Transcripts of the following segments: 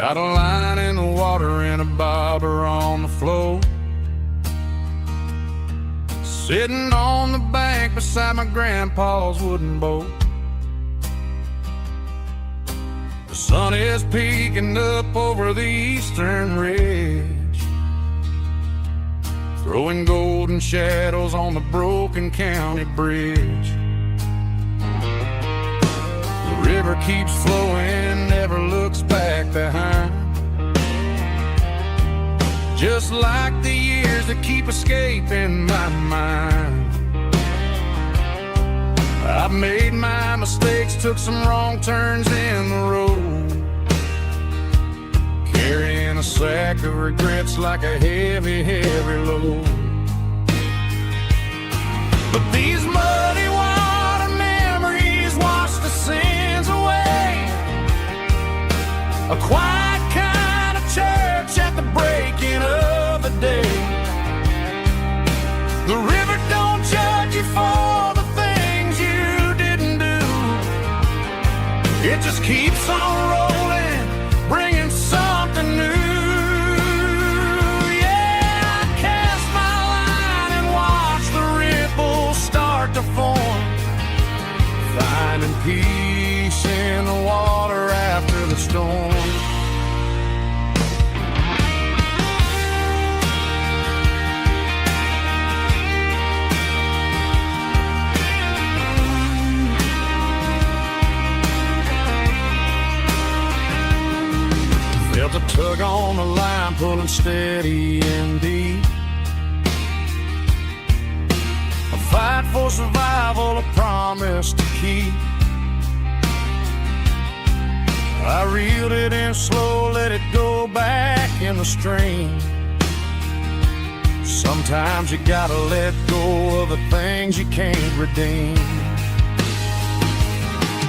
Got a line in the water and a bobber on the floor. Sitting on the bank beside my grandpa's wooden boat. The sun is peeking up over the eastern ridge, throwing golden shadows on the broken county bridge. The river keeps flowing, never looks back behind, just like the years that keep escaping my mind. I've made my mistakes, took some wrong turns in the road, carrying a sack of regrets like a heavy, heavy load. But these muddy water memories wash the sins away. A quiet kind of church at the breaking of the day. The river don't judge you for the things you didn't do. It just keeps on rolling, bringing something new. Yeah, I cast my line and watch the ripples start to form, finding peace in the water after the storm. Felt a tug on the line, pulling steady and deep. A fight for survival, a promise to keep. I reeled it in slow, let it go back in the stream. Sometimes you gotta let go of the things you can't redeem.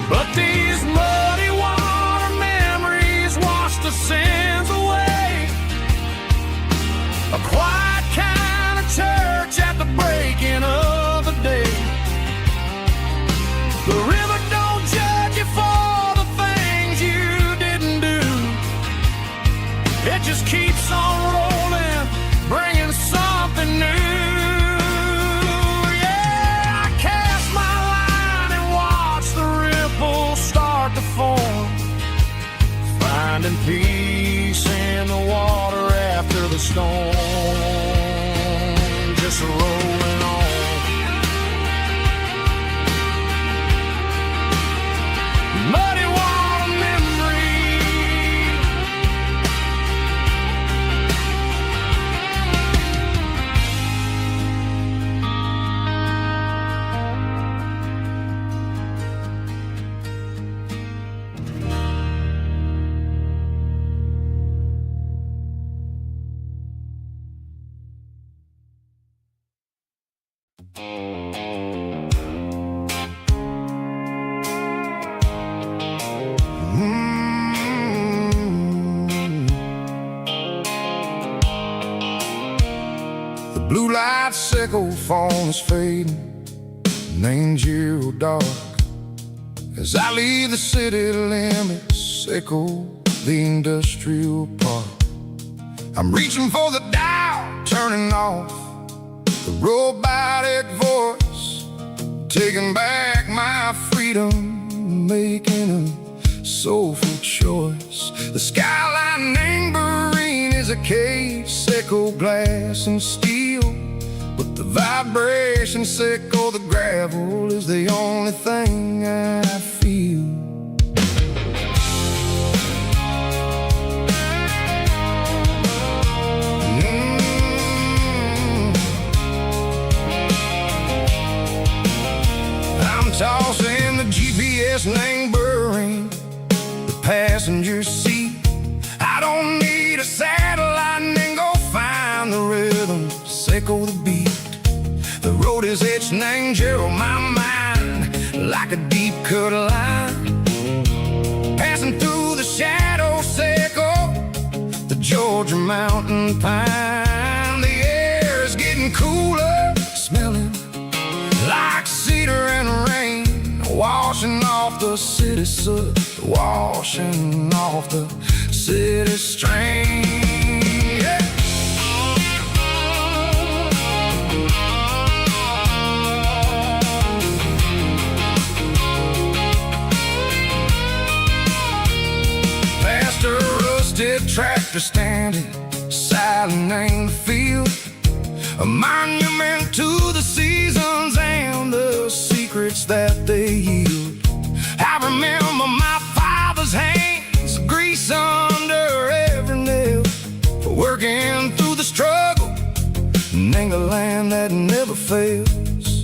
But these muddy water memories wash the sins away. A quiet kind of church at the breaking of the day. The river don't judge you for the things you didn't do. It just keeps on rolling, bringing something new. Yeah, I cast my line and watch the ripples start to form, finding peace in the water after the storm. Just rolling on. Muddy water memory. The blue light sickle phone is fading, named zero dark. As I leave the city limits, echo the industrial park. I'm reaching for the dial, turning off the robotic voice, taking back my freedom, making a soulful choice. The skyline neighboring is a case, echo glass and steel, but the vibration sickle, the gravel is the only thing I feel. I'm tossing the GPS neighboring the passenger seat. I don't need a satellite and go find the rhythm, sickle the beat. The road is etched named zero on my mind, like a deep cut line, passing through the shadow sickle, the Georgia mountain pine. The air is getting cooler, smelling like cedar and rain, washing off the city soot, washing off the city strain. Yeah. Past a rusted tractor standing silent in the field, a monument to the seasons and the secrets that they yield. I remember my father's hands, grease under every nail, for working through the struggle in the land that never fails.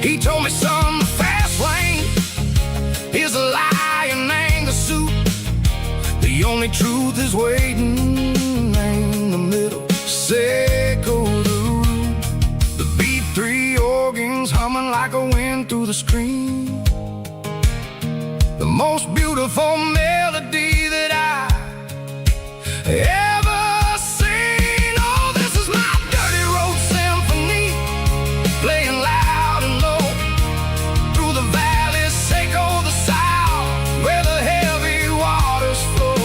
He told me, son, the fast lane is a lie and anger soup. The only truth is waiting in the middle. Seco the root, the B3 organs humming like a wind through the screen. The most beautiful melody that I ever seen. Oh, this is my dirty road symphony, playing loud and low through the valleys, Seco the south, where the heavy waters flow.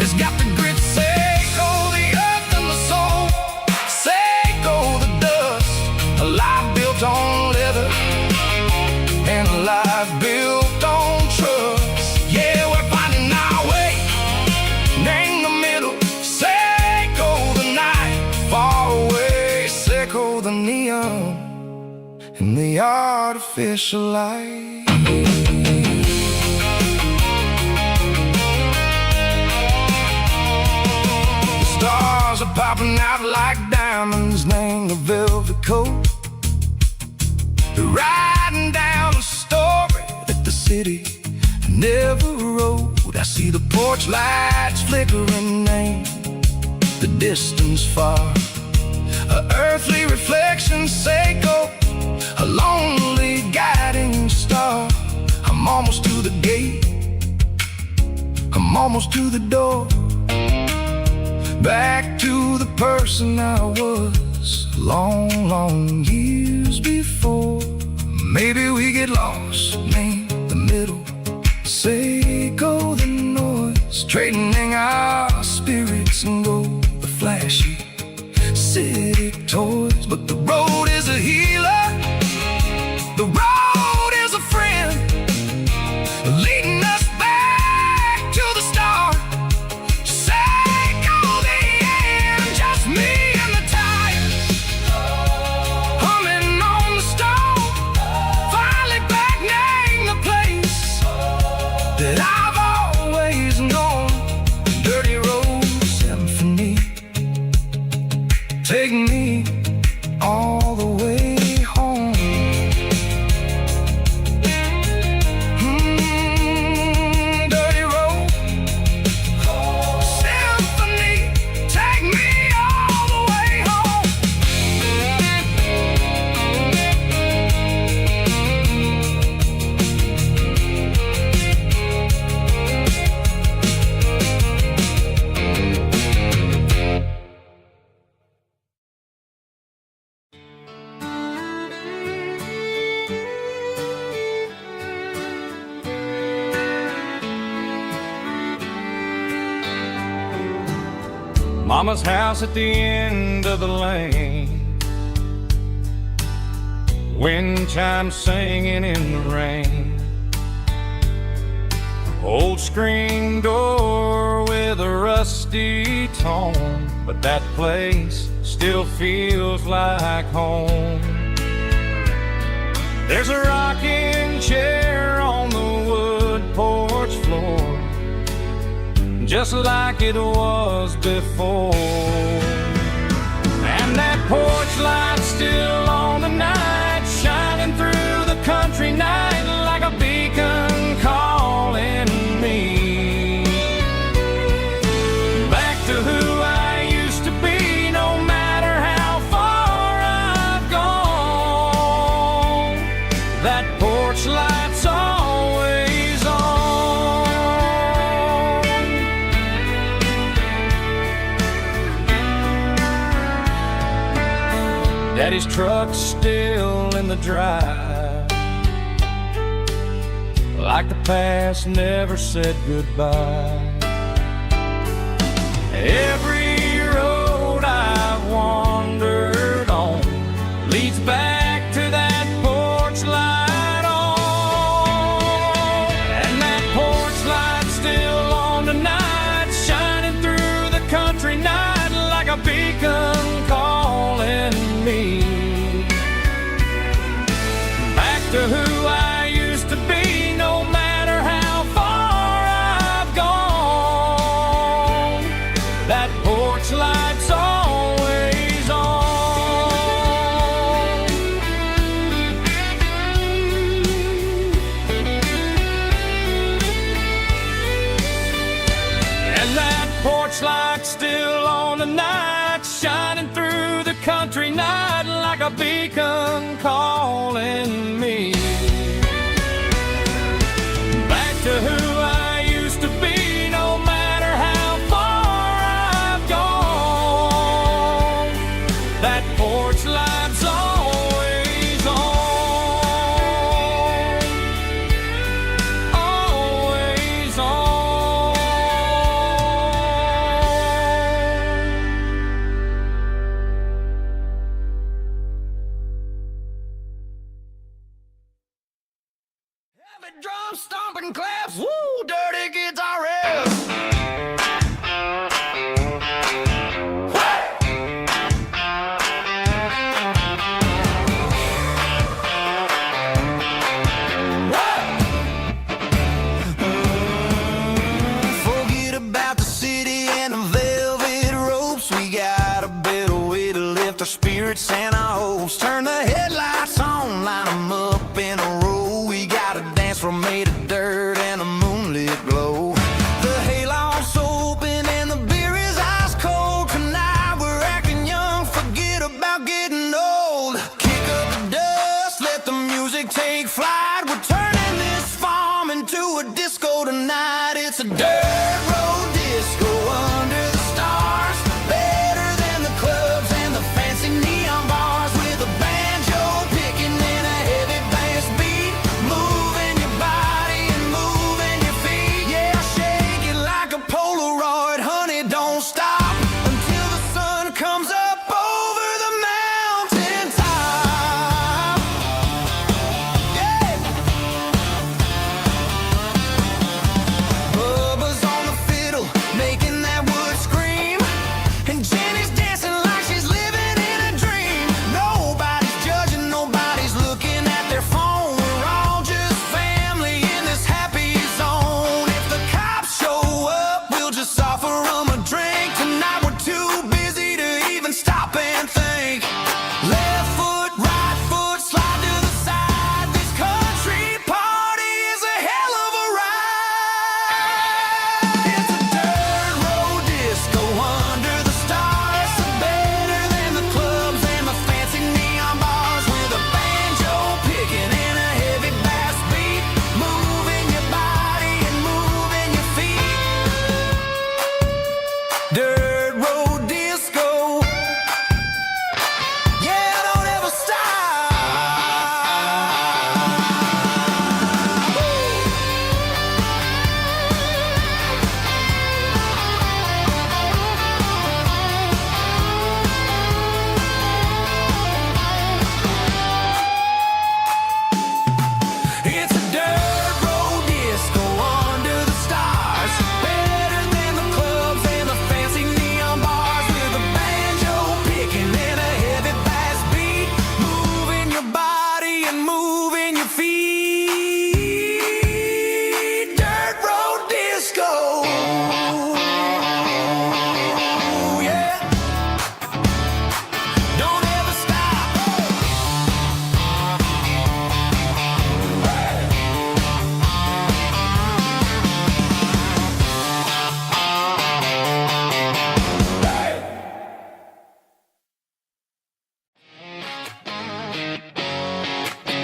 It's got the grit, Seco the earth and the soul, Seco the dust, a life built on leather and a life built on trust. Yeah, we're finding our way in the middle. Seco the night, far away. Seco the neon and the artificial light. The stars are popping out like diamonds, named the velvet coat. They're riding down the story that the city never wrote. I see the porch lights flickering in the distance far, a earthly reflection, Seco, a lonely guiding star. I'm almost to the gate, I'm almost to the door, back to the person I was long, long years before. Maybe we get lost in the middle, Seco the noise, trading our spirits and gold, the flashy city toys. But the road is a healer, the road is a friend, leading us back to the start. Seco the end, just me and the tires, humming on the stove, finally back named the place that I've always known. Dirty road symphony, take me all the way home. Dirty road symphony, take me all the way home. Mama's house at the end of the lane, wind chimes singing in the rain. Old screen door with a rusty tone, but that place still feels like home. There's a rocking chair on the wood porch floor, just like it was before. And that porch light's still on tonight, shining through the country night like a beacon calling me back to who I used to be. No matter how far I've gone, that porch light's always on. Daddy's truck's still in the drive, like the past never said goodbye. Every road I've wandered on leads back to that porch light on. And that porch light's still on tonight, shining through the country night like a beacon calling me back to who I used to be, no matter how far I've gone. That porch light's always on. And that porch light's still on tonight, shining through the country night like a beacon calling me back to who I used to be, no matter how far I've gone. That porch light's always on, always on. Heavy drum stomping claps, woo, dirty guitar riffs. Forget about the city and the velvet ropes. We got a better way to lift our spirits and our hopes. Turn the headlights on, line 'em up in a row. We got a dance floor made of dirt and a moonlit glow. The hayloft's open and the beer is ice cold. Tonight we're acting young, forget about getting old. Kick up the dust, let the music take flight. We're turning this farm into a disco tonight. It's a dirt road disco under the stars, better than the clubs and the fancy neon bars, with a banjo picking in a heavy bass beat, moving your body and moving your feet. Yeah, shake it like a Polaroid, honey, don't stop until the sun comes up over the mountain top. Yeah. Bubba's on the fiddle, making that wood scream, and Jenny's dancing like she's living in a dream. Nobody's judging, nobody's looking at their phone. We're all just family in this happy zone. If the cops show up, we'll just offer them a drink. Tonight we're too busy to even stop and think. Left foot, right foot, slide to the side. This country party is a hell of a ride. It's a dirt road disco under the stars, better than the clubs and the fancy neon bars, with a banjo picking in a heavy bass beat, moving your body and moving your feet. Dirt road disco, yeah, don't ever stop. It's a dirt road disco under the stars, better than the clubs and the fancy neon bars, with a banjo picking in a heavy bass beat, moving your body and moving your feet. Dirt road disco, yeah, don't ever stop.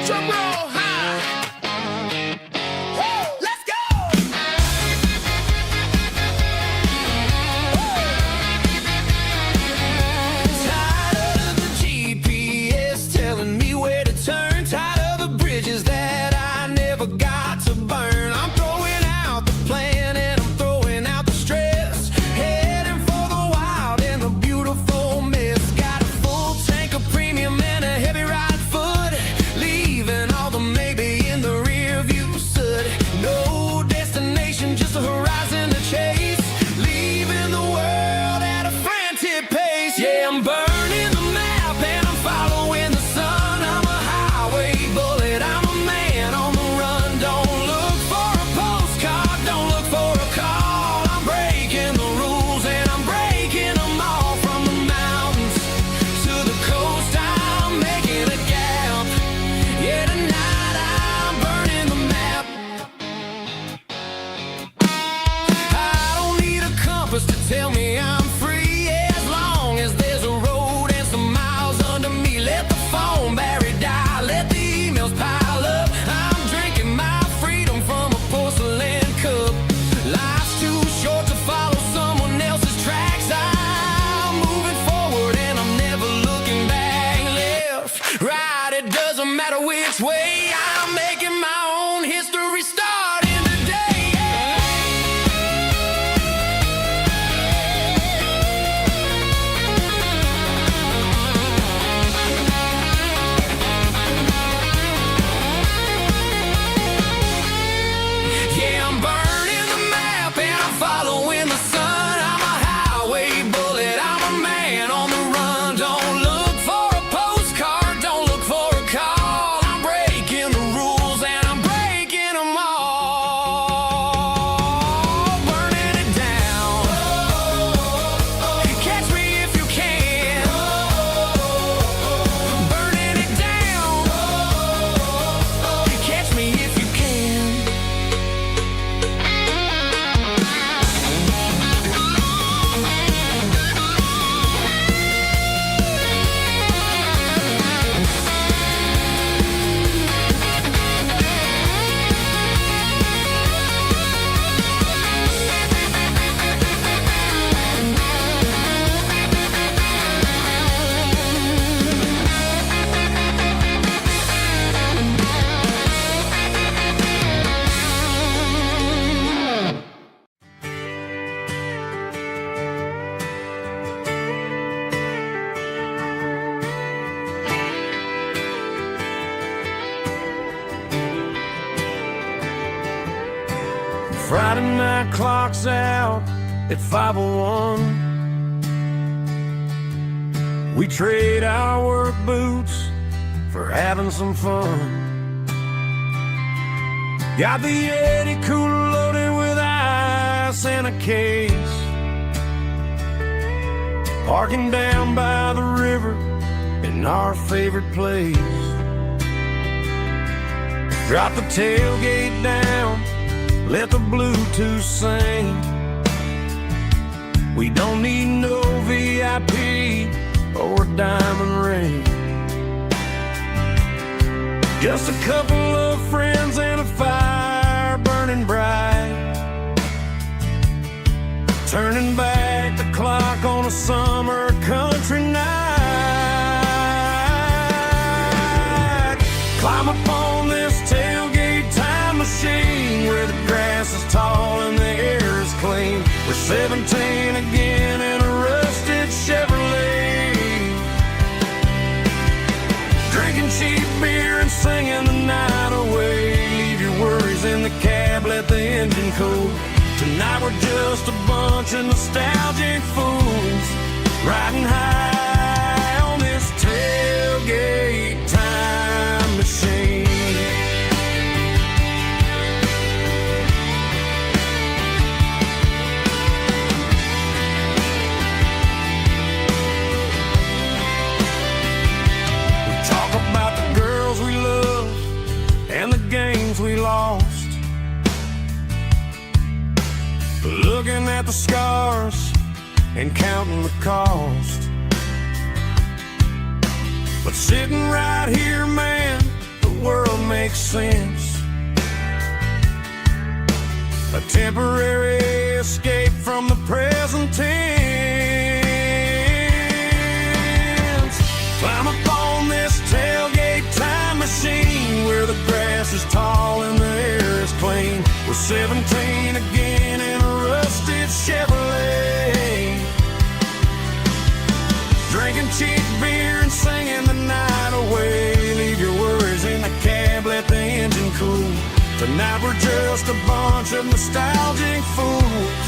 Drum roll high. Woo, let's go. Tired of the GPS telling me where to turn, tired of the bridges that I never got to burn. I'm throwing out the plan and I'm throwing out the stress, heading for but it doesn't matter which way. I'm making my own history starting today. Yeah, I'm burning the map and I'm following the sun. I'm a highway bullet, I'm a man on the run. Don't look for a postcard, don't look for a call. I'm breaking the rules and I'm breaking them all. Burning it down. Catch me if you can. Burning it down. Catch me if you can. Friday night clock's out at 5:01. We trade our work boots for having some fun. Got the Yeti cooler loaded with ice and a case. Parking down by the river in our favorite place. Drop the tailgate down, let the Bluetooth sing. We don't need no VIP or diamond ring. Just a couple of friends and a fire burning bright. Turning back the clock on a summer country night. Climb up on this tailgate time machine where the grass is tall and the air is clean. We're 17 again in a rusted Chevrolet, drinking cheap beer and singing the night away. Leave your worries in the cab, let the engine cool. Tonight we're just a bunch of nostalgic fools riding high on this tailgate time machine. We lost, looking at the scars and counting the cost. But sitting right here, man, the world makes sense. A temporary escape from the present tense. Climb up on this tailgate time machine where the grass is tall and the air is clean. We're 17 again in a rusted Chevrolet, drinking cheap beer and singing the night away. Leave your worries in the cab, let the engine cool. Tonight we're just a bunch of nostalgic fools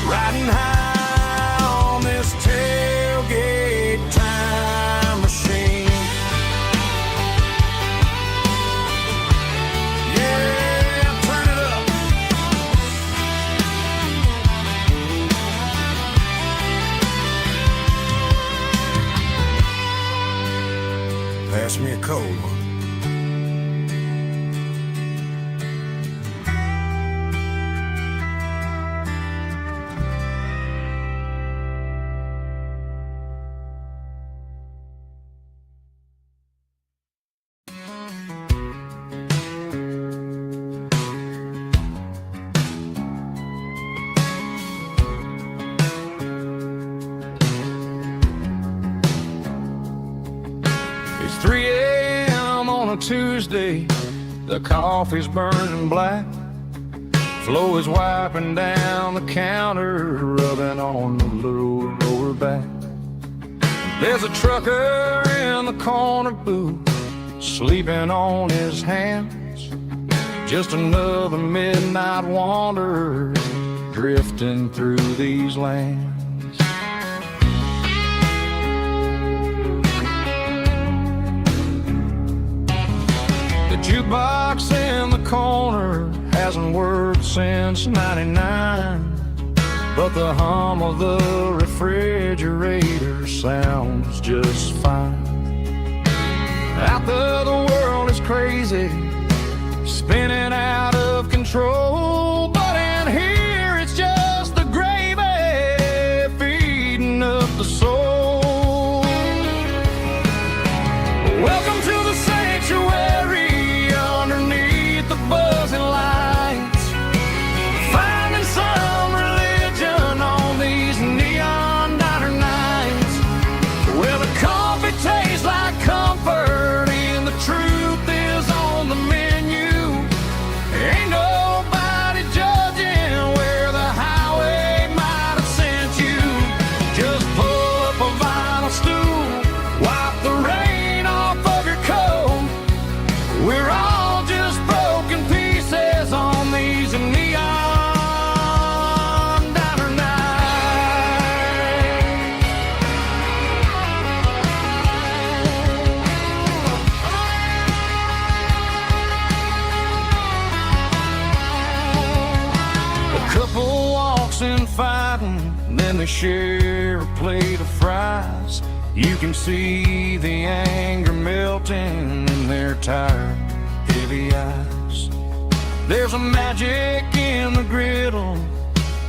riding high on this tailgate time machine. Pass me a cold one. It's 3 a.m. on a Tuesday, the coffee's burning black. Flo is wiping down the counter, rubbing on the little lower back. There's a trucker in the corner booth, sleeping on his hands. Just another midnight wanderer, drifting through these lands. The jukebox in the corner hasn't worked since '99, but the hum of the refrigerator sounds just fine. Out there the world is crazy, spinning out of control, but in here it's just the gravy feeding up the soul. Welcome to the sanctuary underneath the buzzing lights, finding some religion on these neon diner nights, where the coffee tastes like comfort and the truth is on the menu. Ain't nobody judging where the highway might have sent you. Just pull up a vinyl stool, wipe the rain off of your coat. We're all just broken pieces on these neon diner nights. A couple walks in fighting, then they share a plate of fries. You can see the anger melting in their tired, heavy eyes. There's a magic in the griddle,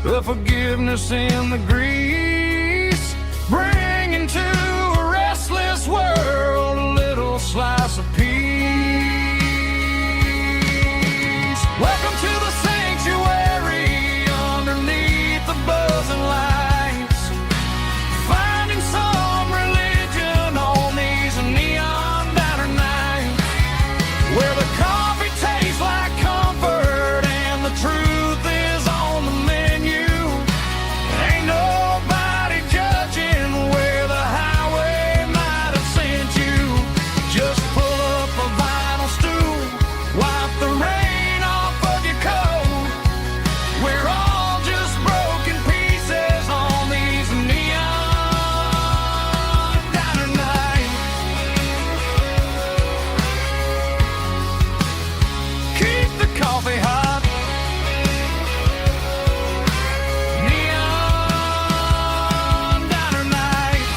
a forgiveness in the grease, bringing to a restless world a little slice of peace. Welcome to the sanctuary underneath the buzzing lights, finding some religion on these neon diner nights, where the coffee tastes like comfort and the truth is on the menu. Ain't nobody judging where the highway might have sent you. Just pull up a vinyl stool, wipe the rain off of your coat. We're all just broken pieces on these neon diner nights. Keep the coffee hot. Neon diner nights.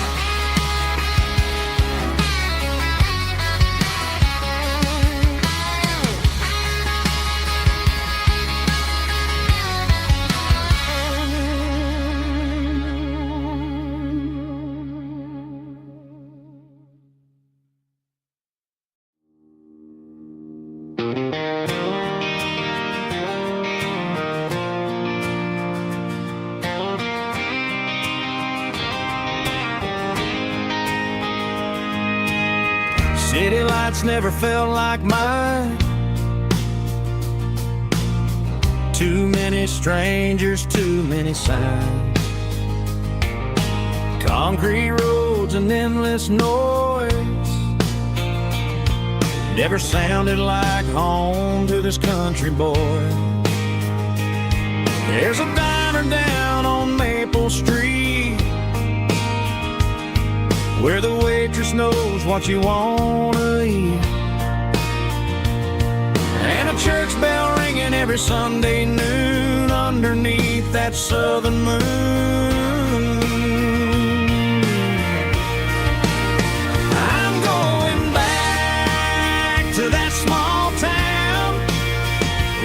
City lights never felt like mine. Too many strangers, too many signs. Concrete roads and endless noise never sounded like home to this country boy. There's a diner down on Maple Street where the waitress knows what you wanna eat, and a church bell ringing every Sunday noon underneath that southern moon. I'm going back to that small town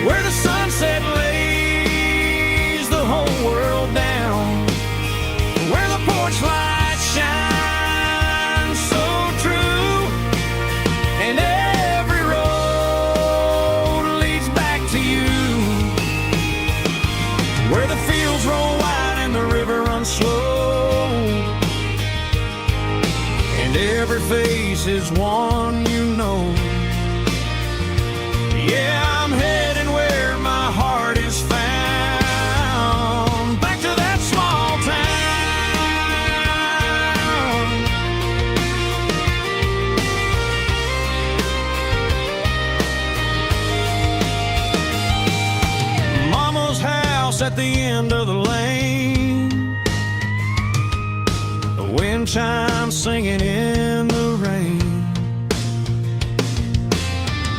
where the sunset lays the whole world down, where the porch lights shine so true, and every road leads back to you, where the fields roll wide and the river runs slow, and every face is one you know. sunshine singing in the rain.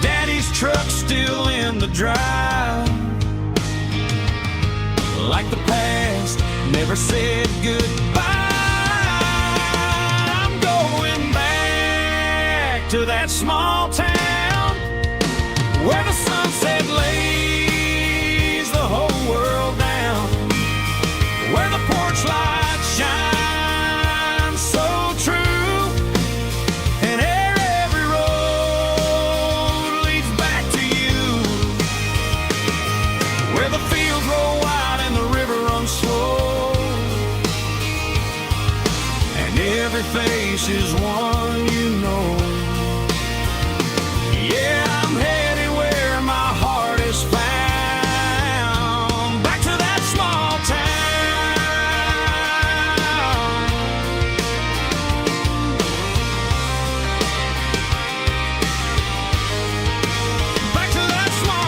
Daddy's truck's still in the drive, like the past never said goodbye. I'm going back to that small town where the sunset lays the whole world down, where the porch lights shine so true, and every road leads back to you, where the fields roll wide and the river runs slow, and every face is one you know. Yeah, I'm headed where my heart is found, back to that small town. Back to that small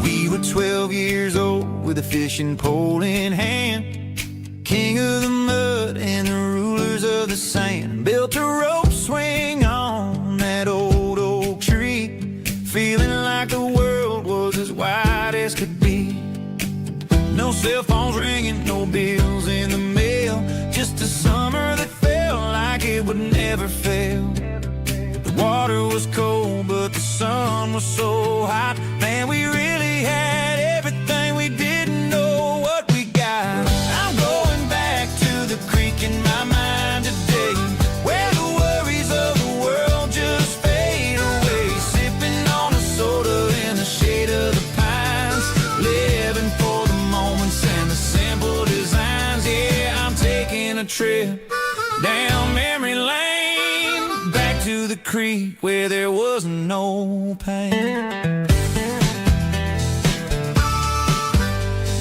We were 12 years old with a fishing pole in hand, king of the mud and the rulers of the sand. Built a rope swing on that old oak tree, feeling like the world was as wide as could be. No cell phones ringing, no bills in the mail, just a summer that felt like it would never fail. The water was cold, but the sun was so hot. Man, we really had everything, we didn't know what we got. I'm going back to the creek in my mind today, where the worries of the world just fade away. Sipping on a soda in the shade of the pines, living for the moments and the simple designs. Yeah, I'm taking a trip down memory lane, back to the creek where there was no pain.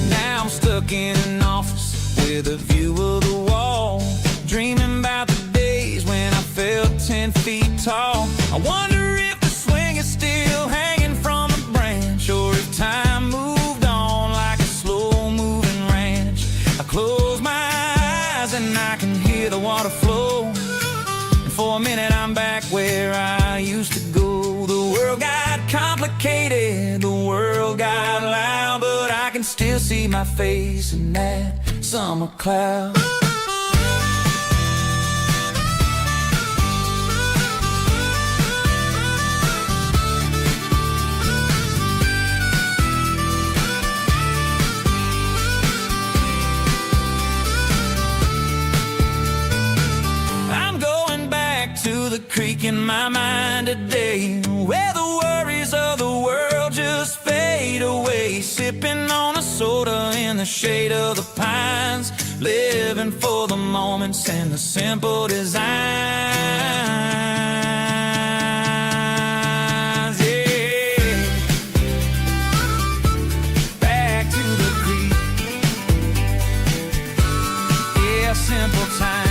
Now I'm stuck in an office with a view of the wall, dreaming about the days when I felt 10 feet tall. I wonder if the swing is still hanging from the branch, or if time moved on like a slow-moving ranch. I close my eyes and I can hear the water flow, and for a minute I'm back where I used to go. The world got complicated, the world got loud, but I can still see my face in that summer cloud. I'm going back to the creek in my mind today, where the worries of the world just fade away. Sipping on a soda in the shade of the pines, living for the moments and the simple designs. Yeah, back to the creek. Yeah, simple times.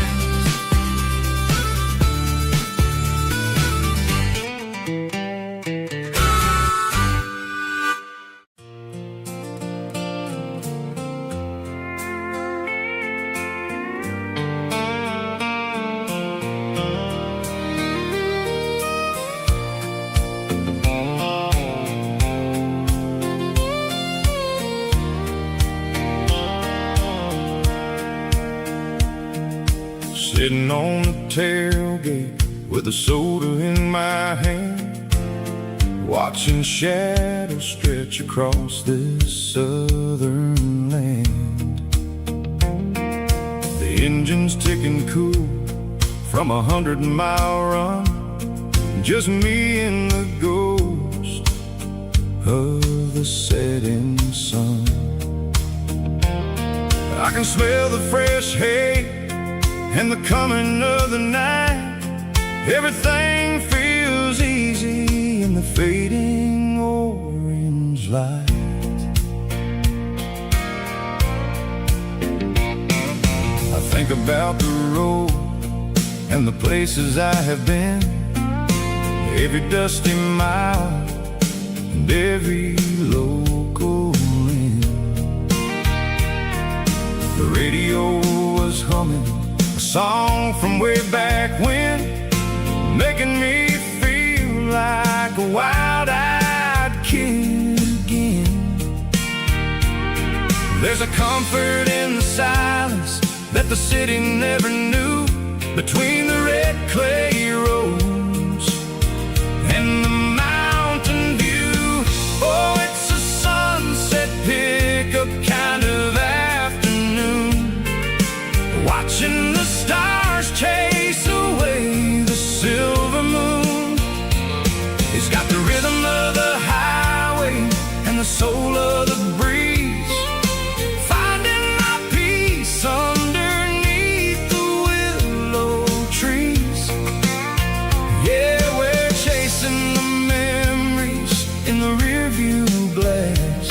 Sitting on the tailgate with a soda in my hand, watching shadows stretch across this southern land. The engine's ticking cool from 100-mile run, just me and the ghost of the setting sun. I can smell the fresh hay and the coming of the night. Everything feels easy in the fading orange light. I think about the road and the places I have been, every dusty mile and every local inn. The radio was humming a song from way back when, making me feel like a wild-eyed kid again. There's a comfort in the silence that the city never knew, between the red clay roads and the mountain view. Oh, it's a sunset pickup kind of afternoon, watching the stars chase away the silver moon. It's got the rhythm of the highway and the soul of the breeze, finding my peace underneath the willow trees. Yeah, we're chasing the memories in the rearview glass,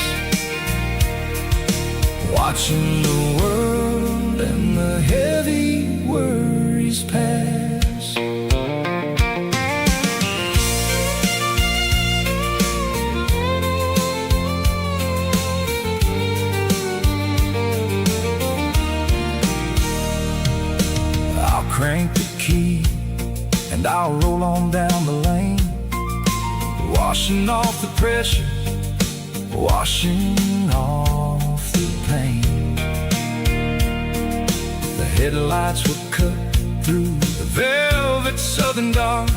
watching the world and the heavy worries pass. I'll crank the key and I'll roll on down the lane, washing off the pressure, washing off the pain. The headlights will cut through the velvet southern dark,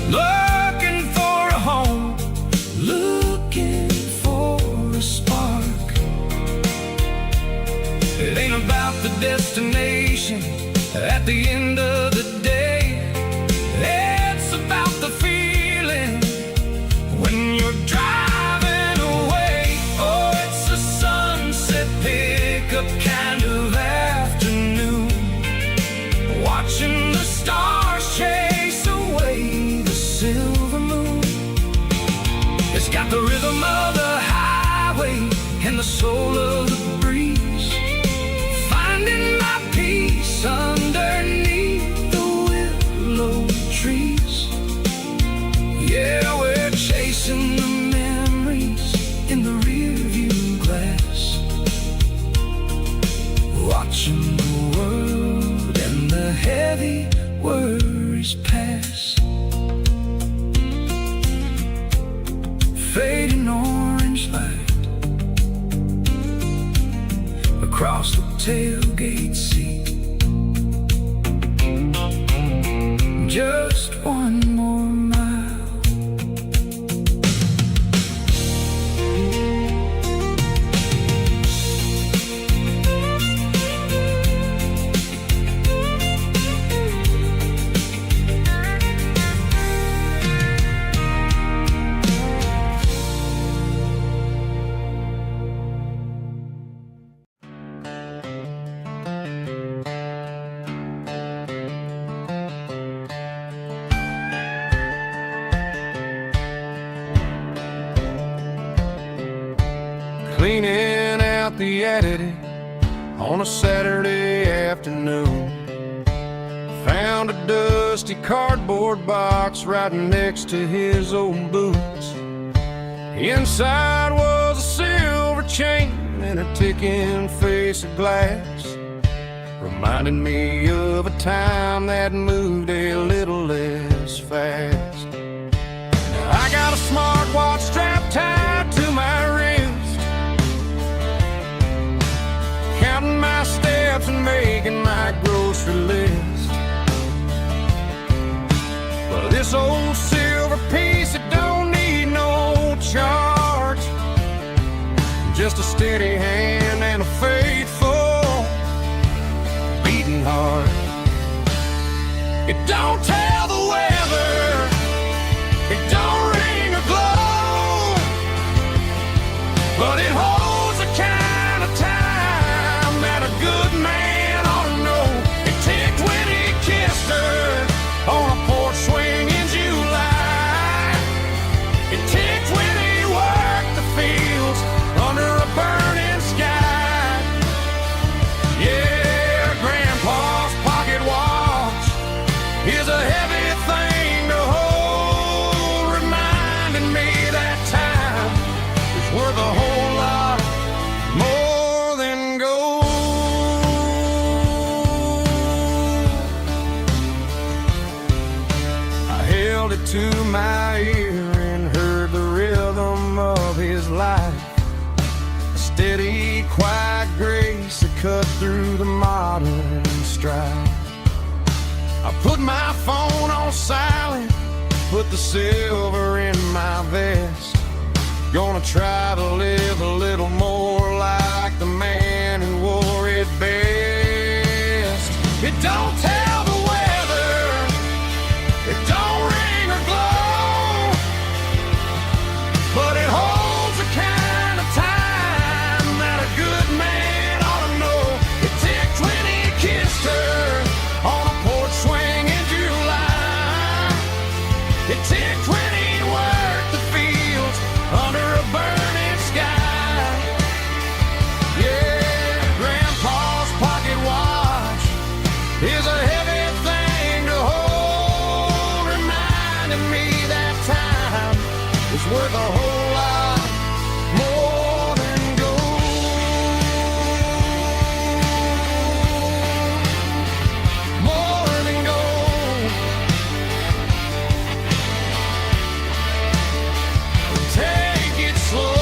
looking for a home, looking for a spark. It ain't about the destination at the end of the day, it's about the feeling when you're driving away. Oh, it's a sunset pickup kind of afternoon, watching the stars chase away the silver moon. It's got the rhythm of the highway and the soul of the breeze, finding my peace underneath the willow trees. Yeah, we're chasing the memories in the rearview glass, watching the world and the heavy worries pass. Fading orange light across the tailgate seat, just one more mile. Cleaning out the attic on a Saturday afternoon, found a dusty cardboard box right next to his old boots. Inside was a silver chain and a ticking face of glass, reminding me of a time that moved a little less fast. Now I got a smartwatch strapped tied to my wrist, counting my steps and making my grocery list. Well, this old silver piece, it don't need no charge, just a steady hand and a faithful beating heart. It don't tell the weather, it don't ring or glow, but it holds the kind of time that a held it to my ear and heard the rhythm of his life. A steady, quiet grace that cut through the modern strife. I put my phone on silent, put the silver in my vest. Gonna try to live a little more like the man who wore it best. It don't tell the weather, it don't ring or glow, but it holds the kind of time that a good man ought to know. It ticked when he kissed her on a porch swing in July. It ticked when he worked the fields under a burning sky. Yeah, Grandpa's pocket watch is a heavy thing to hold, reminding me that time is worth a whole lot more than gold. More than gold. Take it slow.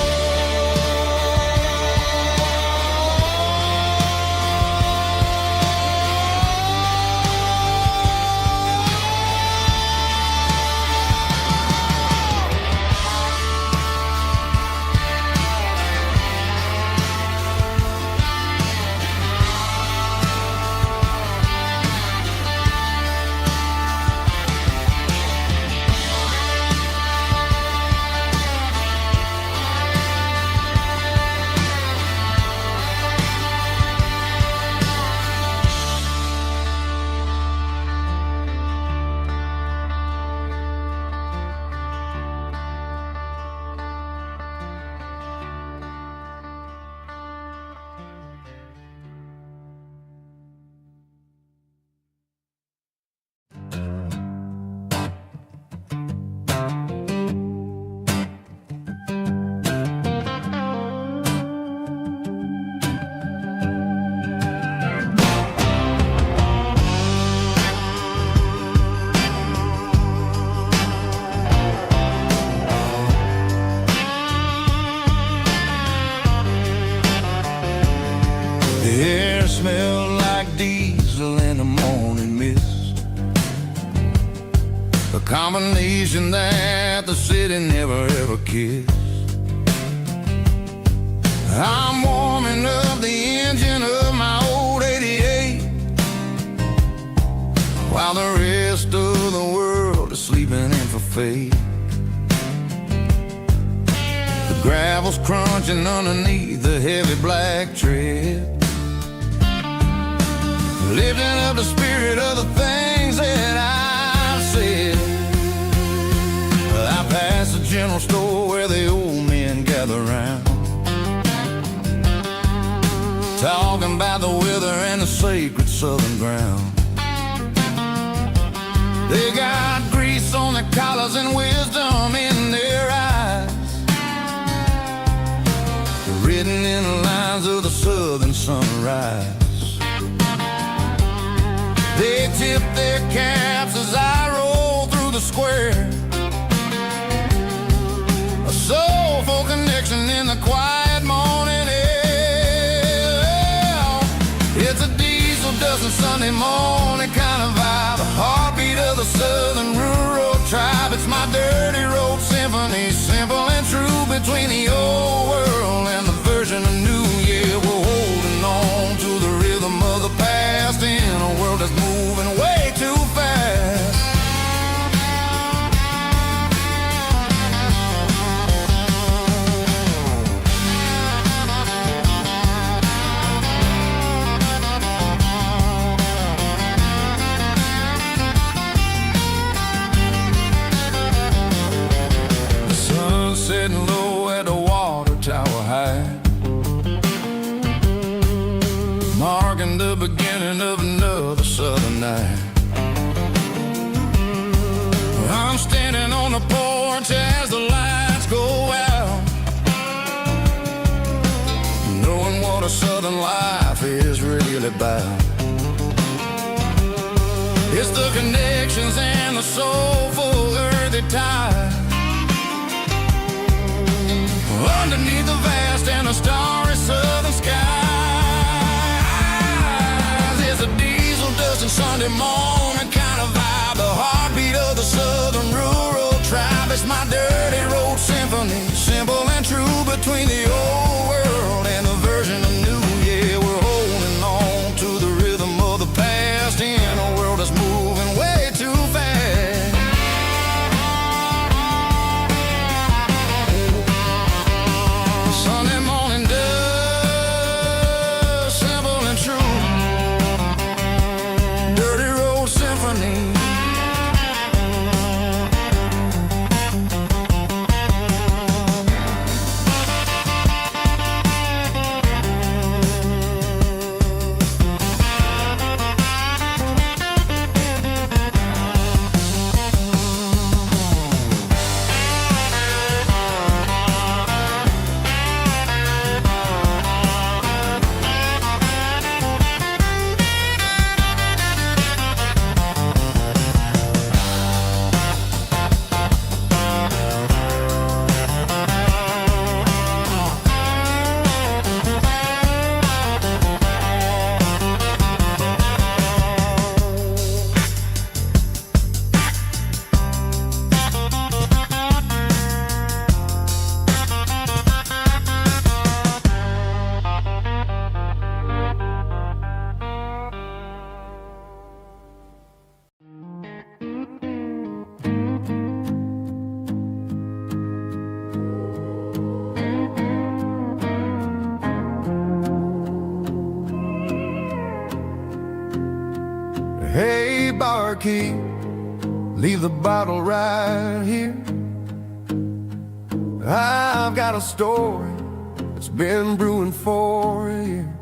The air smelled like diesel in the morning mist, a combination that the city never ever kissed. I'm warming up the engine of my old 88, while the rest of the world is sleeping in for fate. The gravel's crunching underneath the heavy black tread, lifting up the spirit of the things that I've said. I passed the general store where the old men gather round, talking about the weather and the sacred southern ground. They got grease on their collars and wisdom in their eyes, written in the lines of the southern sunrise. They tip their caps as I roll through the square, a soulful connection in the quiet morning air. It's a diesel dusting Sunday morning kind of vibe, a heartbeat of the southern rural tribe. It's my dirty road symphony, simple and true, between the old world and the version of new. Yeah, we're holding on to the rhythm of the past in a world that's moving way too fast. The sun setting low at the water tower high, marking the beginning of another southern night. I'm standing on the porch as the lights go out, knowing what a southern life is really about. It's the connections and the soulful earth dirty tide. Underneath the vast and the starry southern skies is a diesel dusting Sunday morning kind of vibe. The heartbeat of the southern rural tribe. It's my dirty road symphony, simple and true, between the old world and the version of new. Yeah, we're holding on to the rhythm of the past in a world that's moving way too fast. Sunday morning dust, simple and true, dirty road symphony. Hey, barkeep, leave the bottle right here. I've got a story that's been brewing for a year.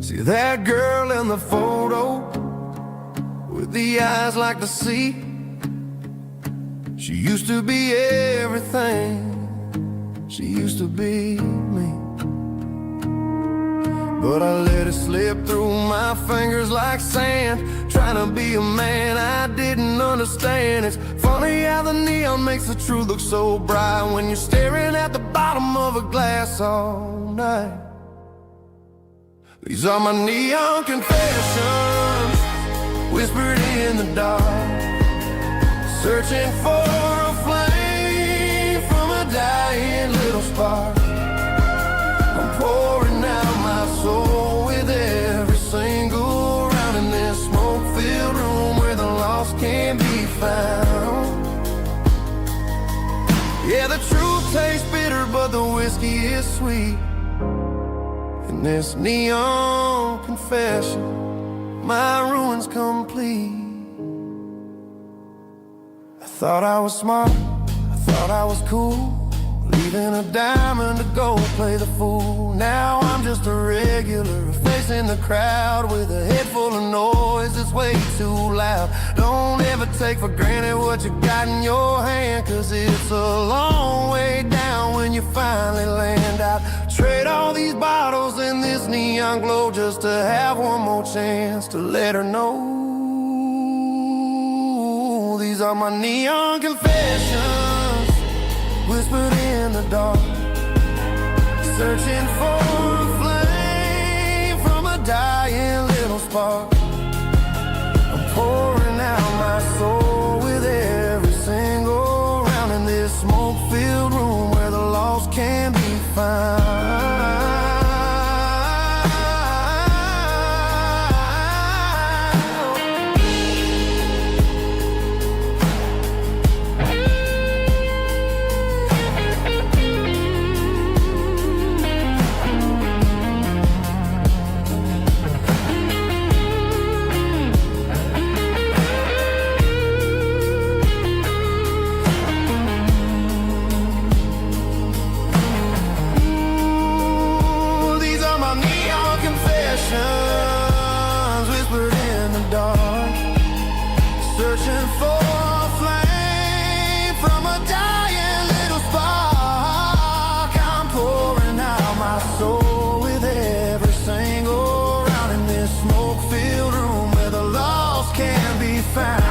See that girl in the photo with the eyes like the sea? She used to be everything. She used to be me. But I let it slip through my fingers like sand, trying to be a man I didn't understand. It's funny how the neon makes the truth look so bright when you're staring at the bottom of a glass all night. These are my neon confessions, whispered in the dark, searching for a flame from a dying little spark. I'm pouring out my soul with every single round in this smoke-filled room where the lost can't be found. Yeah, the truth tastes bitter, but the whiskey is sweet. In this neon confession, my ruin's complete. I thought I was smart, I thought I was cool, leaving a diamond to go play the fool. Now I'm just a regular, facing the crowd with a head full of noise that's way too loud. Don't ever take for granted what you got in your hand, 'cause it's a long way down when you finally land out. Trade all these bottles and this neon glow just to have one more chance to let her know. These are my neon confessions, whispered in the dark, searching for a flame from a dying little spark. I'm pouring out my soul with every single round in this smoke-filled room where the lost can be found. Whispered in the dark, searching for a flame from a dying little spark. I'm pouring out my soul with every single round in this smoke-filled room where the lost can be found.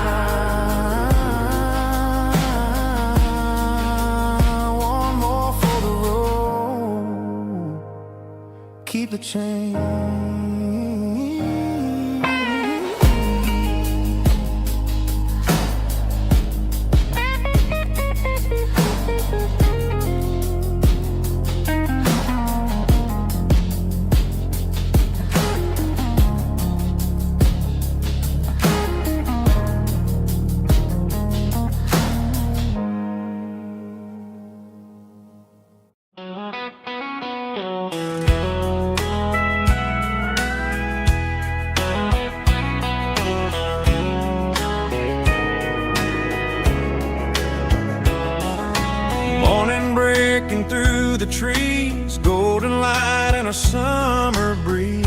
change. Morning breaking through the trees, golden light and a summer breeze.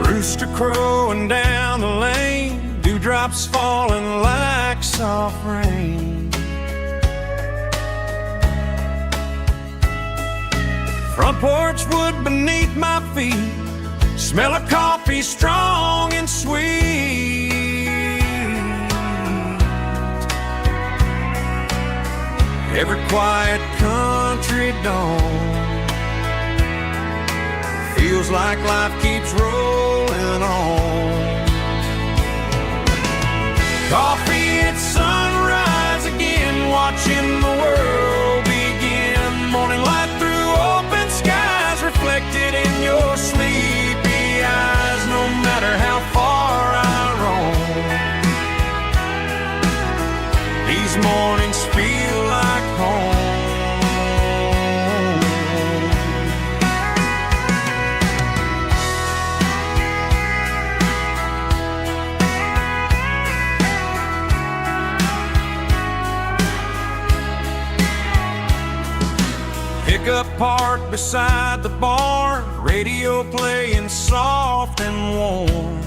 Rooster crowing down the lane, dewdrops falling like soft rain. Front porch wood beneath my feet, smell of coffee strong and sweet. Every quiet country dawn feels like life keeps rolling on. Coffee at sunrise again, watching the world begin. Morning light through open skies, reflected in your sleepy eyes. No matter how far I roam, these mornings feel like home. Pickup parked beside the barn, radio playing soft and warm.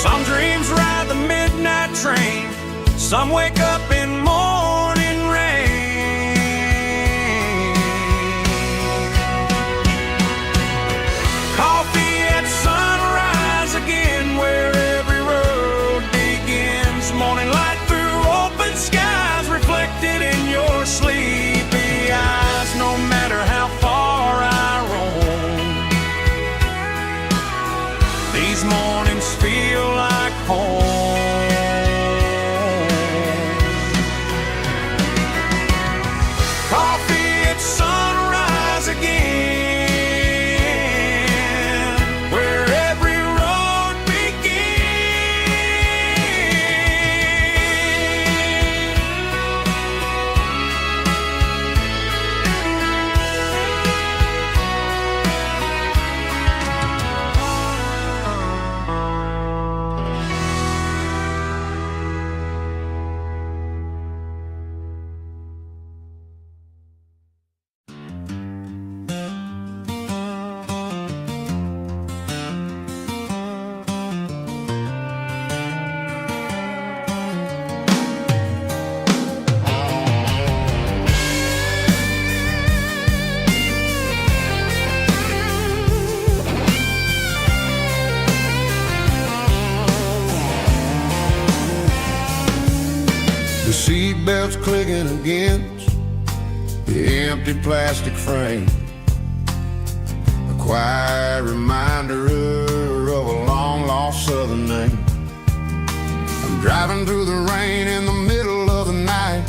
Some dreams ride the midnight train, some wake up in morning rain. Coffee at sunrise again, where every road begins. Morning light through open skies, reflected in your sleepy eyes. No matter how far I roam, these mornings feel like home. Coffee at sunrise again, where every road The seatbelt's clicking against the empty plastic frame, a quiet reminder of a long-lost southern name. I'm driving through the rain in the middle of the night,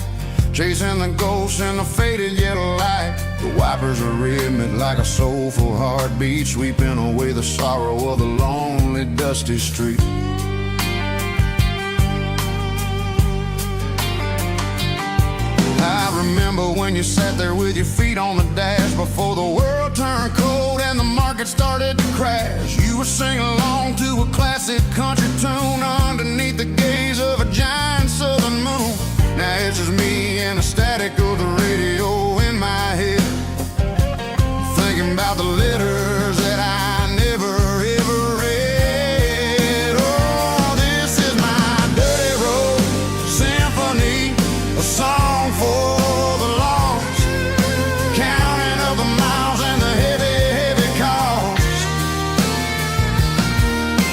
chasing the ghosts in the faded yellow light. The wipers are rhythmic like a soulful heartbeat, sweeping away the sorrow of the lonely, dusty street. I remember when you sat there with your feet on the dash, before the world turned cold and the market started to crash. You were singing along to a classic country tune underneath the gaze of a giant southern moon. Now it's just me and the static of the radio in my head, thinking about the letters that I never ever read. Oh, this is my dirty road symphony, a song for the lost, counting up the miles and the heavy, heavy cost.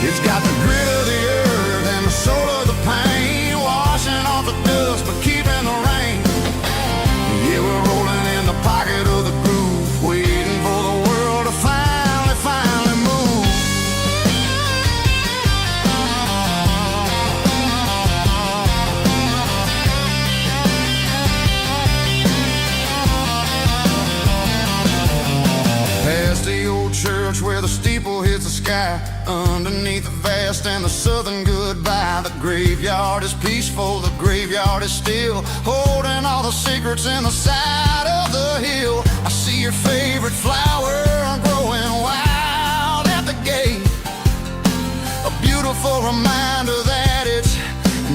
It's got the grit of the earth and the soul of the pain, wash the sky, underneath the vast and the southern goodbye. The graveyard is peaceful, the graveyard is still, holding all the secrets in the side of the hill. I see your favorite flower growing wild at the gate, a beautiful reminder that it's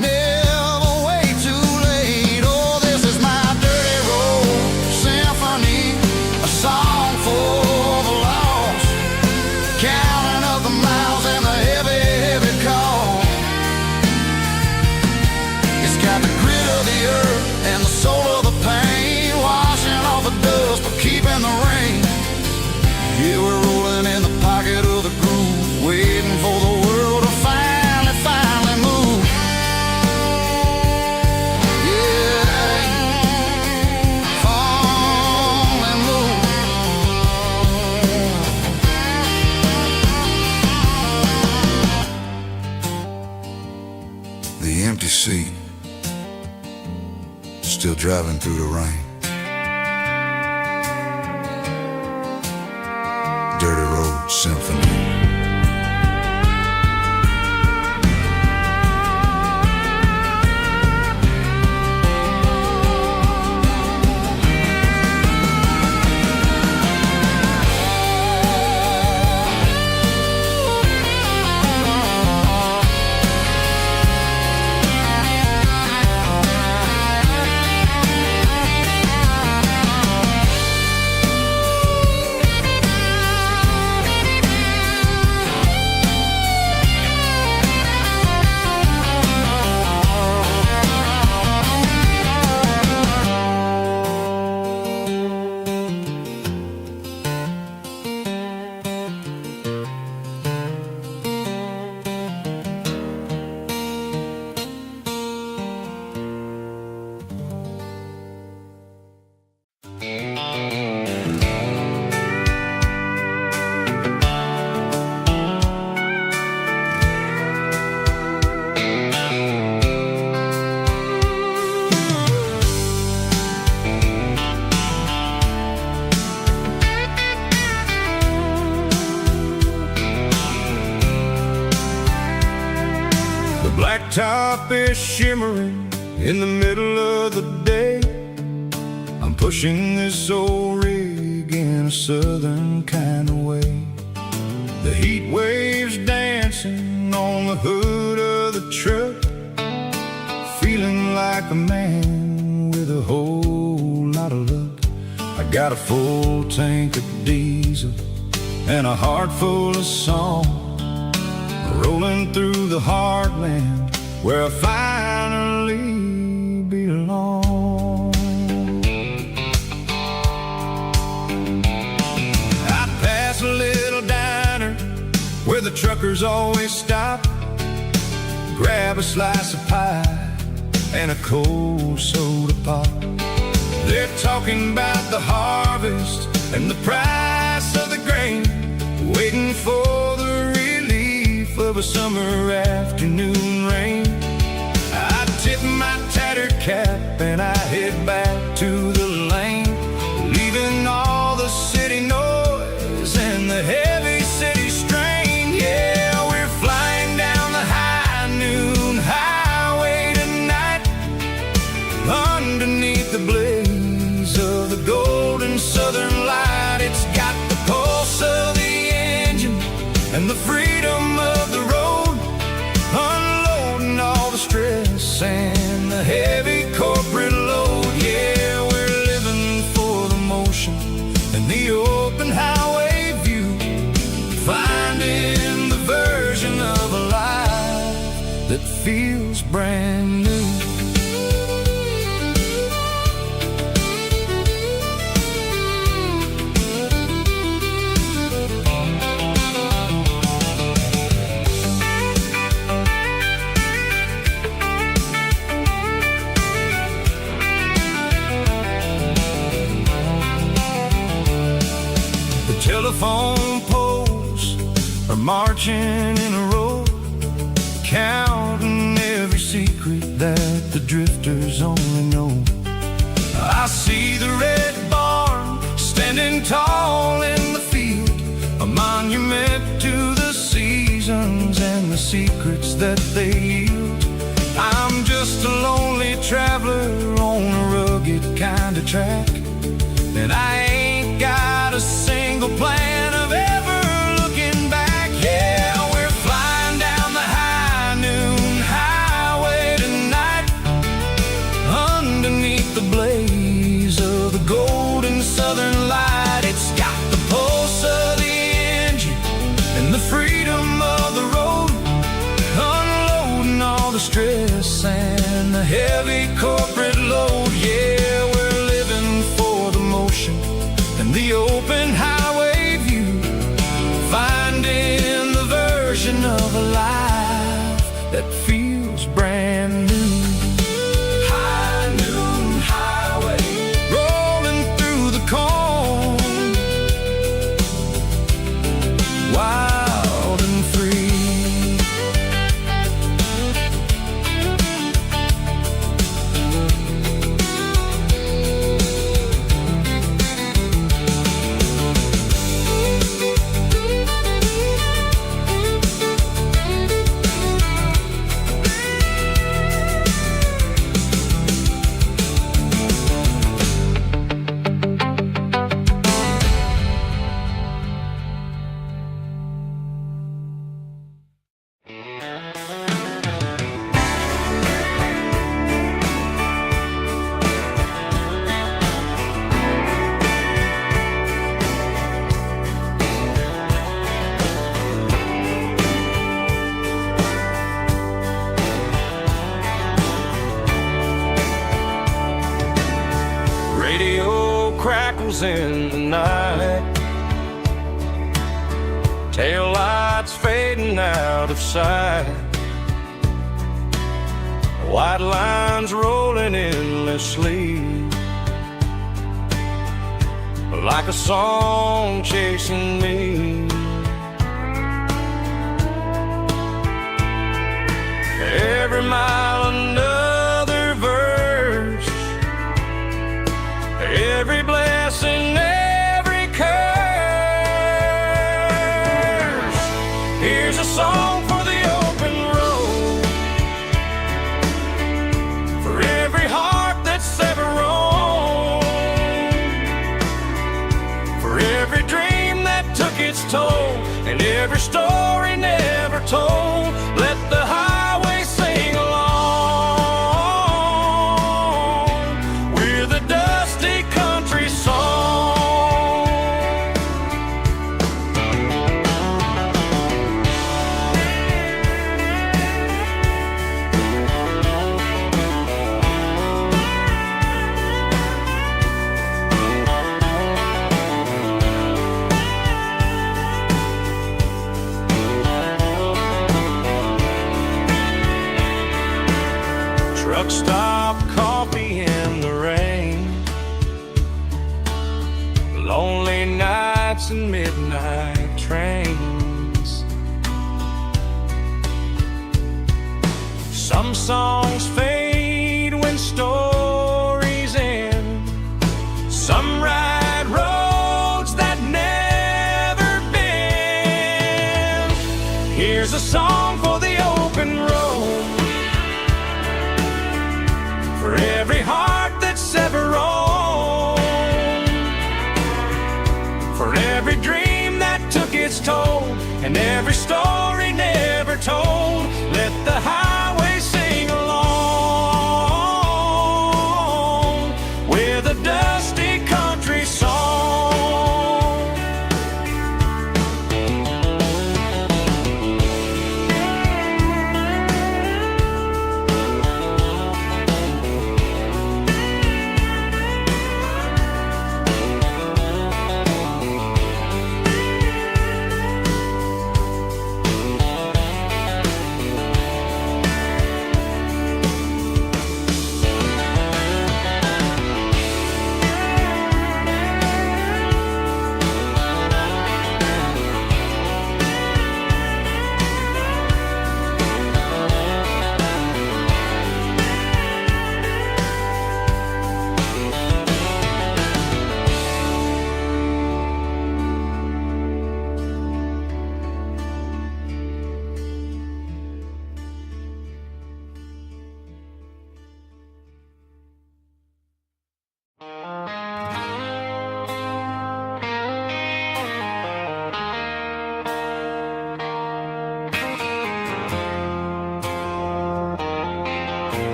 never way too late. Oh, this is my dirty road symphony, a song for the lost, counting up the miles and the heavy, heavy call. It's got the grit of the earth and the soul of the pain, washing off the dust but keeping the rain. Yeah, we're rolling in the pocket of the groove, waiting for the world to finally move. Yeah, finally move. The empty seat, still driving through the rain. Dirty Road Symphony. Blacktop is shimmering in the middle of the day. I'm pushing this old rig in a southern kind of way. The heat waves dancing on the hood of the truck, feeling like a man with a whole lot of luck. I got a full tank of diesel and a heart full of song, rolling through the heartland where I finally belong. I pass a little diner where the truckers always stop, grab a slice of pie and a cold soda pop. They're talking about the harvest and the price of the grain, waiting for the relief of a summer afternoon rain. I tip my tattered cap and I head back to the lane, leaving all the city noise and the heavy city strain. Yeah, we're flying down the high noon highway tonight, underneath the blaze of the golden southern light. It's got the pulse of the engine and the freedom of the road, unloading all the stress and the heavy corporate load. Yeah, we're living for the motion and the open highway view, finding the version of a life that feels brand new. Telephone poles are marching in a row, counting every secret that the drifters only know. I see the red barn standing tall in the field, a monument to the secrets that they yield. I'm just a lonely traveler on a rugged kind of track, and I ain't got a single plan of ever looking back. Yeah, we're flying down the high noon highway tonight, underneath the blaze of the golden southern light. It's got the pulse of the engine and the freedom of the road, unloading all the stress and the heavy corporate load. Yeah, we're living for the motion and the open highway view, finding the version of a life that feels brand new. High noon highway, rolling through the corn, wild and free. Radio crackles in the night, tail lights fading out of sight, white lines rolling endlessly, like a song chasing me. Every mile another verse, every blessing, every curse. Here's a song for the open road, for every heart that's ever roamed, for every dream that took its toll, and every story never told. Let the highway sing along with a dusty country song. Truck stop, coffee in the rain, lonely nights and midnight trains. Some songs fade when stories end, some ride roads that never bend. Here's a song for the open road, for every heart that's ever roamed, for every dream that took its toll, and every story never told. Let the highway sing along with a dusty country song.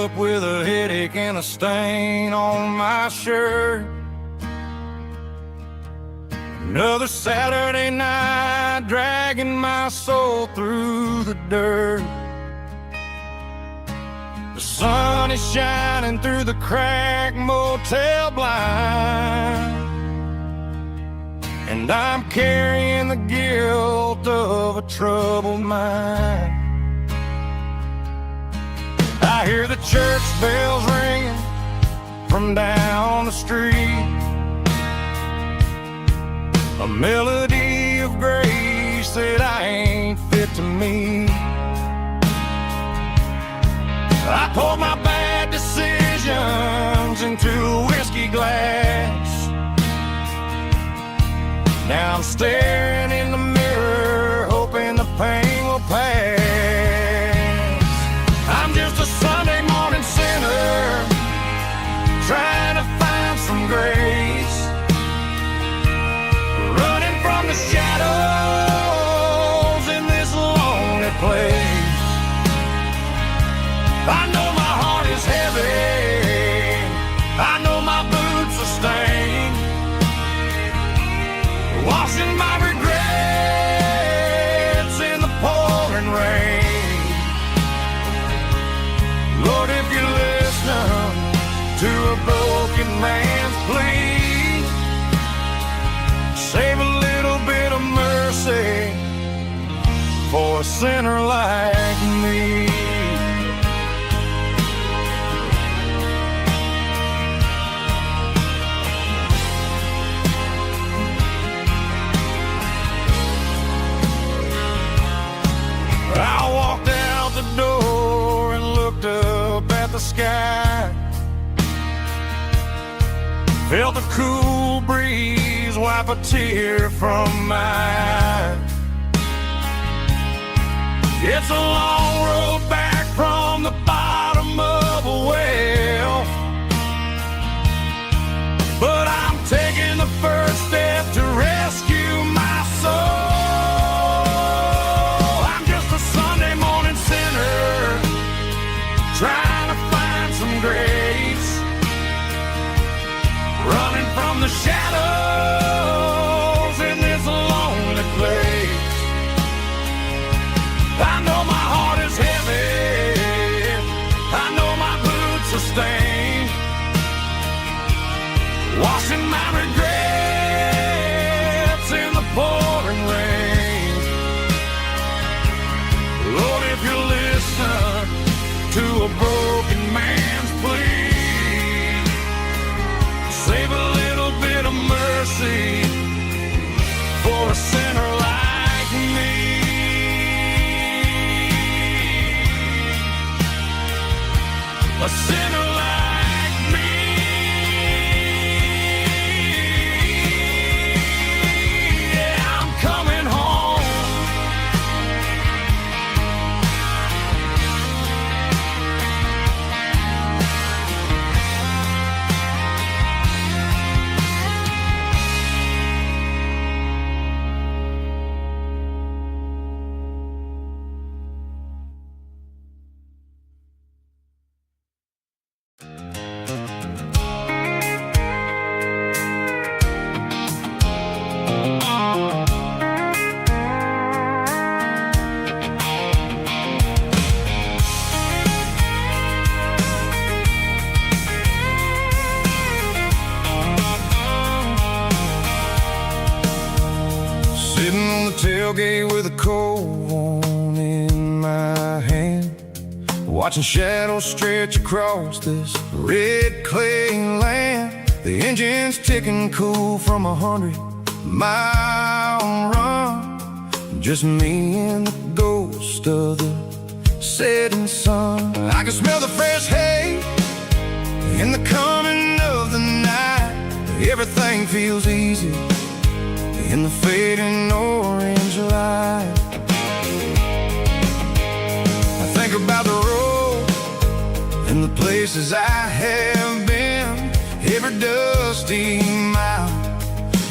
up with a headache and a stain on my shirt. Another Saturday night, dragging my soul through the dirt. The sun is shining through the cracked motel blind, and I'm carrying the guilt of a troubled mind. I hear the church bells ringing from down the street, a melody of grace that I ain't fit to meet. I poured my bad decisions into a whiskey glass. Now I'm staring in the mirror, hoping the pain will pass. I'm just a Sunday morning sinner, trying to find some grace, running from the shadows in this lonely place. I know my heart is heavy, I know my boots are stained, washing my regrets in the pouring rain. Lord, if you're listening to a broken man's plea, save a little bit of mercy for a sinner like me. I walked out the door and looked up at the sky, felt the cool breeze wipe a tear from my eye. It's a long road back from the bottom of a well, but I'm taking the first step to rescue my soul. Trying to find some grace, running from the shadows in this lonely place. I know my heart is heavy, I know my boots are stained, washing my regrets in the pouring rain. Lord, if you listen to a broken man's plea, save a little bit of mercy for a sinner like me. A sinner like me. Yeah, I'm coming home. Sitting on the tailgate with a cold one in my hand, watching shadows stretch across this red clay land. The engine's ticking cool from 100-mile run, just me and the ghost of the setting sun. I can smell the fresh hay in the coming of the night. Everything feels easy in the fading orange light. I think about the road and the places I have been, every dusty mile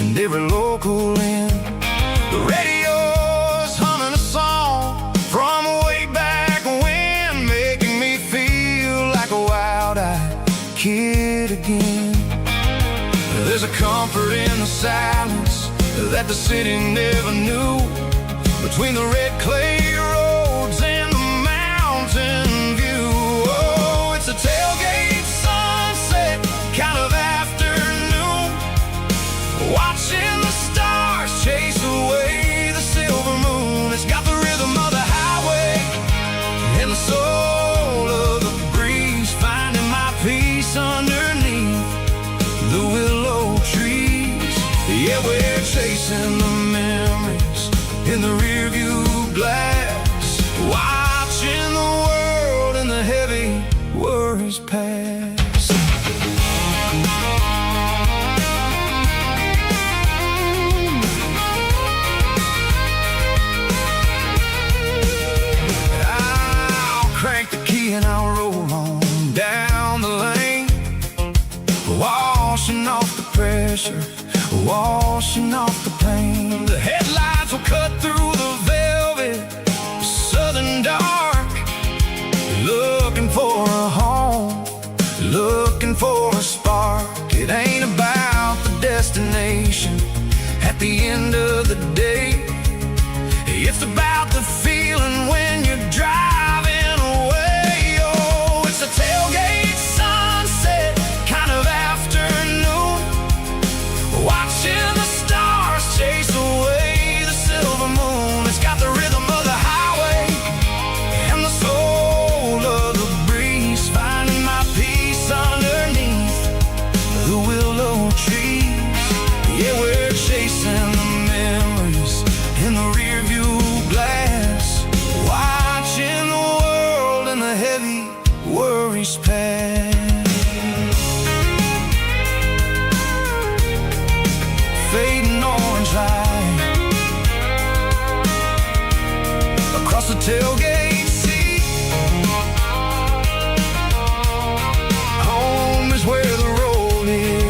and every local inn. The radio's humming a song from way back when, making me feel like a kid again. There's a comfort in the silence that the city never knew, between the red clay roads and the mountain view. Oh, it's a tailgate sunset kind of afternoon, watching the stars chase away the silver moon. It's got the rhythm of the highway and the soul of the breeze, finding my peace underneath the willow trees. Yeah, we're chasing the memories in the rearview glass, watching the world and the heavy worries pass. I'll crank the key and I'll roll on down the lane, washing off the pressure, washing off the pain. The headlights will cut through the velvet southern dark, looking for a home, looking for a spark. It ain't about the destination at the end of the day, it's about the feeling when you're driving away. Oh, it's a tailgate sunset kind of afternoon, watching the stars chase away the silver moon. It's got the rhythm of the highway and the soul of the breeze, finding my peace underneath the willow trees. Yeah, we're chasing the memories in the rearview glass, watching the world and the heavy worries pass. Fading orange light across the tailgate seat. Home is where the road is.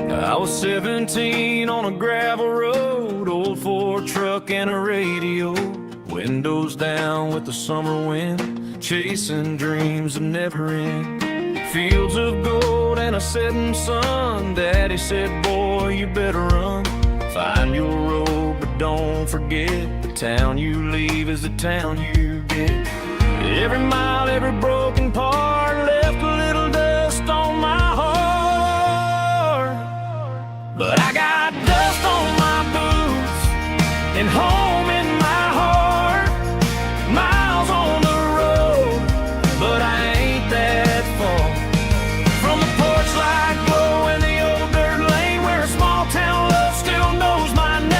I was 17 on a gravel road, old Ford truck and a radio, windows down with the summer wind, chasing dreams of never end. Fields of gold and a setting sun. Daddy said, boy, you better run. Find your road, but don't forget, the town you leave is the town you get. Every mile, every broken part left a little dust on my heart. But I got dust on my boots and home in my heart. Miles on the road, but I ain't that far from the porch light glow and the old dirt lane where a small town love still knows my name.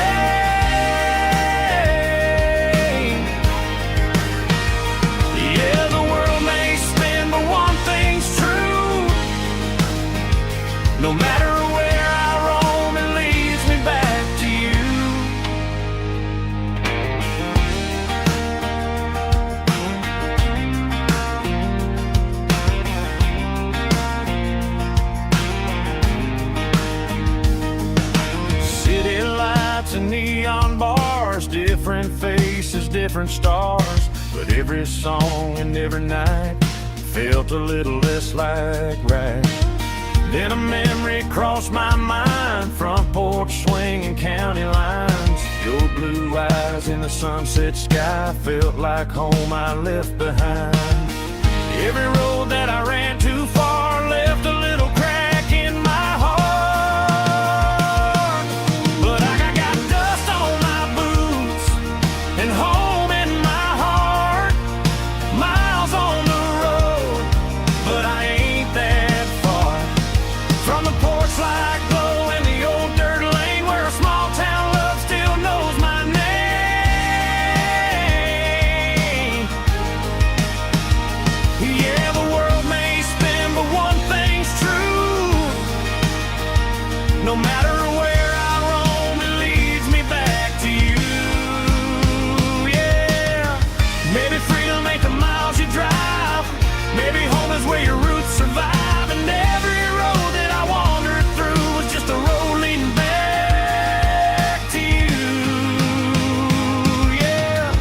Yeah, the world may spin, but one thing's true. No matter where I roam, it leads me back to you. City lights and neon bars, different faces, different stars, but every song and every night felt a little less like right. Then a memory crossed my mind, front porch swinging county lines. Your blue eyes in the sunset sky felt like home I left behind. Every road that I ran too far left a little crack in my heart. But I got dust on my boots and home in my heart. Miles on the road, but I ain't that far from the porch light glow and the old dirt lane where a small town love still knows my name. Yeah, the world may spin, but one thing's true. No matter where I roam, it leads me back to you. Yeah, maybe freedom ain't the miles you drive. Maybe home is where your roots survive. And every road that I wandered through was just a road leading back to you. Yeah.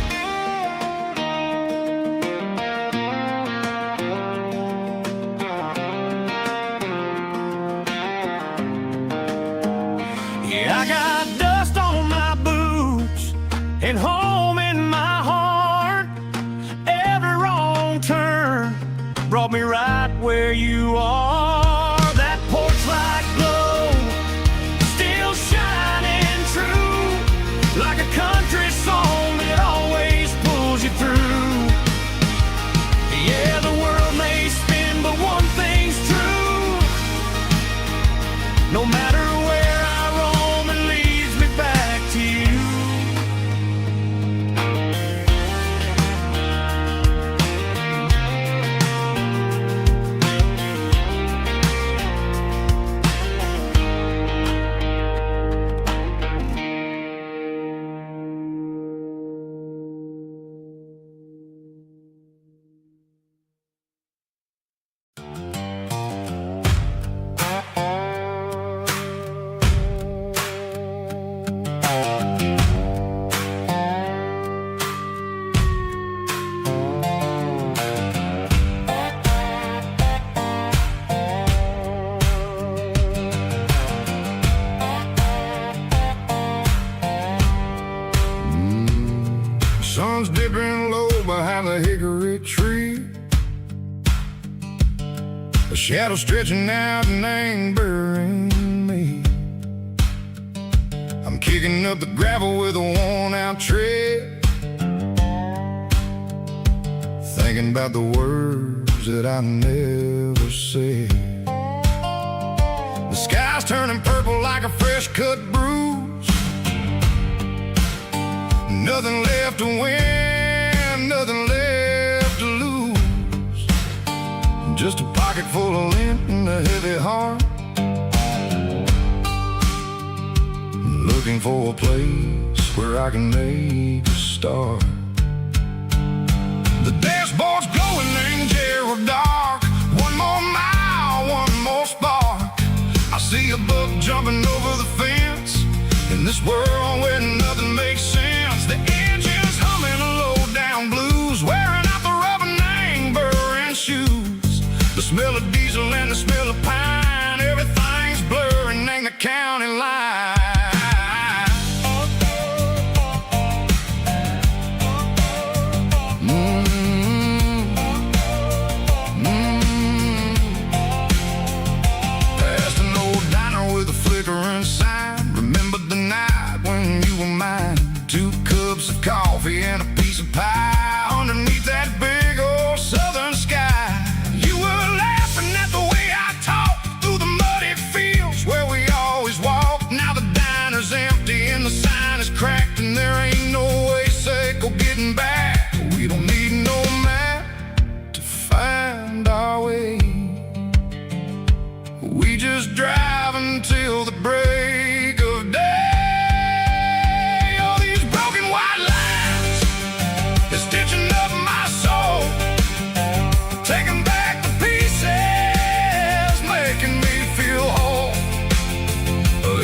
Yeah, I got dust on my boots and home in my heart. Every wrong turn brought me right where you are. That porch light glow still shining true, like a country song that always pulls you through. Yeah, the world may spin, but one thing's true. No matter where I roam, it leads me back to you. Sun's dipping low behind the hickory tree. A shadow stretching out and angering me. I'm kicking up the gravel with a worn-out tread, thinking about the words that I never said. The sky's turning purple like a fresh-cut bruise. Nothing left to win, nothing left to lose. Just a pocket full of lint and a heavy heart, looking for a place where I can make a start. The dashboard's glowing angel dark. One more mile, one more spark. I see a buck jumping over the fence in this world where nothing makes sense. The engine's humming a low-down blues, wearing out the rubber-nang burring shoes. The smell of diesel and the smell of pine, everything's blurring, ain't the county line. Past an old diner with a flickering sign. Remember the night when you were mine. 2 cups of coffee and a piece of pie underneath that big old southern sky. You were laughing at the way I talked through the muddy fields where we always walked. Now the diner's empty and the sign is cracked, and there ain't no way Seco getting back. We don't need no map to find our way. We just drive until the break of day.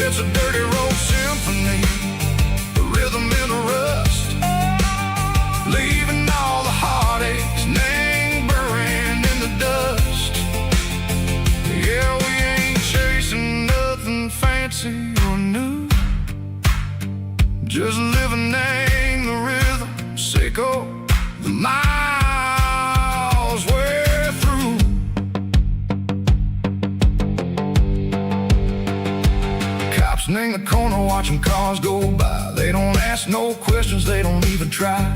It's a dirty road symphony, a rhythm in the rust, leaving all the heartaches, name burning in the dust. Yeah, we ain't chasing nothing fancy or new, just living in the rhythm, Seco, the miles we're through. In the corner watching cars go by. They don't ask no questions, they don't even try.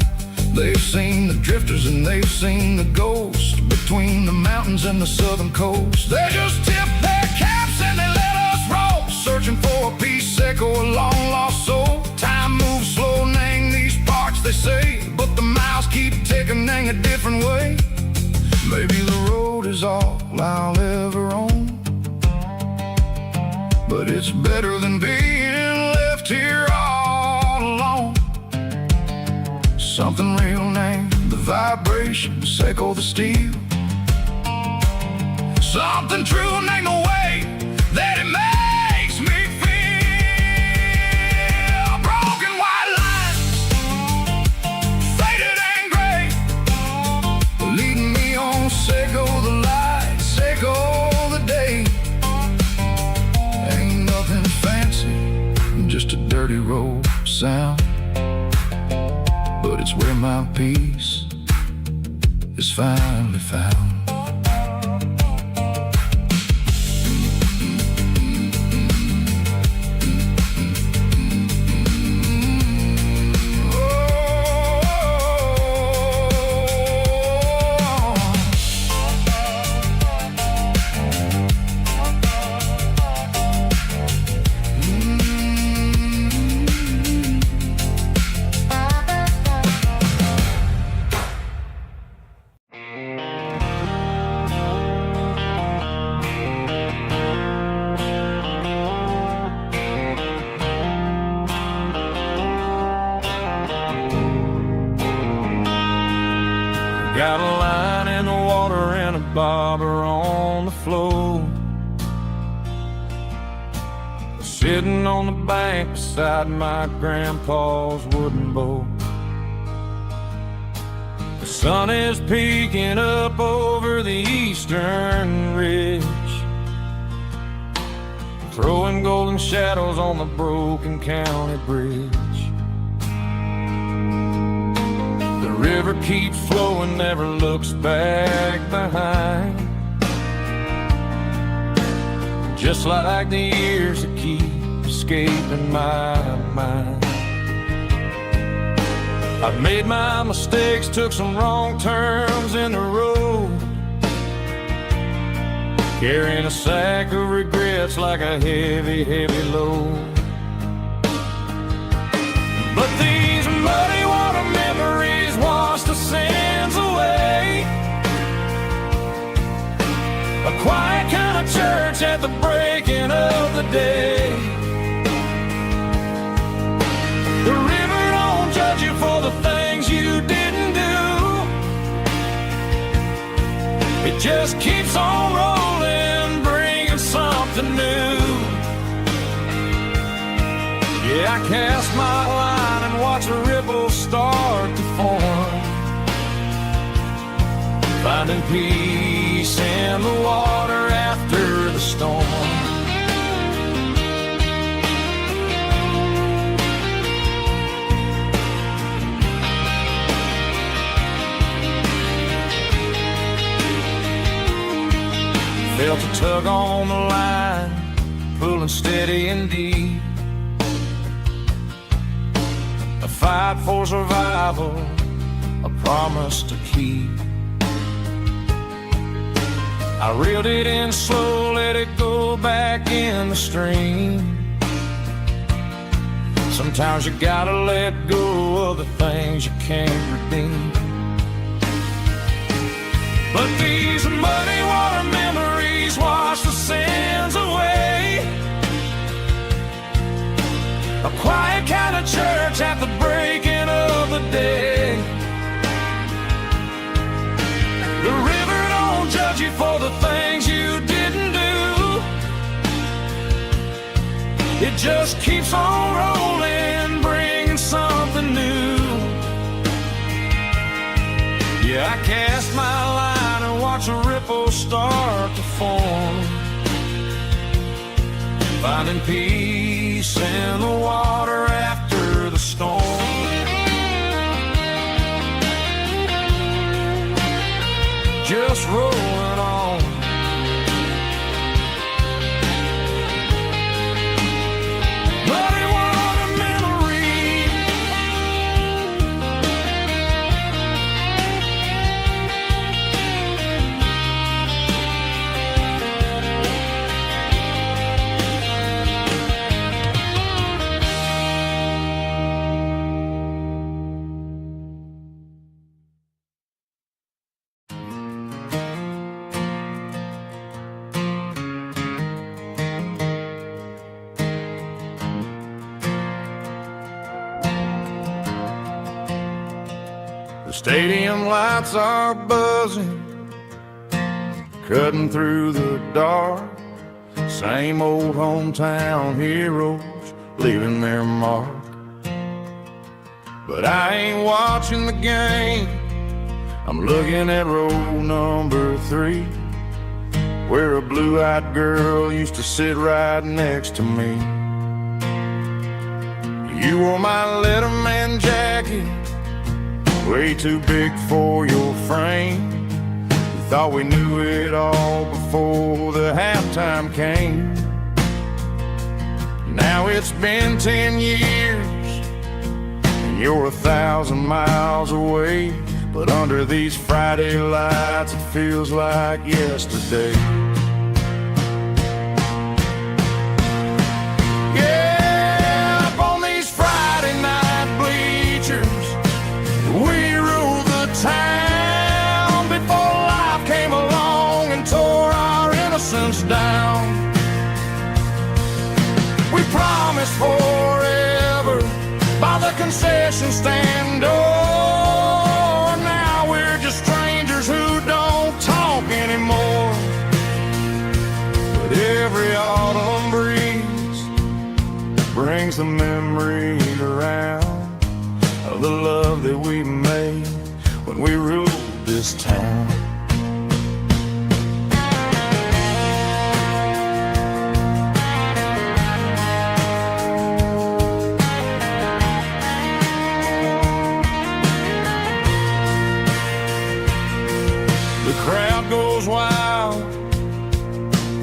They've seen the drifters and they've seen the ghosts between the mountains and the southern coast. They just tip their caps and they let us roll, searching for a piece, Seco, a long lost soul. Time moves slow, nang these parts they say, but the miles keep ticking, nang a different way. Maybe the road is all I'll ever own, but it's better than being left here all alone. Something real named the vibrations echo the steel. Something true named the way that it makes me feel. Broken white lines, faded and gray, leading me on. Seco the light, seco the day. Ain't nothing fancy, just a dirty road sound, but it's where my peace is finally found. Got a line in the water and a bobber on the floor, sitting on the bank beside my grandpa's wooden boat. The sun is peeking up over the eastern ridge, throwing golden shadows on the broken county bridge. The river keeps flowing, never looks back behind, just like the years that keep escaping my mind. I've made my mistakes, took some wrong turns in the road, carrying a sack of regrets like a heavy, heavy load. But these muddy water memories wash the sins away. A quiet kind of church at the breaking of the day. The river don't judge you for the things you didn't do. It just keeps on rolling, bringing something new. Yeah, I cast my line and watch a ripple start to form, finding peace in the water after the storm. Felt a tug on the line, pulling steady and deep. A fight for survival, a promise to keep. I reeled it in slow, let it go back in the stream. Sometimes you gotta let go of the things you can't redeem. But these muddy water memories wash the sins away. A quiet kind of church at the breaking of the day. The river don't judge you for the things you didn't do. It just keeps on rolling, bringing something new. Yeah, I cast my line and watch a ripple start to form, finding peace in the water after the storm. Just rolling on. Muddy water memory. Stadium lights are buzzing, cutting through the dark. Same old hometown heroes leaving their mark. But I ain't watching the game, I'm looking at row number 3, where a blue-eyed girl used to sit right next to me. You wore my Letterman jacket, way too big for your frame. We thought we knew it all before the halftime came. Now it's been 10 years, and you're 1,000 miles away. But under these Friday lights, it feels like yesterday. Yeah, up on these Friday night bleachers, we rule the town before life came along and tore our innocence down. We promised forever by the concession stand door. Now we're just strangers who don't talk anymore. But every autumn breeze brings the memories around of the love that we made when we ruled this town. The crowd goes wild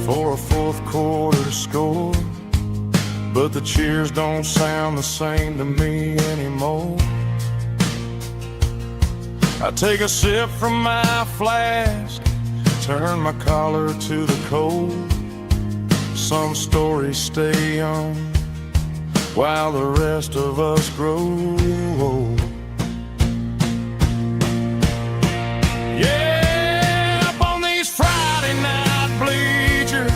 for a fourth quarter score, but the cheers don't sound the same to me anymore. I take a sip from my flask, turn my collar to the cold. Some stories stay young while the rest of us grow old. Yeah, up on these Friday night bleachers,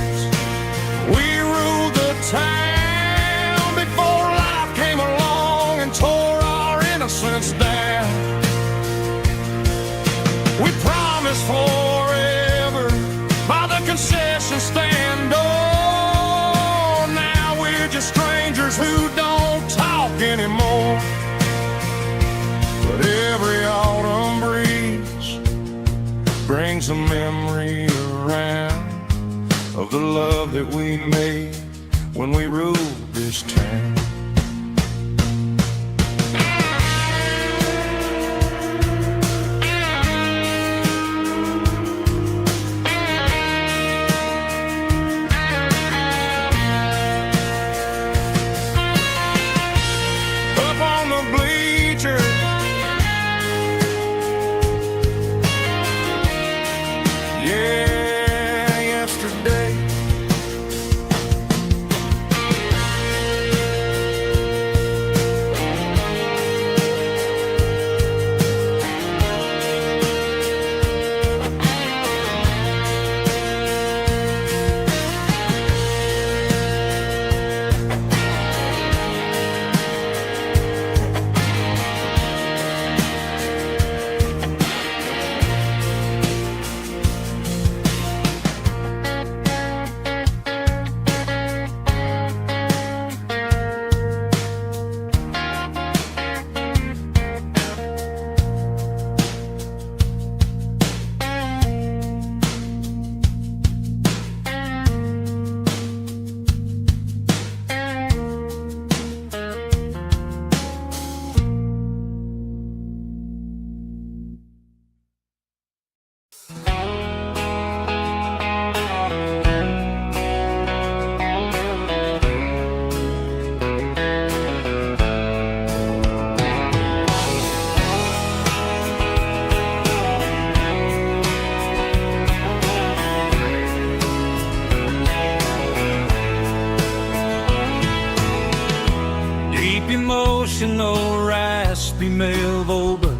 we ruled the town before life came along and tore our innocence down. We promised forever by the concession stand door. Now we're just strangers who don't talk anymore. But every autumn breeze brings a memory around of the love that we made when we ruled this town. Emotional, raspy male vulva,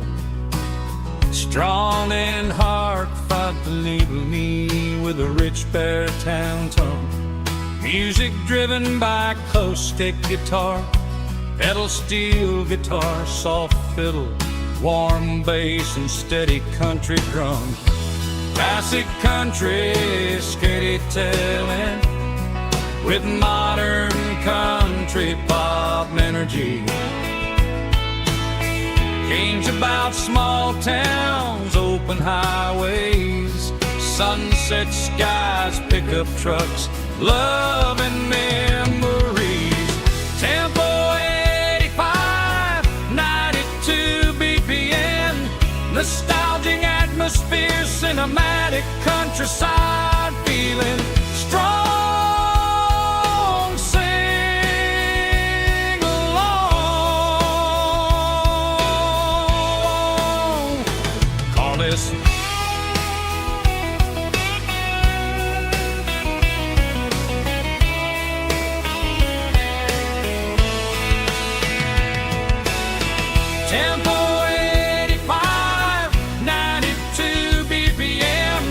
strong and hard, fought to label me with a rich baritone tone. Music driven by acoustic guitar, pedal steel guitar, soft fiddle, warm bass and steady country drums. Classic country storytelling with modern country pop energy. Games about small towns, open highways, sunset skies, pickup trucks, love and memories. Tempo 85, 92 BPM, nostalgic atmosphere, cinematic countryside feeling strong. Sing along. Call this Tempo 85, 92 BPM,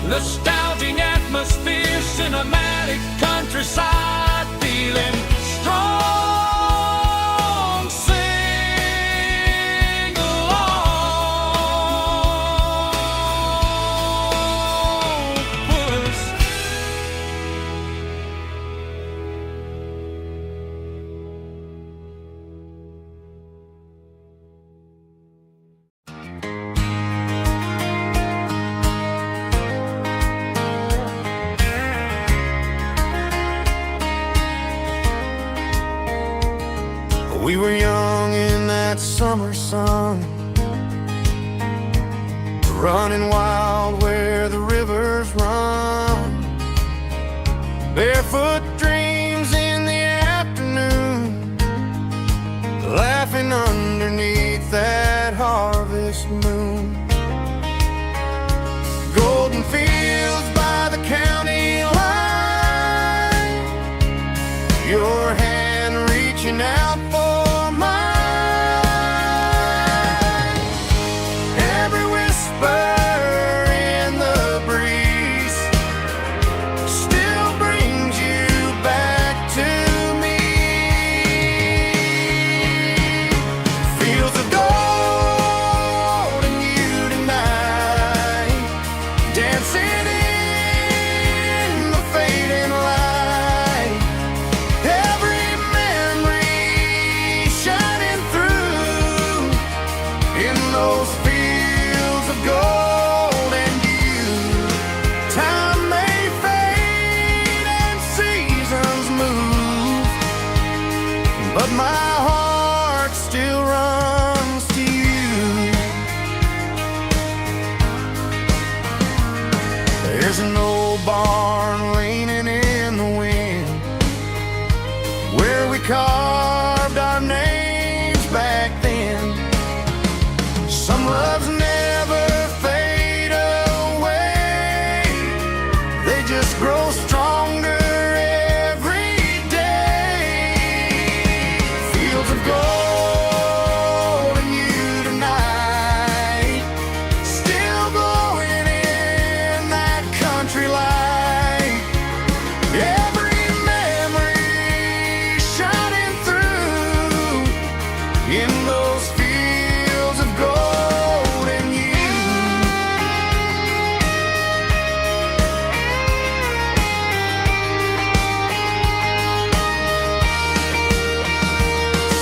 nostalgic atmosphere, cinematic countryside feeling strong. Sing along, puss. We were young in that summer sun, running wild where the rivers run. Barefoot dreams in the afternoon, laughing underneath that harvest moon. Golden fields by the county line, your hand reaching out for mine. Every whisper in the breeze still brings you back to me. Fields of gold and you tonight, dancing in the fading light. Every memory shining through in those fields of gold and you. Time may fade and seasons move, but my heart still runs to you. There's an old barn leaning in the wind where we carved our names back then. Some loves never fade away, they just grow stronger every day. Fields of gold and you tonight, still glowing in that country light. Every memory shining through in those fields of gold and you.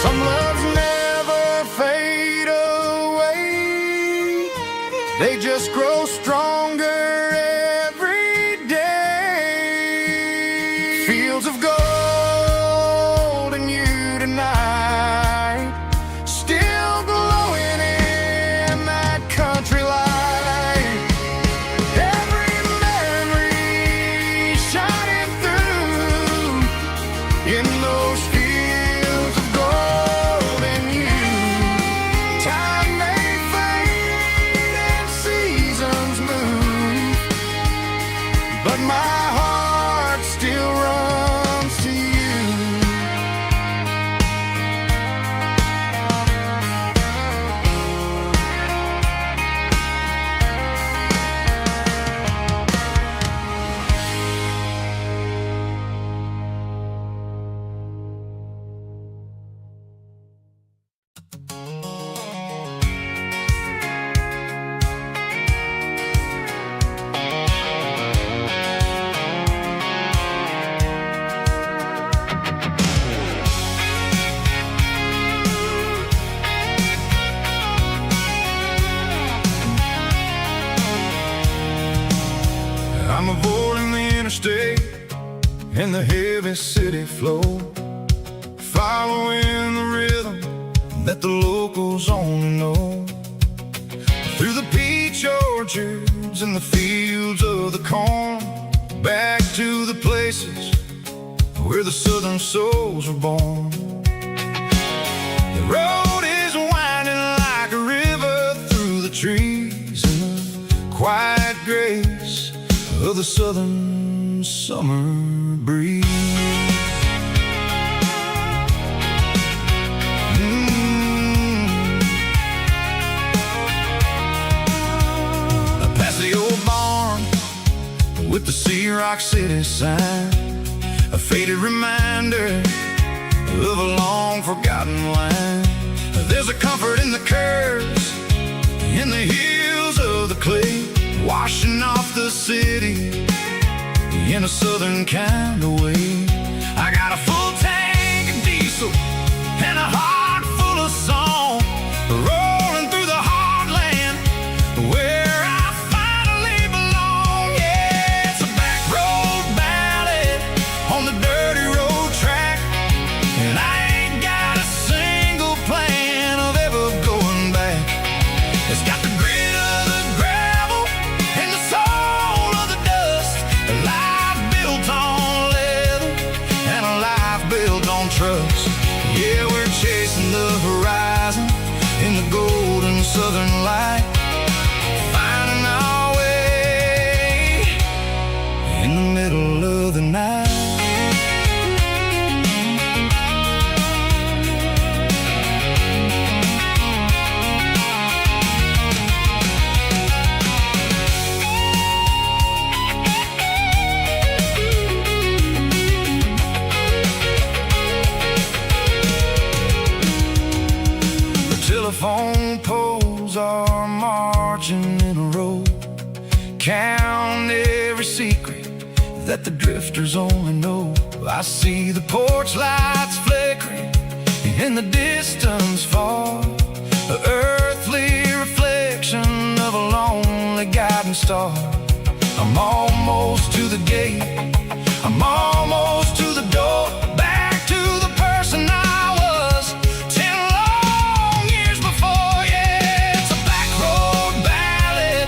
Some loves never fade away, they just grow stronger every day. Fields of gold and you tonight, still glowing in that country light. Every memory shining through in those fields of gold and you. Time may fade and seasons move, I'm avoiding the interstate and the heavy city flow, following the rhythm that the locals only know. Through the peach orchards and the fields of the corn, back to the places where the southern souls were born. The road is winding like a river through the trees in the quiet grace of the southern summer breeze. I pass the old barn with the Sea Rock City sign, a faded reminder of a long forgotten line. There's a comfort in the curves, in the hills of the clay, washing off the city in a southern kind of way. I got a full tank of diesel and a heart full of song, rolling through the heartland where I finally belong. Yeah, it's a back road ballad on the dirty road track, and I ain't got a single plan of ever going back. It's got the grit of the gravel and the soul of the dust, a life built on leather and a life built on trust. Yeah, we're chasing the horizon in the golden southern light, finding our way in the middle of the night. Telephone poles are marching in a row, count every secret that the drifters only know. I see the porch lights flickering in the distance far, the earthly reflection of a lonely guiding star. I'm almost to the gate, I'm almost to the door, back to the person I was 10 long years before. Yeah, it's a back road ballad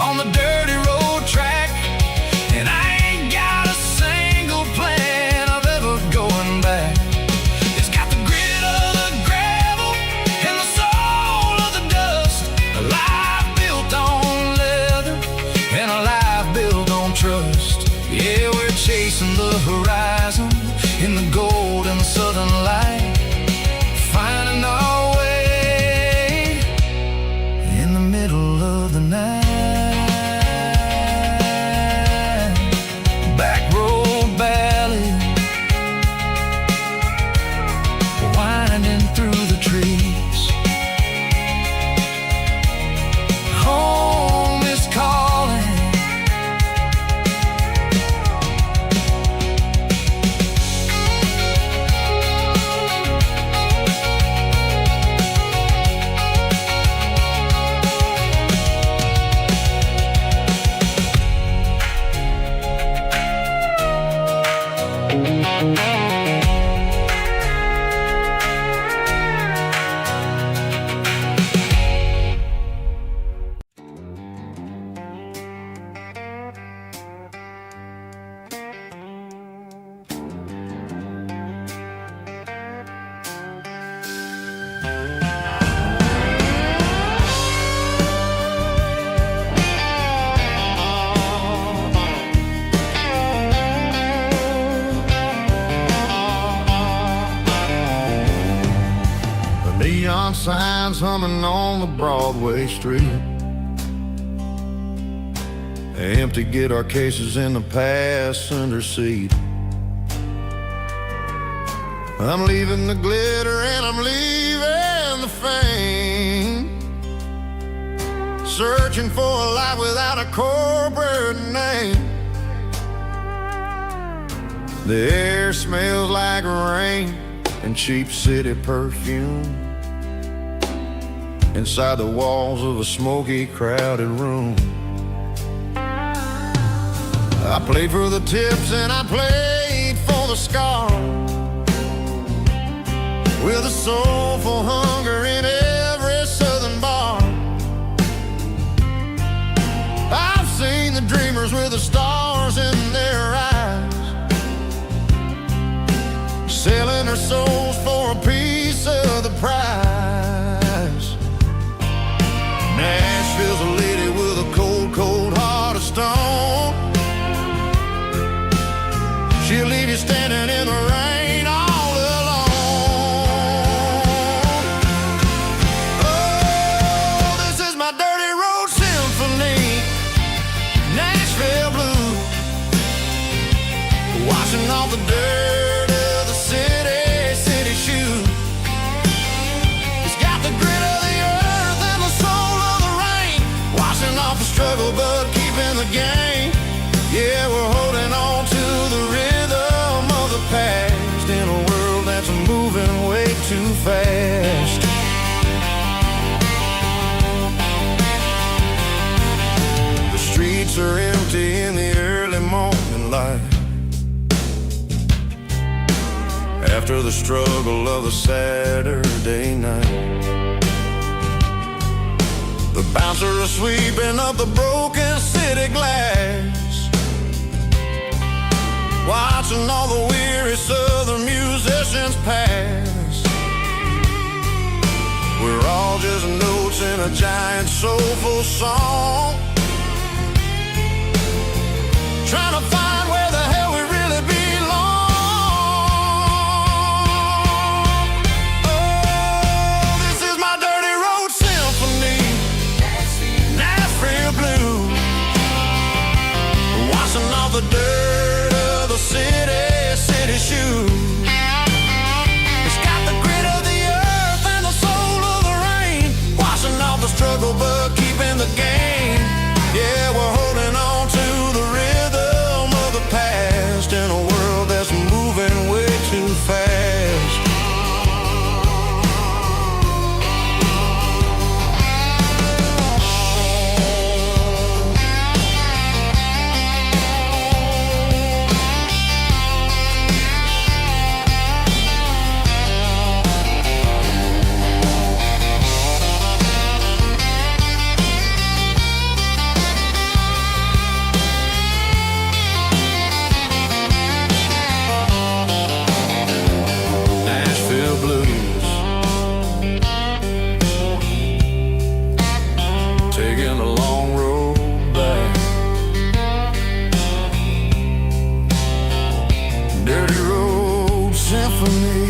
on the dirty road track, and I ain't got a single plan of ever going back. It's got the grit of the gravel and the soul of the dust, a life built on leather and a life built on trust. Yeah, we're chasing the horizon in the golden southern light, finding our way in the middle of the night. Back road ballad, winding through the trees. Home is calling. Neon signs humming on the Broadway street, empty guitar cases in the passenger seat. I'm leaving the glitter and I'm leaving the fame, searching for a life without a corporate name. The air smells like rain and cheap city perfume inside the walls of a smoky, crowded room. played for the tips and I played for the scar, with a soulful hunger in every southern bar. I've seen the dreamers with the stars in their eyes, selling their souls for a piece of the prize. Nashville's a lady with a cold, cold heart of stone. She'll leave you standing in the rain all alone. Oh, this is my dirty road symphony, Nashville blues, washing off the dirt of the city shoes. It's got the grit of the earth and the soul of the rain, washing off the struggle but keeping the game. Yeah, we're holding on to the rhythm of the past in a world that's moving way too fast. The streets are empty in the early morning light, after the struggle of the Saturday night. The bouncer is sweeping up the broken city glass, watching all the weary southern musicians pass. We're all just notes in a giant soulful song, trying to find where the hell we really belong. Oh, this is my dirty road symphony, Nashville blues, washing off the dirt of the city shoes. It's got the grit of the earth and the soul of the rain, washing off the struggle but keeping the game. Yeah, we're holding on to the rhythm of the past in a world that's moving way too fast. Nashville blues, taking a long road back. Dirty road symphony.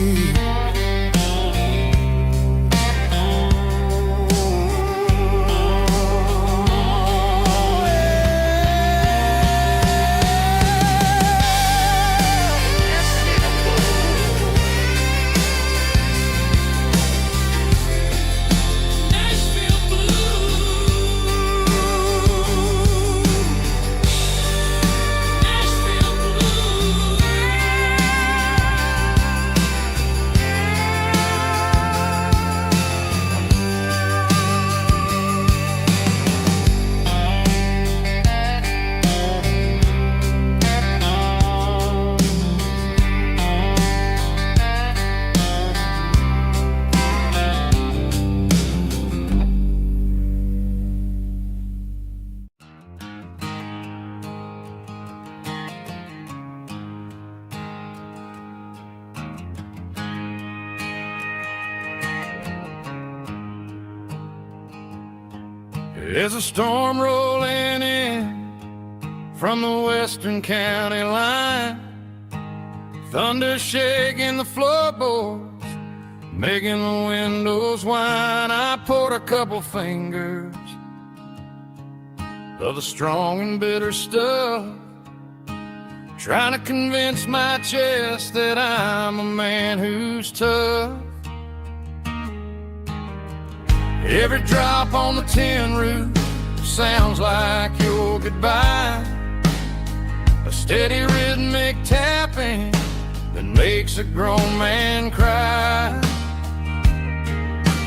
There's a storm rolling in from the western county line, thunder shaking the floorboards, making the windows whine. I poured a couple fingers of the strong and bitter stuff, trying to convince my chest that I'm a man who's tough. Every drop on the tin roof sounds like your goodbye, a steady rhythmic tapping that makes a grown man cry.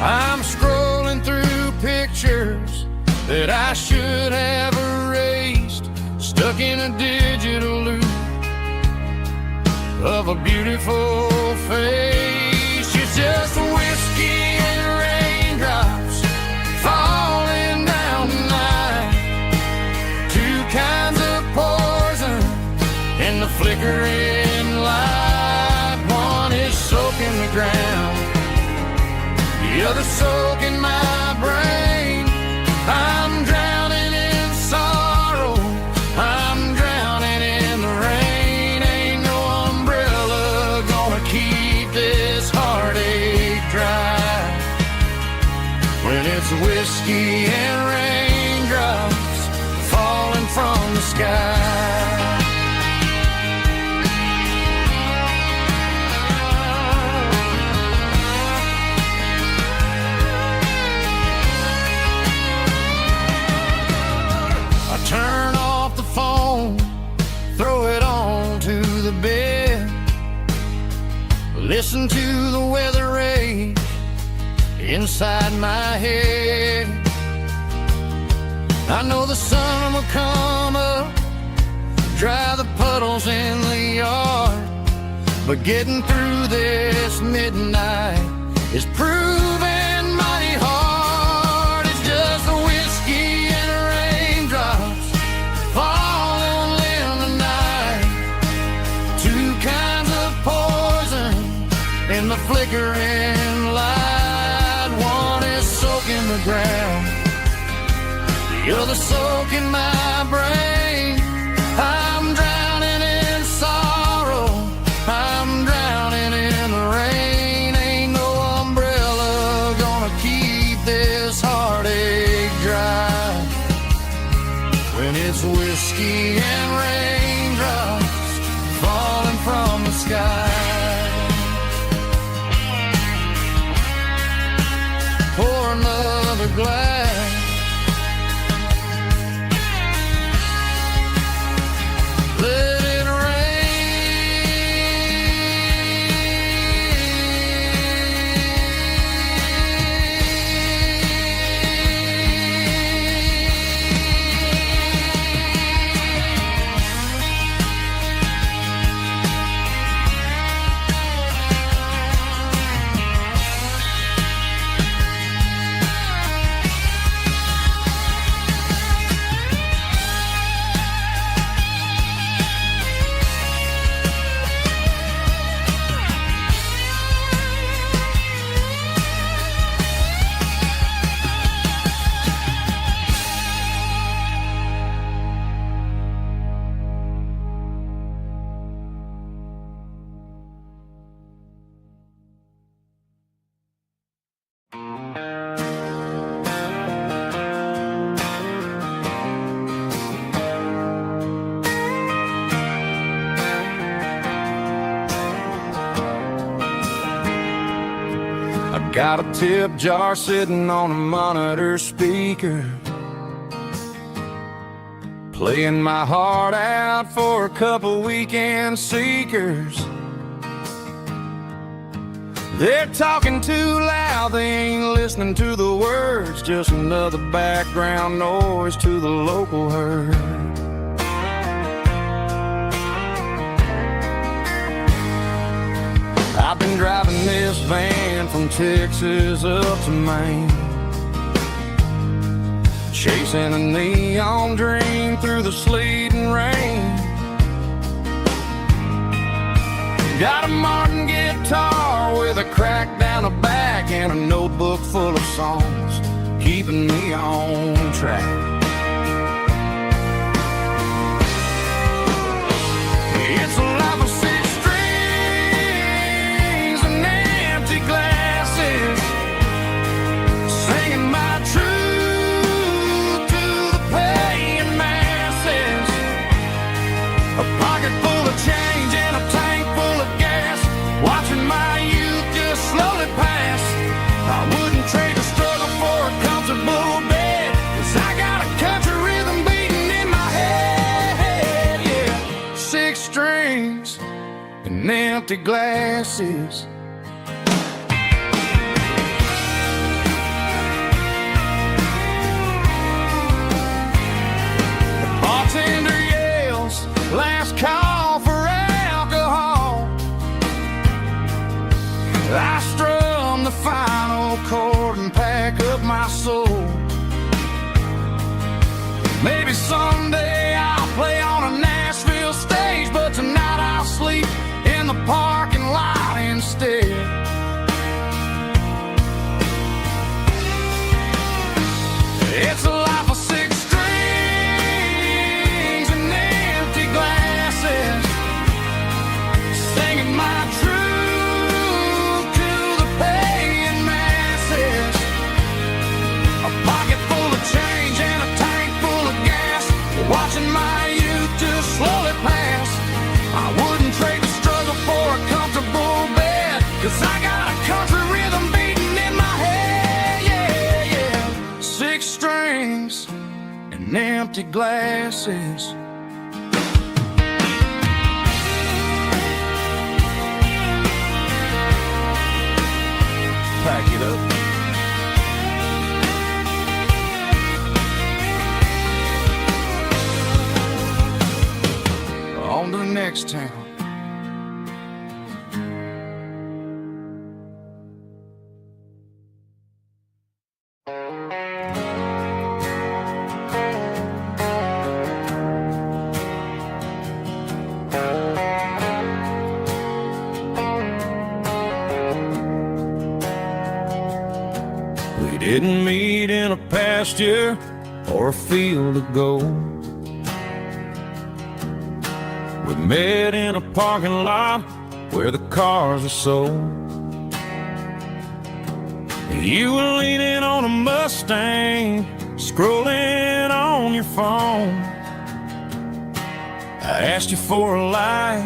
I'm scrolling through pictures that I should have erased, stuck in a digital loop of a beautiful face. It's just whiskey and raindrops falling down tonight. Two kinds of poison in the flickering light. One is soaking the ground, the other soaking my brain. I'm drowning in sorrow, I'm drowning in the rain. Ain't no umbrella gonna keep this heartache dry when it's whiskey and raindrops falling from the sky. Turn off the phone, throw it on to the bed. Listen to the weather rage inside my head. I know the sun will come up, dry the puddles in the yard, but getting through this midnight is proving mighty hard. It's just the whiskey and raindrops falling in the night. Two kinds of poison in the flickering light. One is soaking the ground, the other soaking my brain. I'm drowning in sorrow, I'm drowning in the rain. Ain't no umbrella gonna keep this heartache dry when it's whiskey and raindrops falling from the sky. Pour another glass, let it got a tip jar sitting on a monitor speaker, playing my heart out for a couple weekend seekers. They're talking too loud, they ain't listening to the words, just another background noise to the local herd. I've been driving this van from Texas up to Maine, chasing a neon dream through the sleet and rain. Got a Martin guitar with a crack down the back and a notebook full of songs, keeping me on track. It's a life of six strings and empty glasses, singing my truth to the paying masses. A pocket full of change and a tank full of gas, watching my youth just slowly pass. I wouldn't trade the struggle for a comfortable bed, 'cause I got a country rhythm beating in my head, yeah. Six strings and empty glasses. The bartender, yeah, tinted glasses. Pack it up. On to the next town. We didn't meet in a pasture or a field of gold. We met in a parking lot where the cars were sold. You were leaning on a Mustang, scrolling on your phone. I asked you for a light,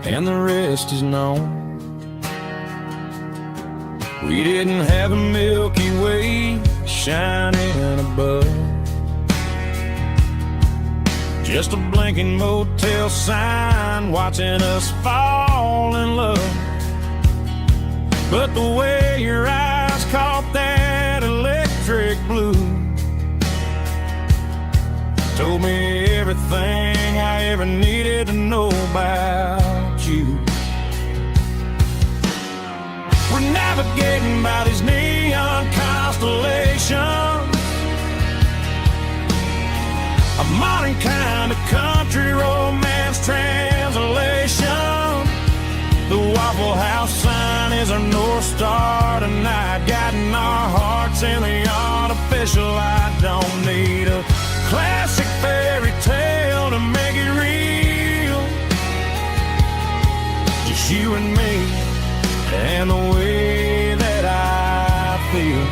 and the rest is known. We didn't have a Milky Way shining above, just a blinking motel sign watching us fall in love. But the way your eyes caught that electric blue told me everything I ever needed to know about you. We're navigating by these neon constellations, a modern kind of country romance translation. The Waffle House sign is our North Star tonight, guiding our hearts in the artificial light. Don't need a classic fairy tale to make it real, just you and me and the way that I feel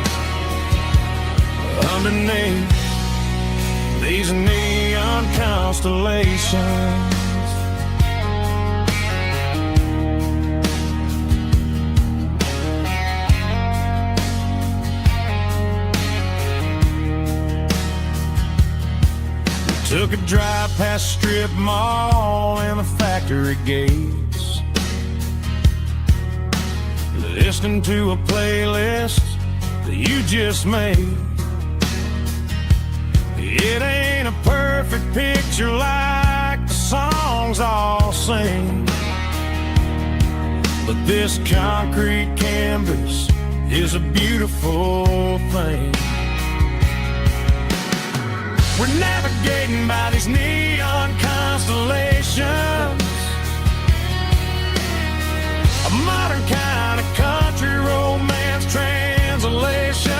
underneath these neon constellations. We took a drive past strip mall and the factory gates, listening to a playlist that you just made. It ain't a perfect picture like the songs all sing, but this concrete canvas is a beautiful thing. We're navigating by these neon constellations, a modern kind of country romance translation.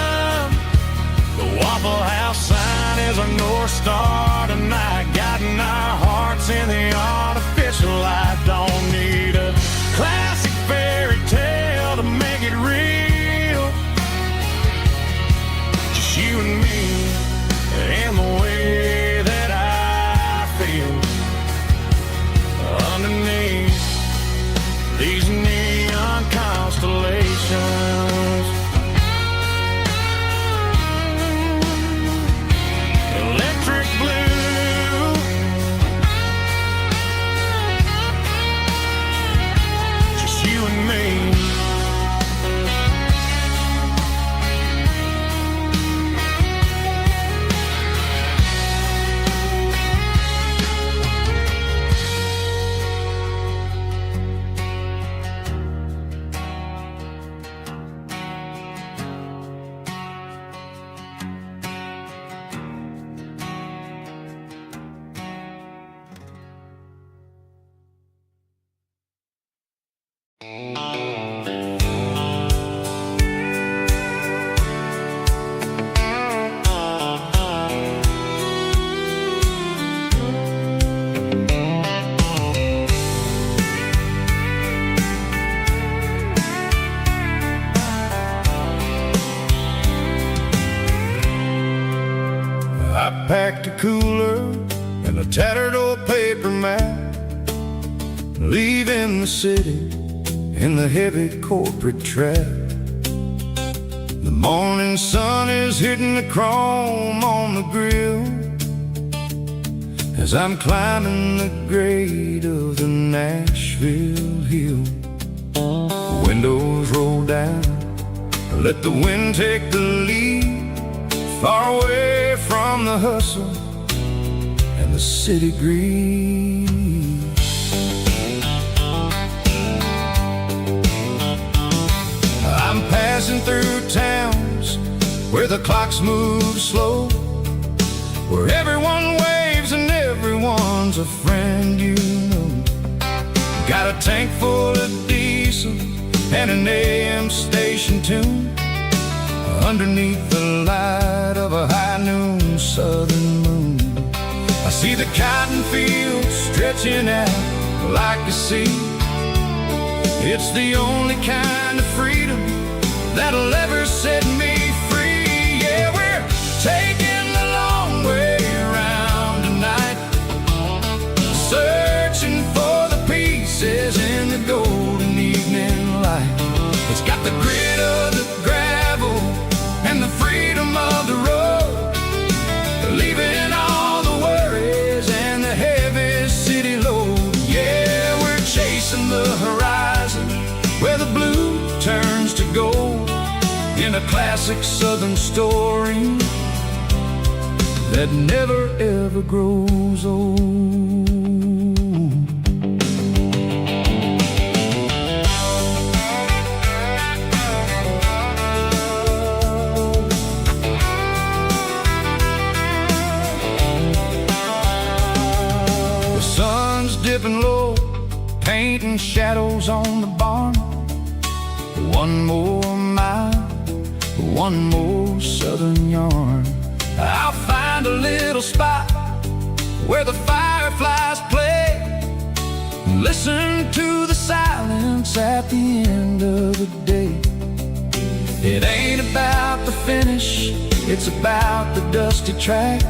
The Waffle House sign is our North Star tonight, guiding our hearts in the artificial light. Don't need a classic fairy tale to make it real, just you and me and the way that I feel underneath these neon constellations. Electric blue, just you and me. I packed a cooler and a tattered old paper map, leaving the city in the heavy corporate trap. The morning sun is hitting the chrome on the grill, as I'm climbing the grade of the Nashville hill. Windows roll down, let the wind take the lead, far away from the hustle and the city greed. I'm passing through towns where the clocks move slow, where everyone waves and everyone's a friend you know. Got a tank full of diesel and an AM station tune, underneath the light of a high noon southern moon. I see the cotton fields stretching out like a sea. It's the only kind of freedom that'll ever set me free. Yeah, we're taking the long way around tonight, searching for the pieces in the golden evening light. It's got the grit of the gravel and the freedom of the road, leaving all the worries and the heavy city load. Yeah, we're chasing the horizon where the blue turns to gold, in a classic southern story that never ever grows old. The sun's dipping low, painting shadows on the barn. One more mile, one more southern yarn. I'll find a little spot where the fireflies play, listen to the silence at the end of the day. It ain't about the finish, it's about the dusty track,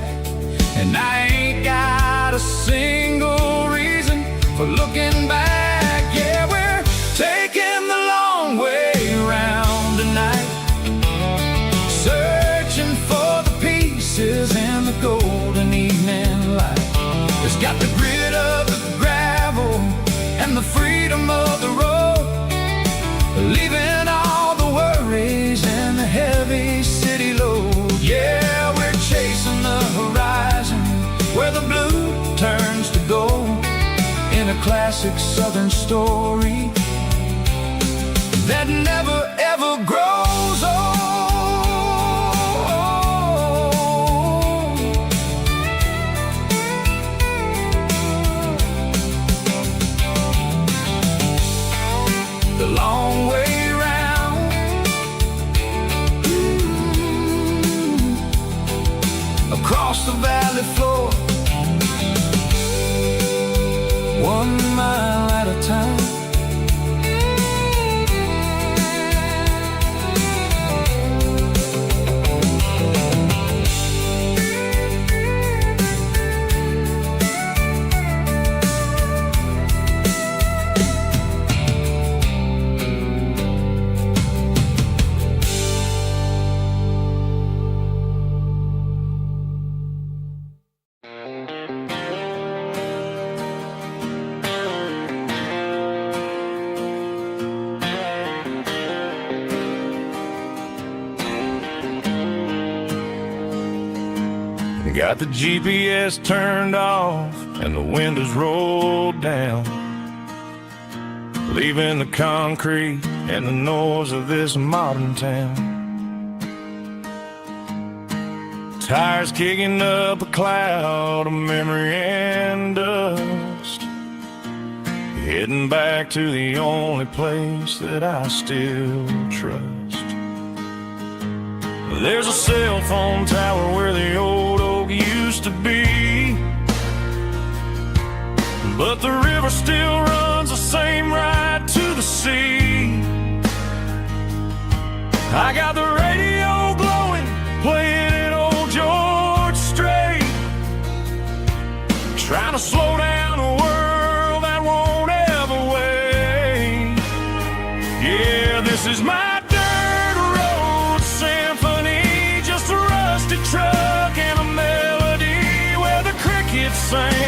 and I ain't got a single reason for looking back. Yeah, we're taking the long way around tonight, searching for the pieces in the golden evening light. It's got the grit of the gravel and the freedom of the road, leaving all the worries and the heavy city load. Yeah, we're chasing the horizon where the blue turns to gold, in a classic southern story that never ever grows old. The long way round, across the valley floor, 1 mile at a time. Got the GPS turned off and the windows rolled down, leaving the concrete and the noise of this modern town. Tires kicking up a cloud of memory and dust, heading back to the only place that I still trust. There's a cell phone tower where the old oak used to be, but the river still runs the same right to the sea. I got the radio glowing, playing it old George Strait, trying to slow down a world that won't ever wait. Yeah, this is my truck and a melody where the crickets sing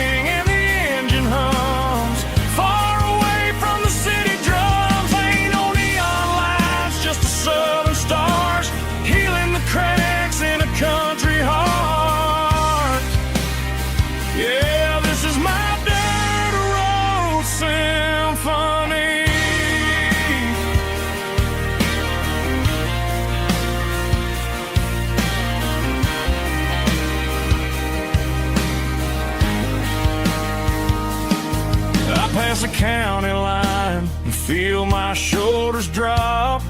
past the county line and feel my shoulders drop.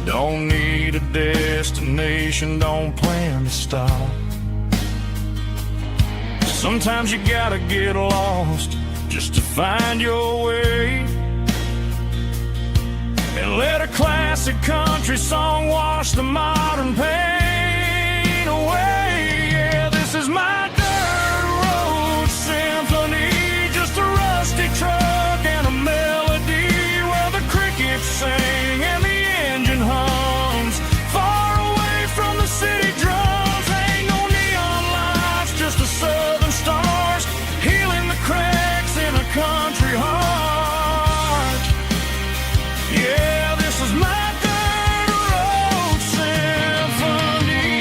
Don't need a destination, don't plan to stop. Sometimes you gotta get lost just to find your way, and let a classic country song wash the modern pain away. Yeah, this is my dirt road symphony, just a rusty truck and a melody where the crickets sing and the engine hums, far away from the city drums. Ain't no neon lights, just the southern stars healing the cracks in a country heart. Yeah, this is my dirt road symphony.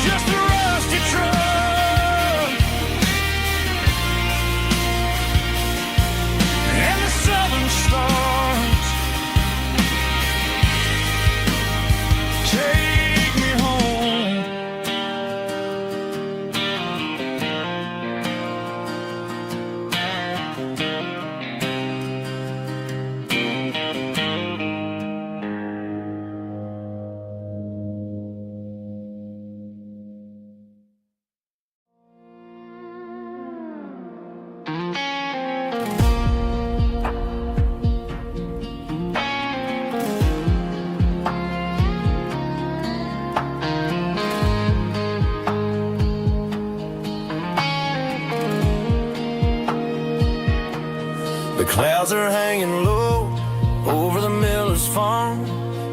Just a rusty truck and the southern stars take me home. The clouds are hanging low over the miller's farm,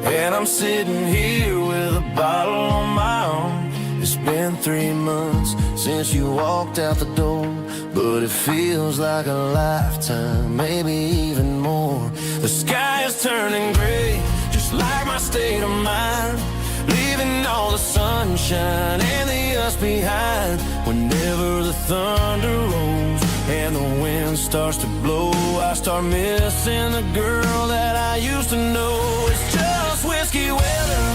and I'm sitting here with a bottle on my arm. It's been 3 months since you walked out the door, but it feels like a lifetime, maybe even more. The sky is turning gray, just like my state of mind, leaving all the sunshine and the us behind. Whenever the thunder rolls and the wind starts to blow, I start missing the girl that I used to know. It's just whiskey weather,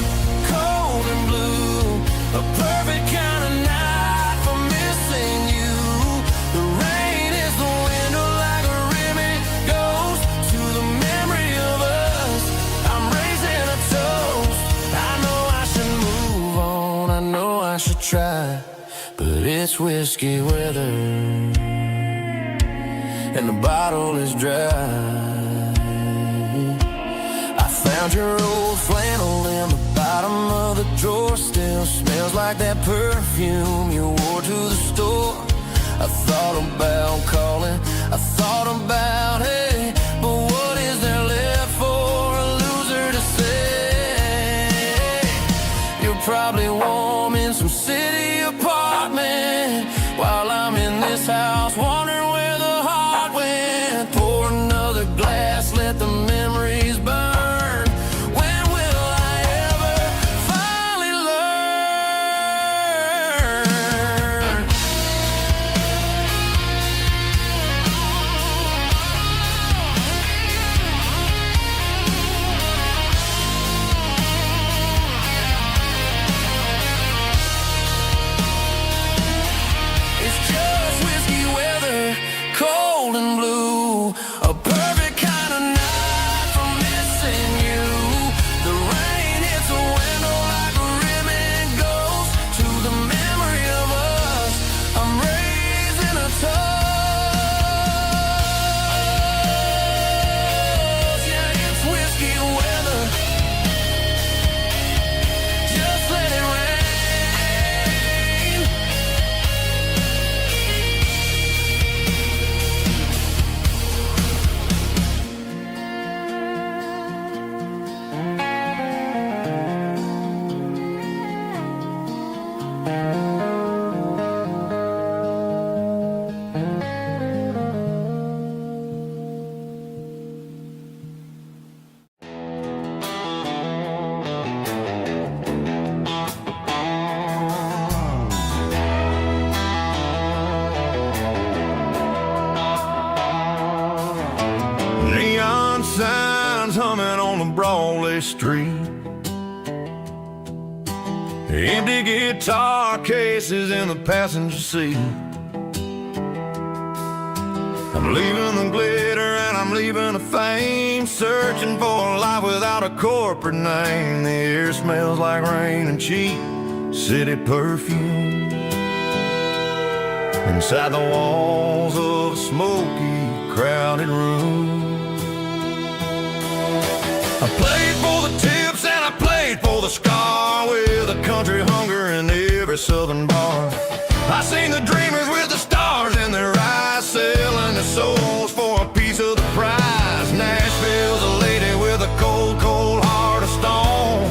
cold and blue, a perfect kind of night for missing you. The rain is the window like a ribbon goes to the memory of us. I'm raising a toast. I know I should move on, I know I should try, but it's whiskey weather and the bottle is dry. I found your old flannel in the bottom of the drawer, still smells like that perfume you wore to the store. I thought about calling, I thought about, hey, but what is there left for a loser to say? You're probably warm in some city apartment while I'm in this house wondering where the heart went. Pour another glass, let the memories burn. When will I ever finally learn? lines humming on the Broadway street. Empty guitar cases in the passenger seat. I'm leaving the glitter and I'm leaving the fame, searching for a life without a corporate name. The air smells like rain and cheap city perfume. Inside the walls of a smoky, crowded room. I played for the tips and I played for the scar, with a country hunger in every southern bar. I seen the dreamers with the stars in their eyes, selling their souls for a piece of the prize. Nashville's a lady with a cold, cold heart of stone.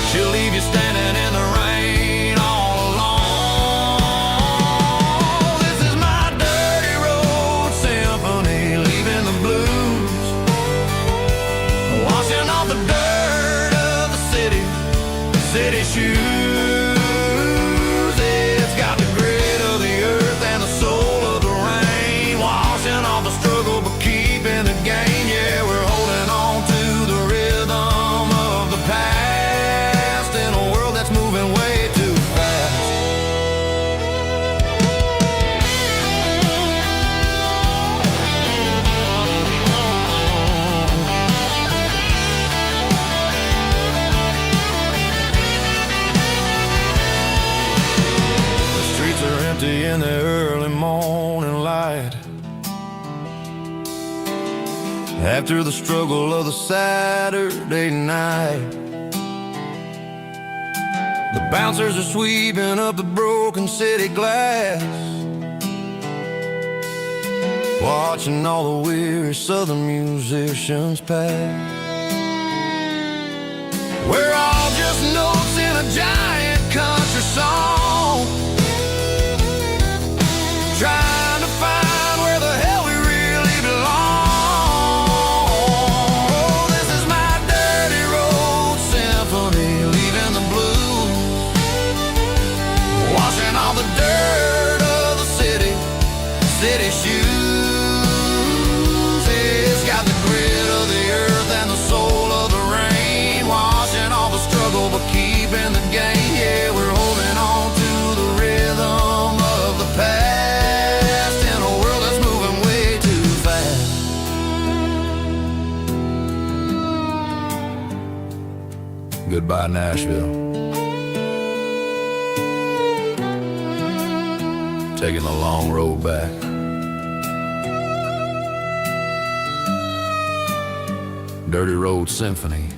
She'll leave you standing in the rain all alone. This is my dirty road symphony, leaving the blues, washing off the dirt of the city shoes. It's got the grit of the earth and the soul of the rain, washing off the struggle but keeping the game. Yeah, we're holding on to the rhythm of the past in a world that's moving way too fast. Empty in the early morning light, after the struggle of the Saturday night. The bouncers are sweeping up the broken city glass, watching all the weary southern musicians pass. We're all just notes in a giant country song, trying to find where the hell we really belong. Oh, this is my dirty road symphony, leaving the blues, washing all the dirt of the city shoes. It's got the grit of the earth and the soul of the rain, washing all the struggle but keeping the game. Yeah, we're holding on to the rhythm of the past. Goodbye, Nashville. Taking the long road back. Dirty Road Symphony.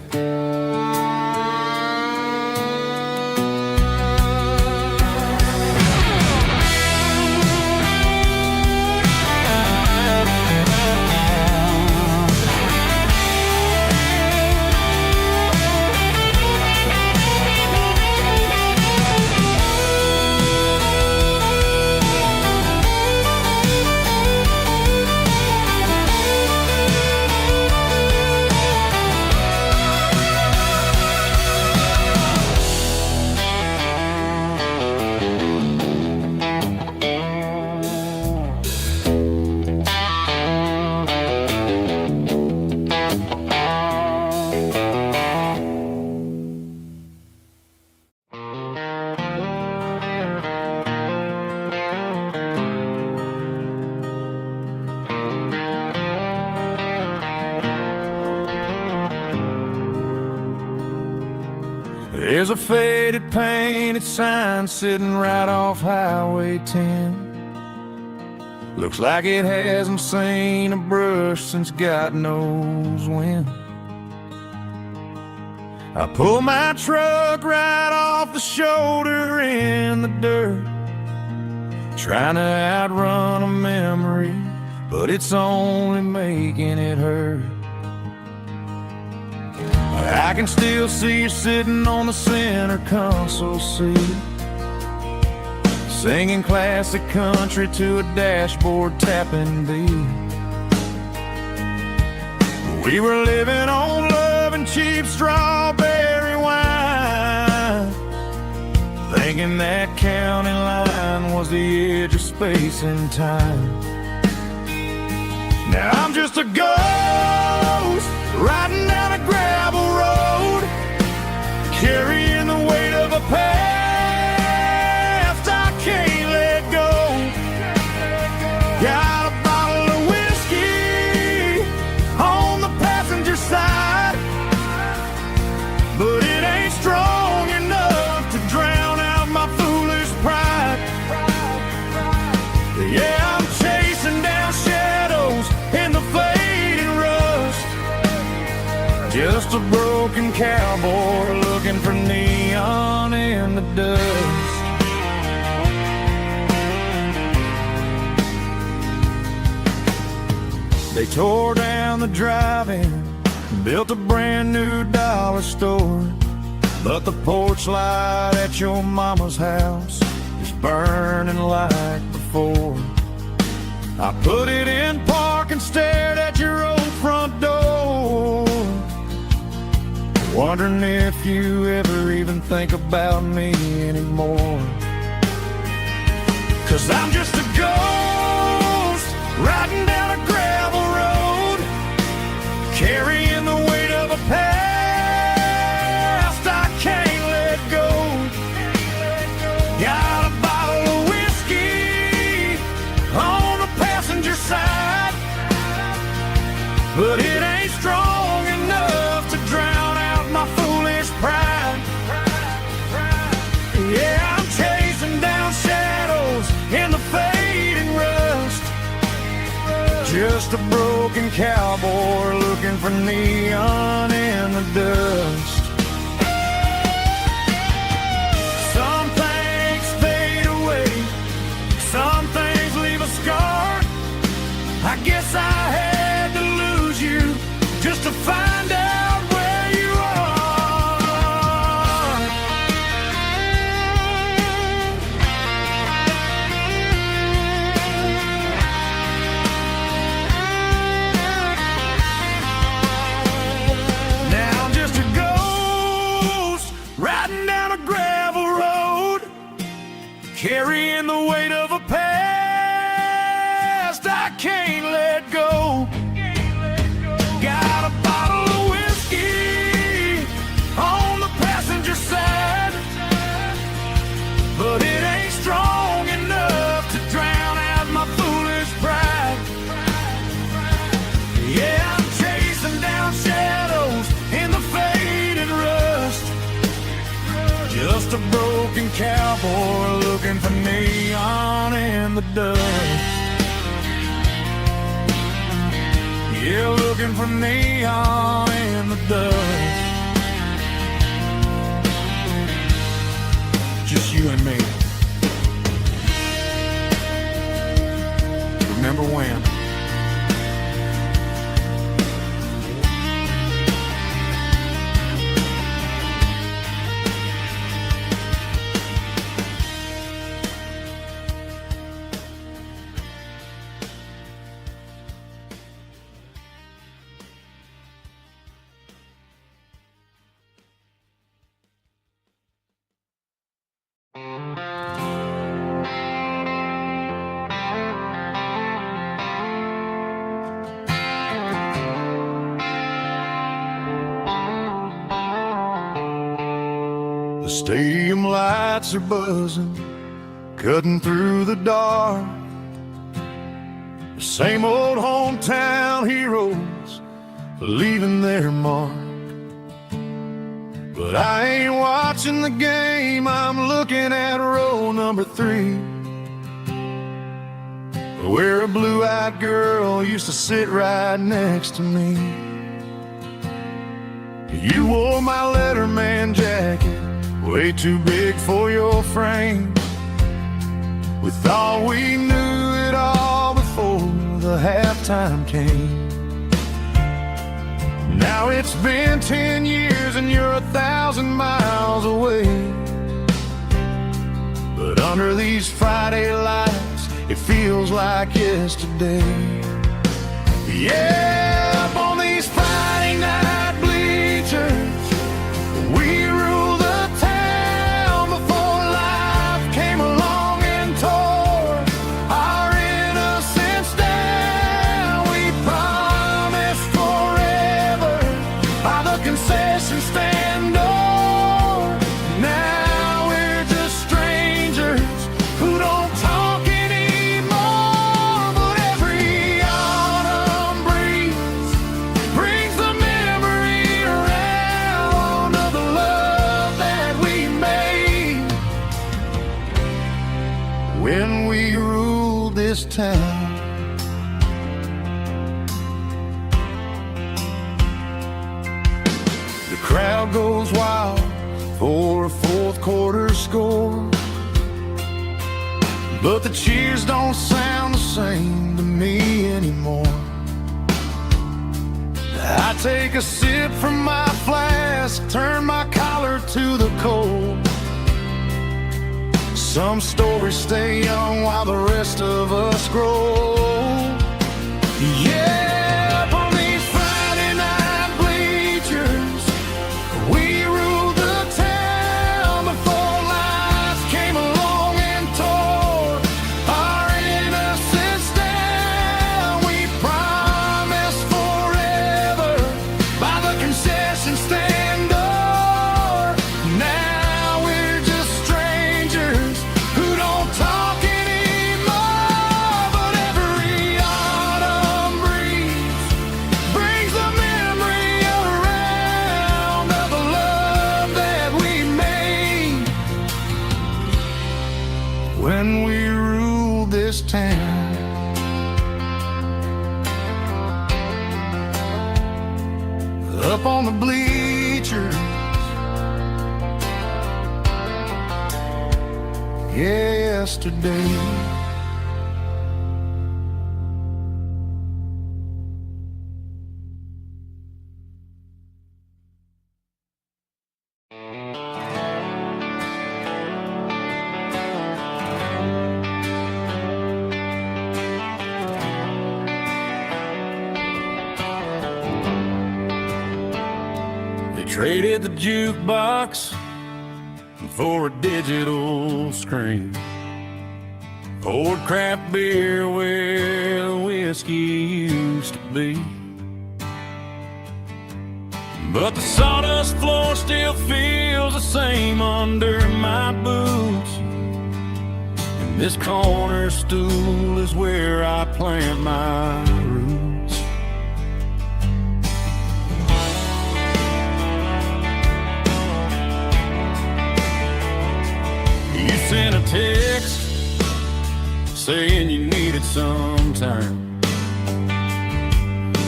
There's a faded painted sign sitting right off Highway 10. Looks like it hasn't seen a brush since God knows when. I pull my truck right off the shoulder in the dirt, trying to outrun a memory, but it's only making it hurt. I can still see you sitting on the center console seat, singing classic country to a dashboard tapping beat. We were living on love and cheap strawberry wine, thinking that county line was the edge of space and time. Now I'm just a ghost riding down a gravel road, carrying the weight of a past I can't let go. Got a bottle of whiskey on the passenger side, but it ain't strong enough to drown out my foolish pride. Yeah, I'm chasing down shadows in the fading rust, just a broken cowboy looking for neon in the dust. They tore down the drive-in, built a brand new dollar store, but the porch light at your mama's house is burning like before. I put it in park and stared at your old front door, wondering if you ever even think about me anymore. 'Cause I'm just a ghost riding down a gravel road, carrying the weight of a past I can't let go. Got a bottle of whiskey on the passenger side, but it ain't strong enough to drown out my foolish pride. Yeah, I'm chasing down shadows in the fading rust, just a broken cowboy looking for neon in the dust. Some things fade away, some things leave a scar. I guess I had to lose you just to find out where you are. Now I'm just a ghost riding down a gravel road, carrying the weight of a past I can't let go. Got a bottle of whiskey on the passenger side, but it ain't strong enough to drown out my foolish pride. Yeah, I'm chasing down shadows in the fading rust, just a broken cowboy looking for neon in the dust. Yeah, looking for neon in the dust. Just you and me. Remember when? The stadium lights are buzzing, cutting through the dark. The same old hometown heroes leaving their mark. But I ain't watching the game, I'm looking at row number 3, where a blue-eyed girl used to sit right next to me. You wore my Letterman jacket, way too big for your frame. We thought we knew it all before the halftime came. Now it's been 10 years and you're 1,000 miles away, but under these Friday lights it feels like yesterday. Yeah, up on these Friday night bleachers, we rule the town before life came along and tore our innocence down. We town. The crowd goes wild for a fourth quarter score, but the cheers don't sound the same to me anymore. I take a sip from my flask, turn my collar to the cold. Some stories stay young while the rest of us grow. Yeah, up on these Friday night bleachers, we ruled the town before lights came along and tore our innocence down. We promised forever by the concession stand door. Now we're just strangers who don't talk anymore. But every autumn breeze brings the memory around of the love that we made when we ruled this town. Up on the bleachers, yesterday. They traded the jukebox for a digital screen, poured craft beer where the whiskey used to be. But the sawdust floor still feels the same under my boots, and this corner stool is where I plant my roots. You sent a text saying you needed some time,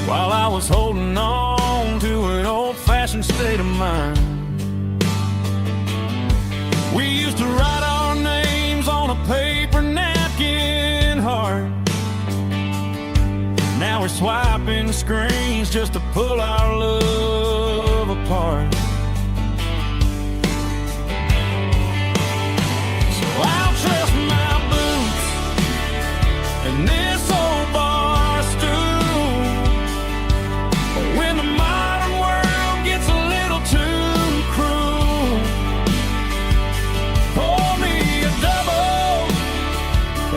while I was holding on to an old-fashioned state of mind. We used to write our names on a paper napkin heart. Now we're swiping screens just to pull our love apart. I'll trust my boots and this old bar stool when the modern world gets a little too cruel. Pour me a double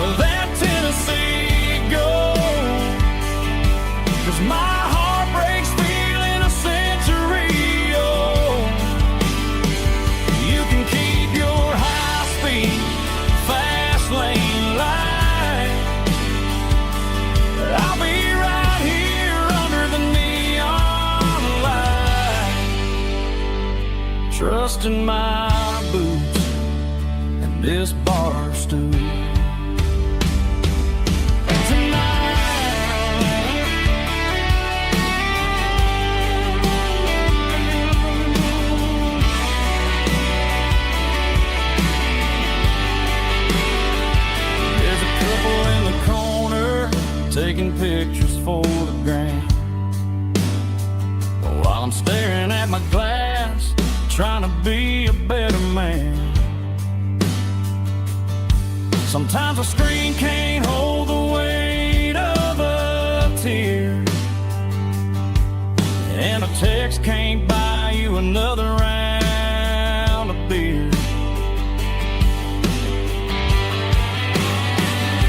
of that Tennessee Gold, 'cause my heart breaks feeling a century old. You can keep your high-speed fast lane light, I'll be right here under the neon light, trusting my boots and this bar stool. Taking pictures for the gram, while I'm staring at my glass, trying to be a better man. Sometimes a screen can't hold the weight of a tear, and a text can't buy you another round of beer.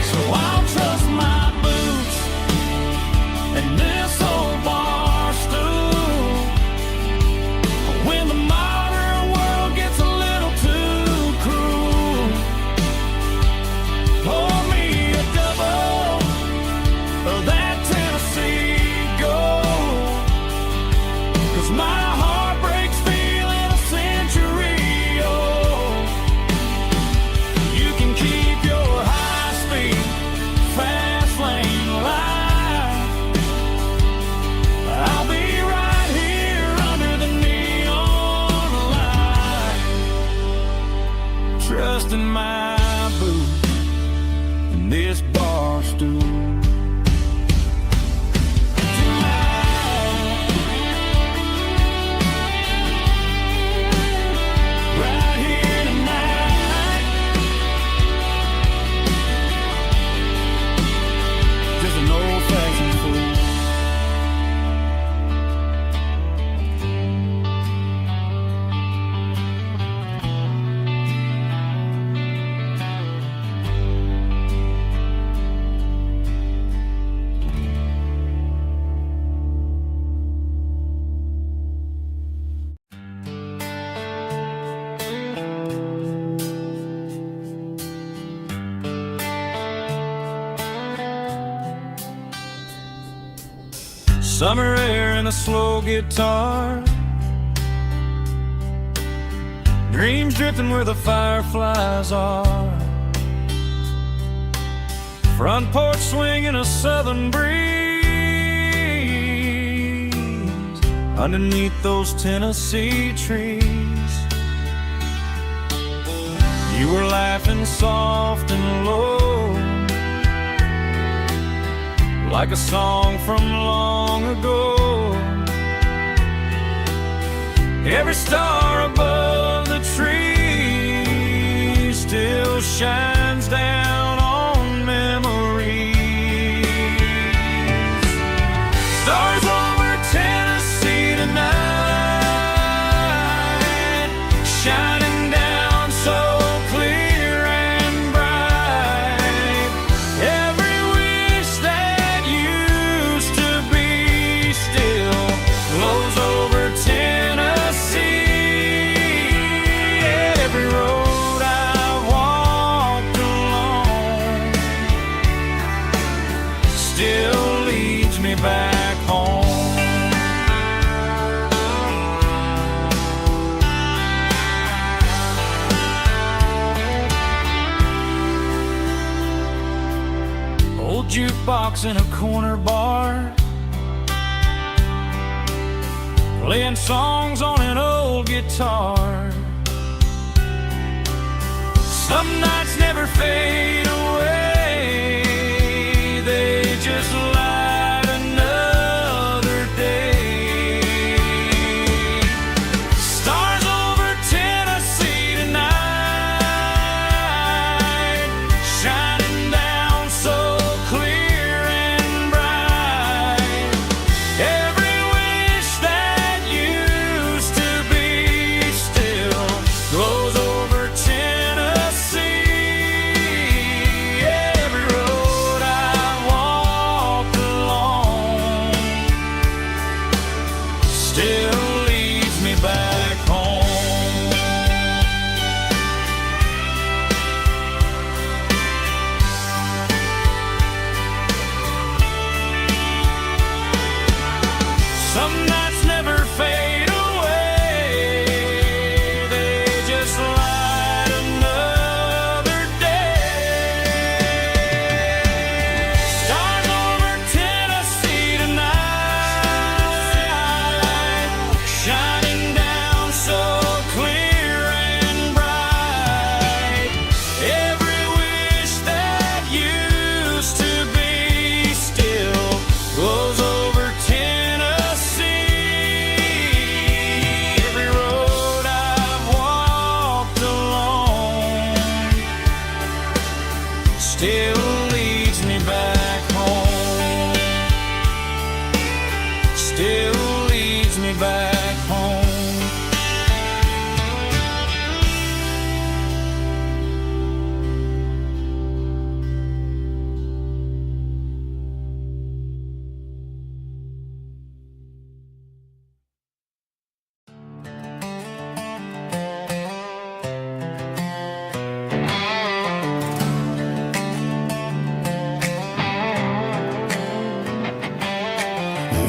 So I'll trust my and this old bar stool when the modern world gets a little too cruel. Pour me a double Summer air and a slow guitar, dreams drifting where the fireflies are. Front porch swinging a southern breeze underneath those Tennessee trees. You were laughing soft and low, like a song from long ago. Every star above the tree still shines down on memories. Stars over Tennessee tonight, shining down so clear and bright. Every wish that used to be still glows over Tennessee. Every road I've walked along still leads me back home. Old jukebox in a corner bar, playing songs on an old guitar. Some nights never fade away, they just light another day. Stars over Tennessee tonight, shining down so clear and bright. Every wish that used to be still glows over Tennessee. Every road I walked along still leads me back home. Some nights never fade away, they just light another day. Stars over Tennessee tonight, shining down so clear and bright. Every wish that used to be still glows over Tennessee. Every road I've walked along still leads me back home. Still leads me back home.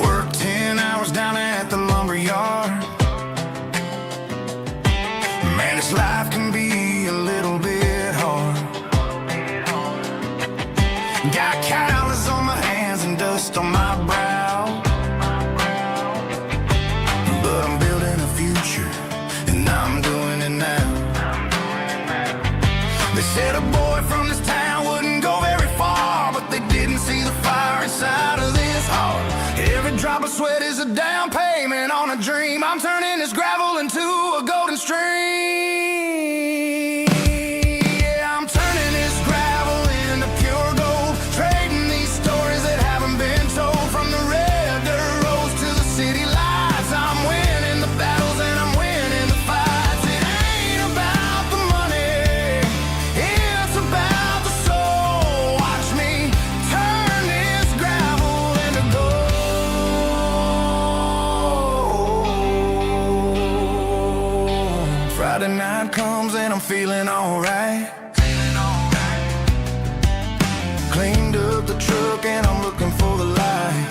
Worked 10 hours down at the lumber yard. Man, this life can be a little bit hard. Got calluses on my hands and dust on my brow, but I'm building a future, and I'm doing it now. They said a boy from this town wouldn't go very far, but they didn't see the fire inside of this heart. Every drop of sweat is a down payment on a dream. I'm turning this gravel into a golden stream. Yeah, I'm turning this gravel into pure gold, trading these stories that haven't been told. From the red dirt roads to the city lights, I'm winning the battles and I'm winning the fights. It ain't about the money, it's about the soul. Watch me turn this gravel into gold. Friday night comes and I'm feeling alright. Cleaned up the truck and I'm looking for the light.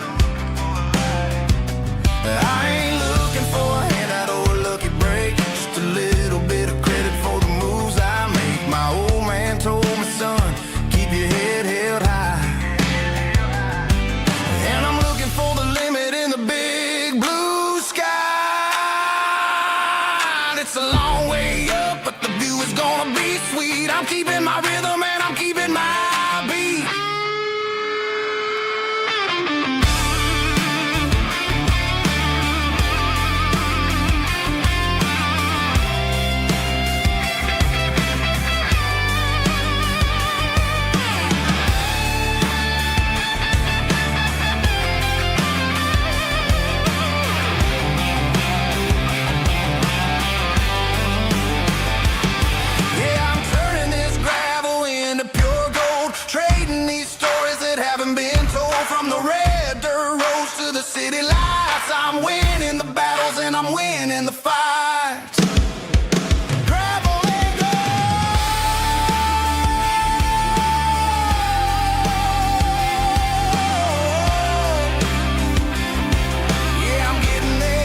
I'm keeping my rhythm and I'm keeping my beat. From the red dirt roads to the city lights, I'm winning the battles and I'm winning the fights. Gravel and gold. Yeah, I'm getting there.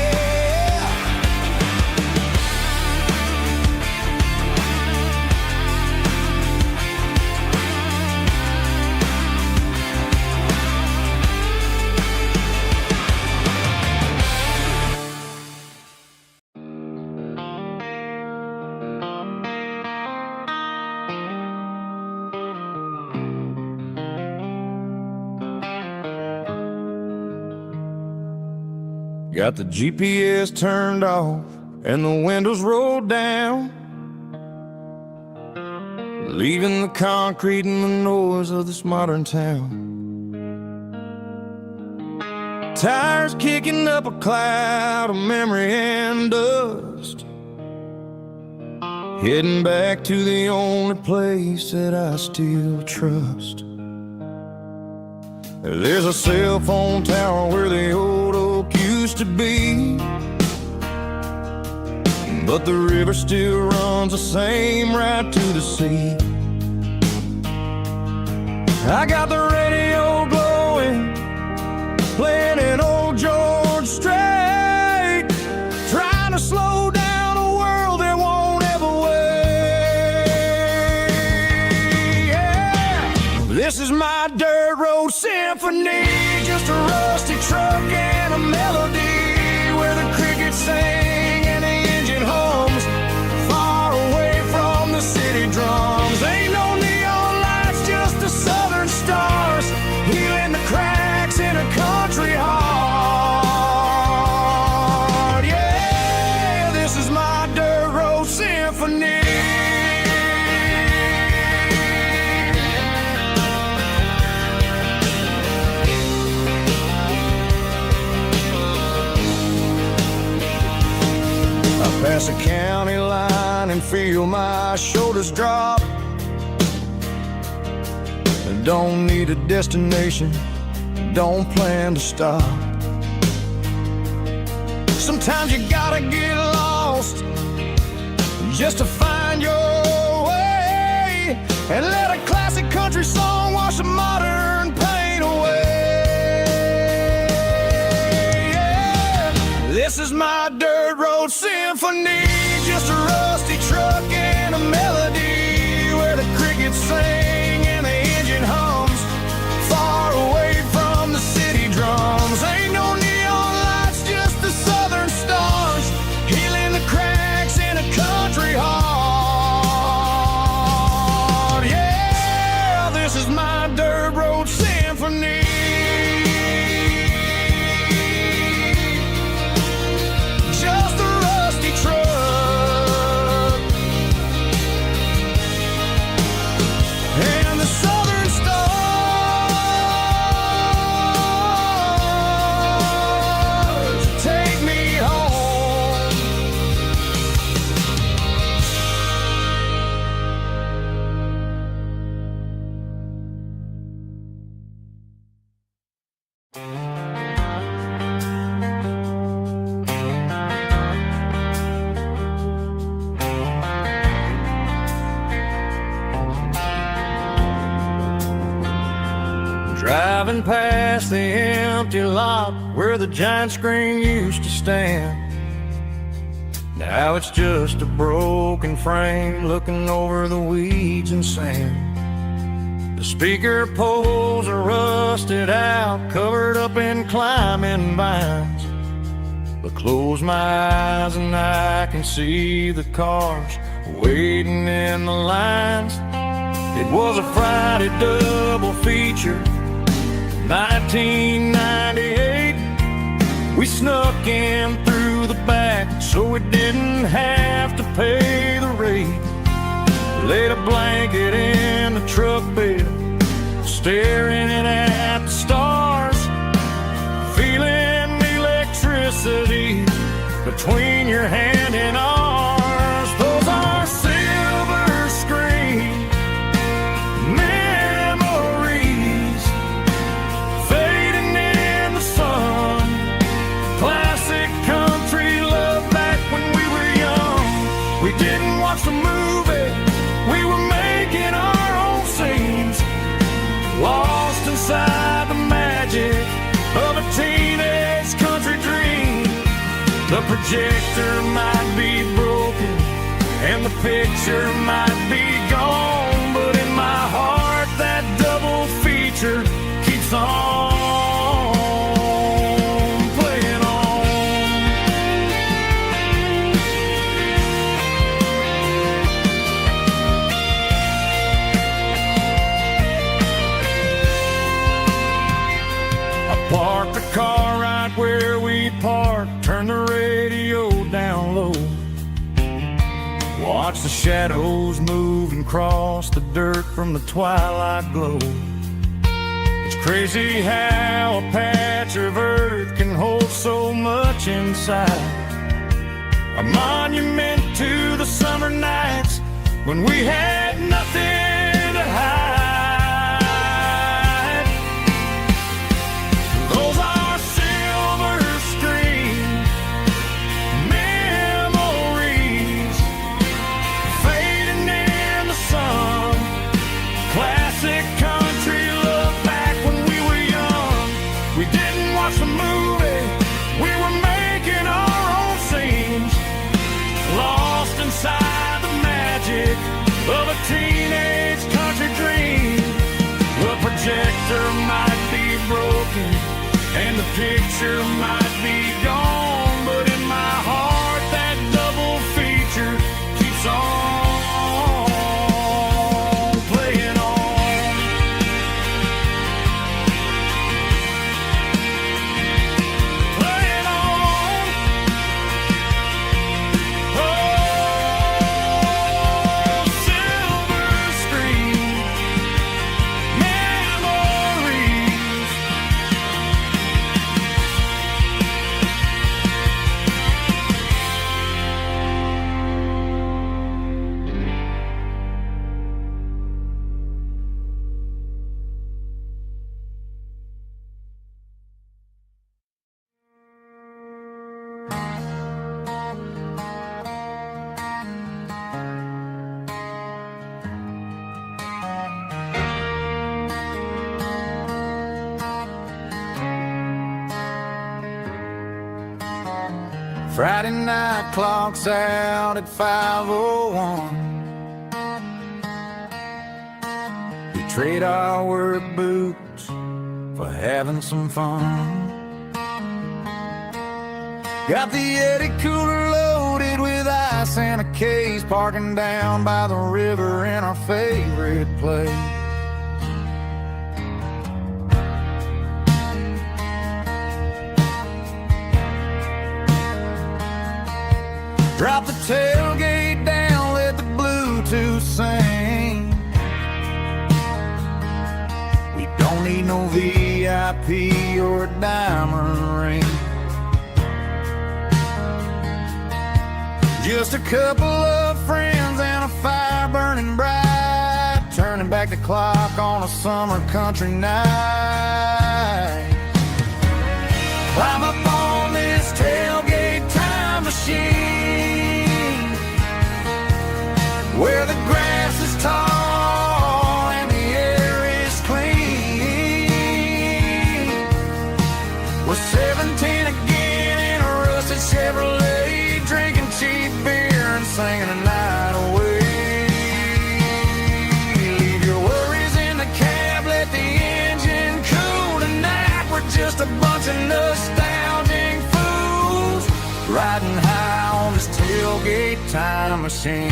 Got the GPS turned off and the windows rolled down, leaving the concrete and the noise of this modern town. Tires kicking up a cloud of memory and dust, heading back to the only place that I still trust. There's a cell phone tower where the old oak used to be, but the river still runs the same right to the sea. I got the radio glowing, playing an old George Strait, trying to slow down a world that won't ever wait. Yeah. This is my dirt road symphony, just a rusty truck and a melody where the crickets sing and the engine hums, far away from the city drums. Ain't no neon lights, just the southern stars, healing the cracks in a country heart. Yeah, this is my dirt road symphony. Pass a county line and feel my shoulders drop. Don't need a destination, don't plan to stop. Sometimes you gotta get lost just to find your way, and let a classic country song wash a modern pain away. Yeah. This is my dirt road symphony, just a rusty truck and a melody where the crickets sing and the engine hums, far away from the city drums. Ain't no neon lights, just the southern stars, healing the cracks in a country heart. Yeah, this is my dirt road symphony. Just a rusty truck and the southern stars take me home. Driving past the empty lot where the giant screen used to stand. Now it's just a broken frame looking over the weeds and sand. The speaker poles are rusted out, covered up in climbing vines. But close my eyes and I can see the cars waiting in the lines. It was a Friday double feature, 1998. We snuck in through the back so we didn't have to pay the rate. Laid a blanket in the truck bed, staring at the stars, feeling the electricity between your hand and ours. Those are silver screen memories, fading in the sun. Classic country love back when we were young. We didn't watch the movie, we were making our own scenes, lost inside the magic of a teenage country dream. The projector might be broken and the picture might be gone, but in my heart that double feature keeps on playing on. I parked the car right where we parked, turned the radio down low, watch the shadows move and cross the dirt from the twilight glow. It's crazy how a patch of earth can hold so much inside, a monument to the summer nights when we had nothing to hide. Those are silver screen memories, fading in the sun. Classic country love back when we were young. We didn't watch the movie, we were making our own scenes, lost inside the magic of a teenage country dream. The projector might be broken and the picture might be gone, but in my heart that double feature keeps on playing on. Playing on. Oh, silver screen memories. Friday night clocks out at 5:01. We trade our work boots for having some fun. Got the Yeti cooler loaded with ice and a case, parking down by the river in our favorite place. Drop the tailgate down, let the Bluetooth sing. We don't need no VIP or a diamond ring. Just a couple of friends and a fire burning bright, turning back the clock on a summer country night. Climb up on this tailgate time machine, where the grass is tall and the air is clean. We're 17 again in a rusted Chevrolet, drinking cheap beer and singing a night away. Leave your worries in the cab, let the engine cool tonight. We're just a bunch of nostalgic fools riding high on the this tailgate time machine.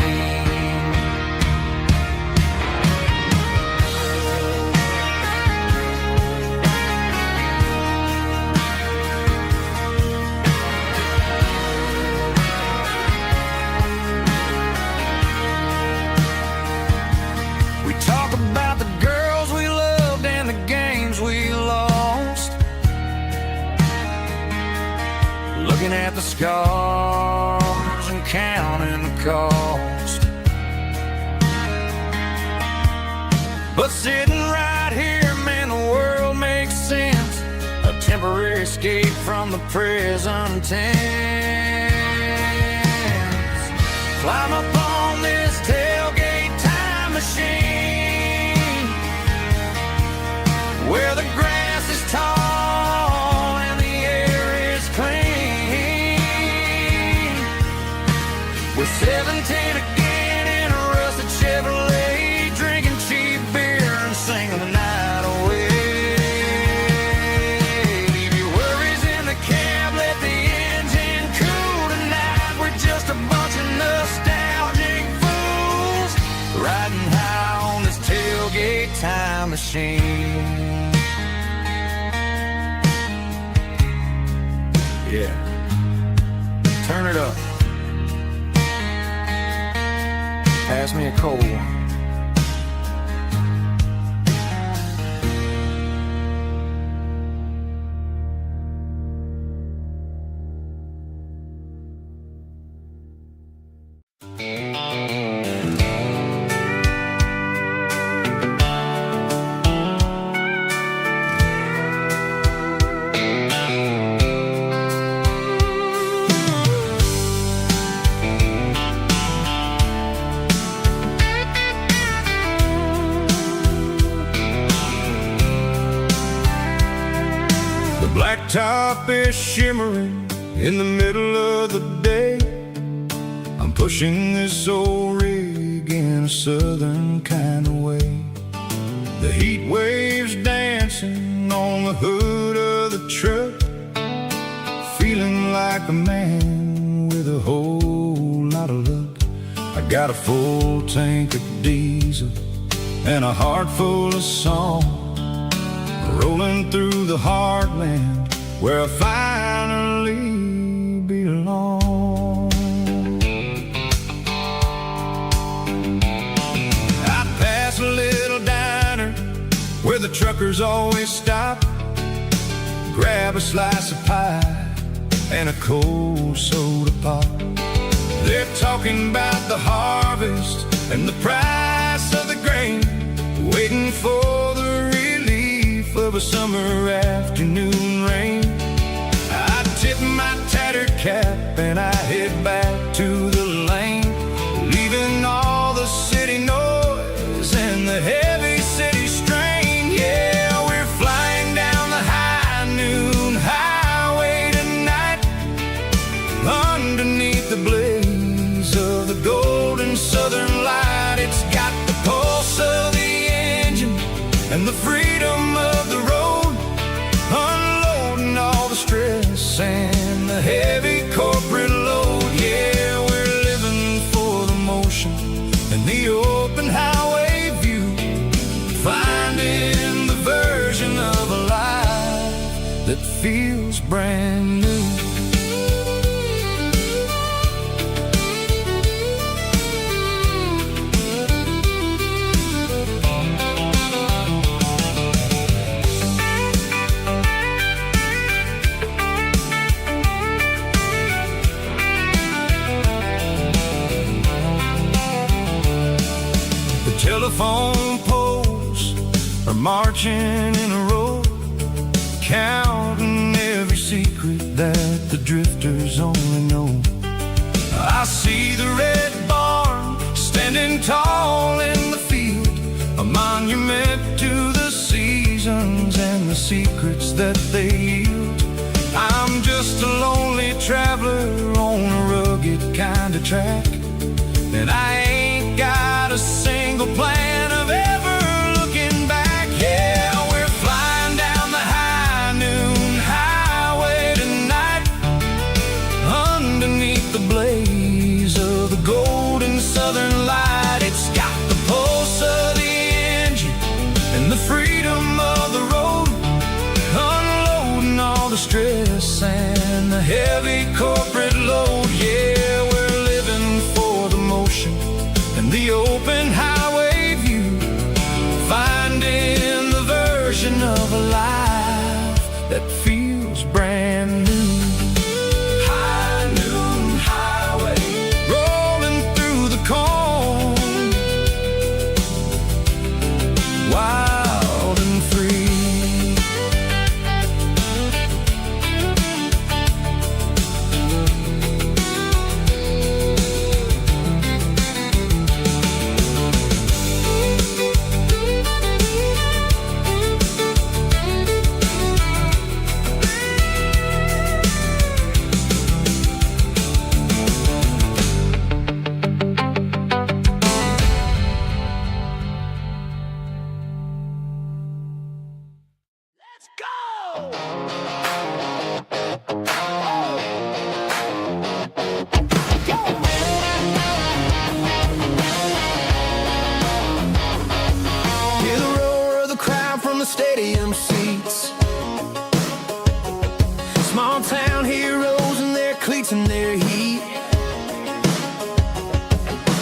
We talk about the girls we loved and the games we lost, looking at the scars and counting the cost. But sitting right here, man, the world makes sense. A temporary escape from the present tense. Climb up on this tailgate time machine, where the grass is tall and the air is clean. With 17 again in a rusted Chevrolet, drinking cheap beer and singing the night away. Leave your worries in the cab, let the engine cool tonight. We're just a bunch of nostalgic fools riding high on this tailgate time machine. Yeah, turn it up. Pass me a cold one. Blacktop is shimmering in the middle of the day. I'm pushing this old rig in a southern kind of way. The heat waves dancing on the hood of the truck, feeling like a man with a whole lot of luck. I got a full tank of diesel and a heart full of song, rolling through the heartland where I finally belong. I pass a little diner where the truckers always stop, grab a slice of pie and a cold soda pop. They're talking about the harvest and the price of the grain, waiting for the relief of a summer afternoon rain. I tip my tattered cap and I head back to the lane, leaving all the city noise and the heavy city strain. Yeah, we're flying down the high noon highway tonight, underneath the blaze of the golden southern light. It's got the pulse of the engine and the freedom of the road, unloading all the stress and the heavy corporate load. Yeah, we're living for the motion and the open highway view, finding the version of a life that feels brand new. Telephone poles are marching in a row, counting every secret that the drifters only know. I see the red barn standing tall in the field, a monument to the seasons and the secrets that they yield. I'm just a lonely traveler on a rugged kind of track, and I ain't got a single plan of ever looking back. Yeah, we're flying down the high noon highway tonight, underneath the blaze the stress and the heavy corporate load. Yeah, we're living for the motion and the open highway view, finding the version of a life that feels brand new. High noon highway, rolling through the corn, wild and free. Hear the roar of the crowd from the stadium seats. Small town heroes in their cleats and their heat.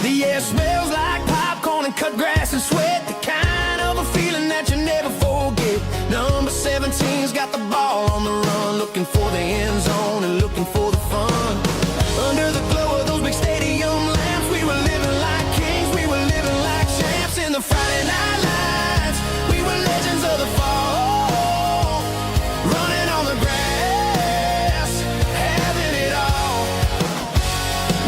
The air smells like popcorn and cut grass and sweat, the kind of a feeling that you never forget. Number 17's got the ball on the run, looking for the end zone and looking for the fun. Under the glow of those big stadium lamps, we were living like kings, we were living like champs in the Friday night lights. We were legends of the fall, running on the grass, having it all.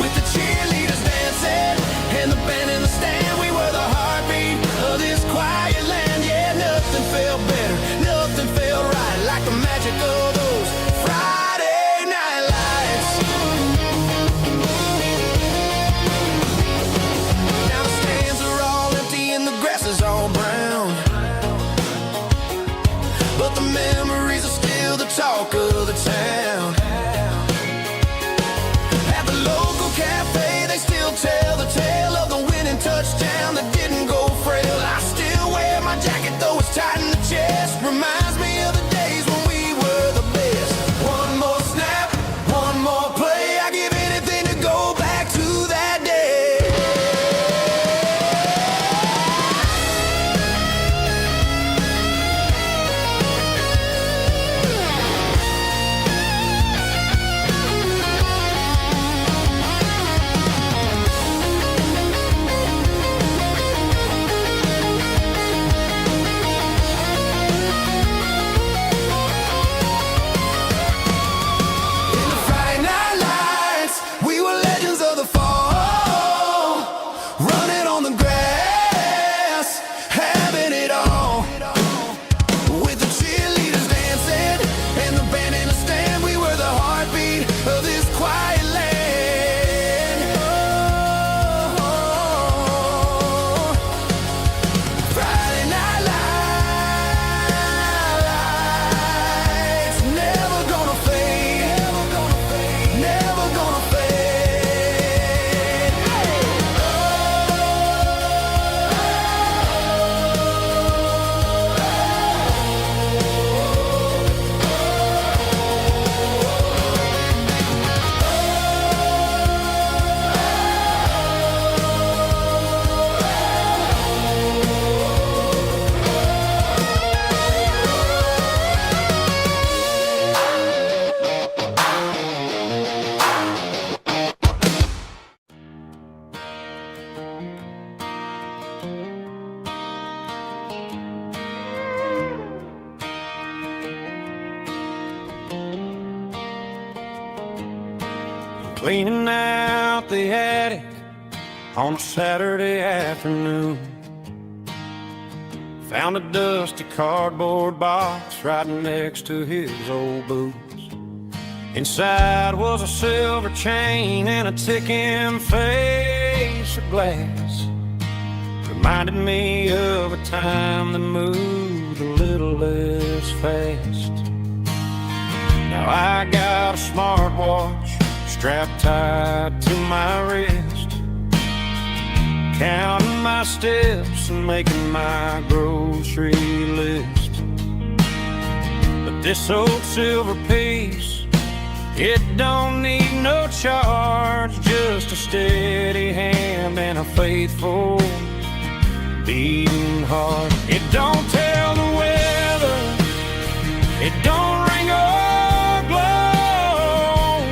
With the cheerleaders dancing and the band in the stand, we were the heartbeat of this quiet land. Yeah, nothing felt better, nothing felt right like the magic of those Friday night lights. Now the stands are all empty and the grass is all brown, but the memories are still the talk of the town. At the local cafe, they still tell the tale of the winning touchdown that didn't go frail. I still wear my jacket though it's tight in the chest. Reminds me of the days when we were the best. One more snap, one more play. I give anything to go back to that day. In the Friday night lights, we were legends of the fall, running on the grass, having it all. With the cheerleaders dancing and the band in the stand, we were the heartbeat of this quiet land. Oh, Friday night lights, never gonna fade, never gonna fade. Cleaning out the attic on a Saturday afternoon. Found a dusty cardboard box right next to his old boots. Inside was a silver chain and a ticking face of glass. Reminded me of a time that moved a little less fast. Now I got a smartwatch strapped tight to my wrist, counting my steps and making my grocery list. But This old silver piece, it don't need no charge, just a steady hand and a faithful beating heart. It don't tell the weather, it don't ring or glow,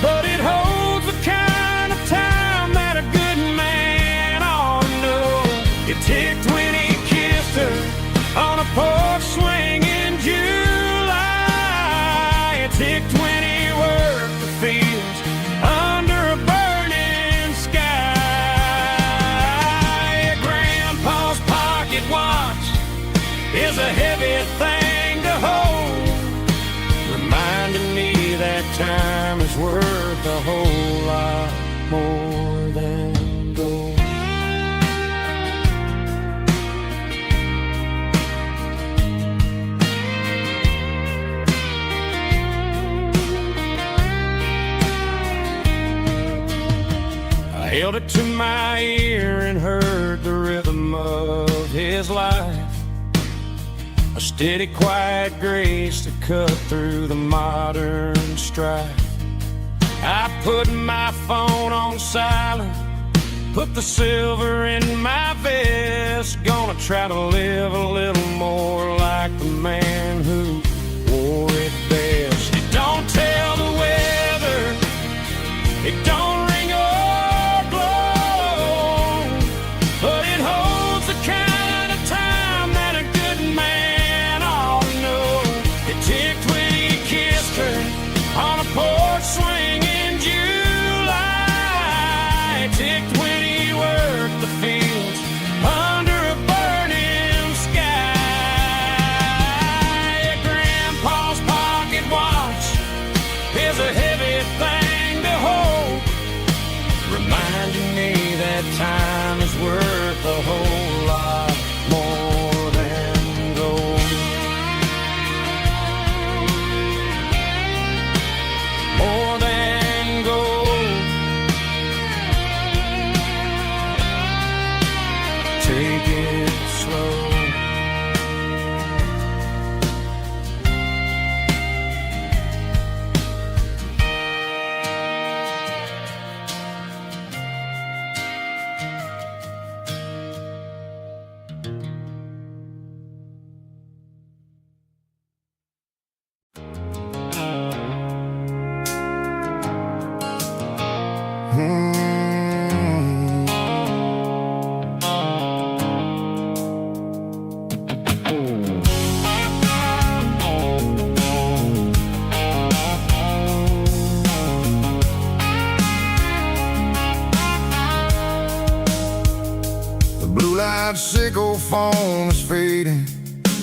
but it holds the kind of time that a good man ought to know. It ticked when he kissed her on a porch swing in July. It ticked when he worked the fields under a burning sky. Grandpa's pocket watch is a heavy thing to hold, reminding me that time is worth a whole lot more than gold. I held it to my ear and heard the rhythm of his life, a steady, quiet grace to cut through the modern strife. I put my phone on silent, put the silver in my vest, gonna try to live a little more like the man who wore it best. It don't tell the weather, it don't ring or glow, but it holds the kind of time that a good man ought to know. It ticked when he kissed her on a porch swing in July. It ticked when he worked the fields under a burning sky. Grandpa's pocket watch is a heavy thing to hold, reminding me that time is worth a whole lot more than gold. More than gold. Take it slow. The blue-light sickle phone is fading,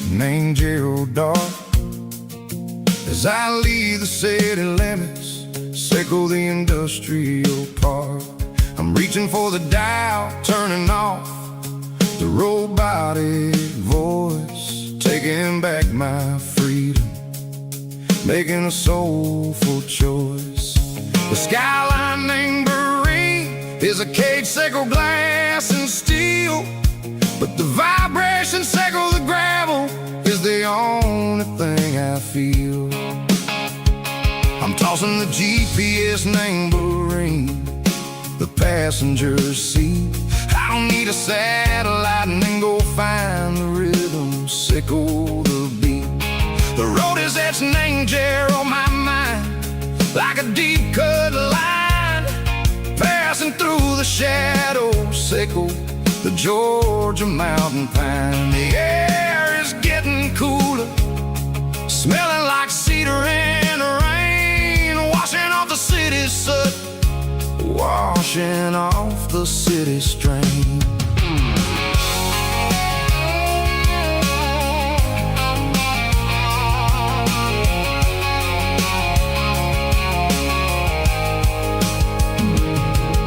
named Gerald Dark. As I leave the city limits, sickle the industrial park. I'm reaching for the dial, turning off the robotic voice, taking back my freedom, making a soulful choice. The skyline named Marine is a cage sickle, glass and steel, but the vibration sickle, the gravel, is the only thing I feel. I'm tossing the GPS named Marine, the passenger seat. I don't need a satellite and then go find the rhythm, sickle the beat. The road is etched named Gerald on my mind, like a deep cut line, passing through the shadows, sickle the Georgia mountain pine. The air is getting cooler, smelling like cedar in the rain, washing off the city's soot, washing off the city strain.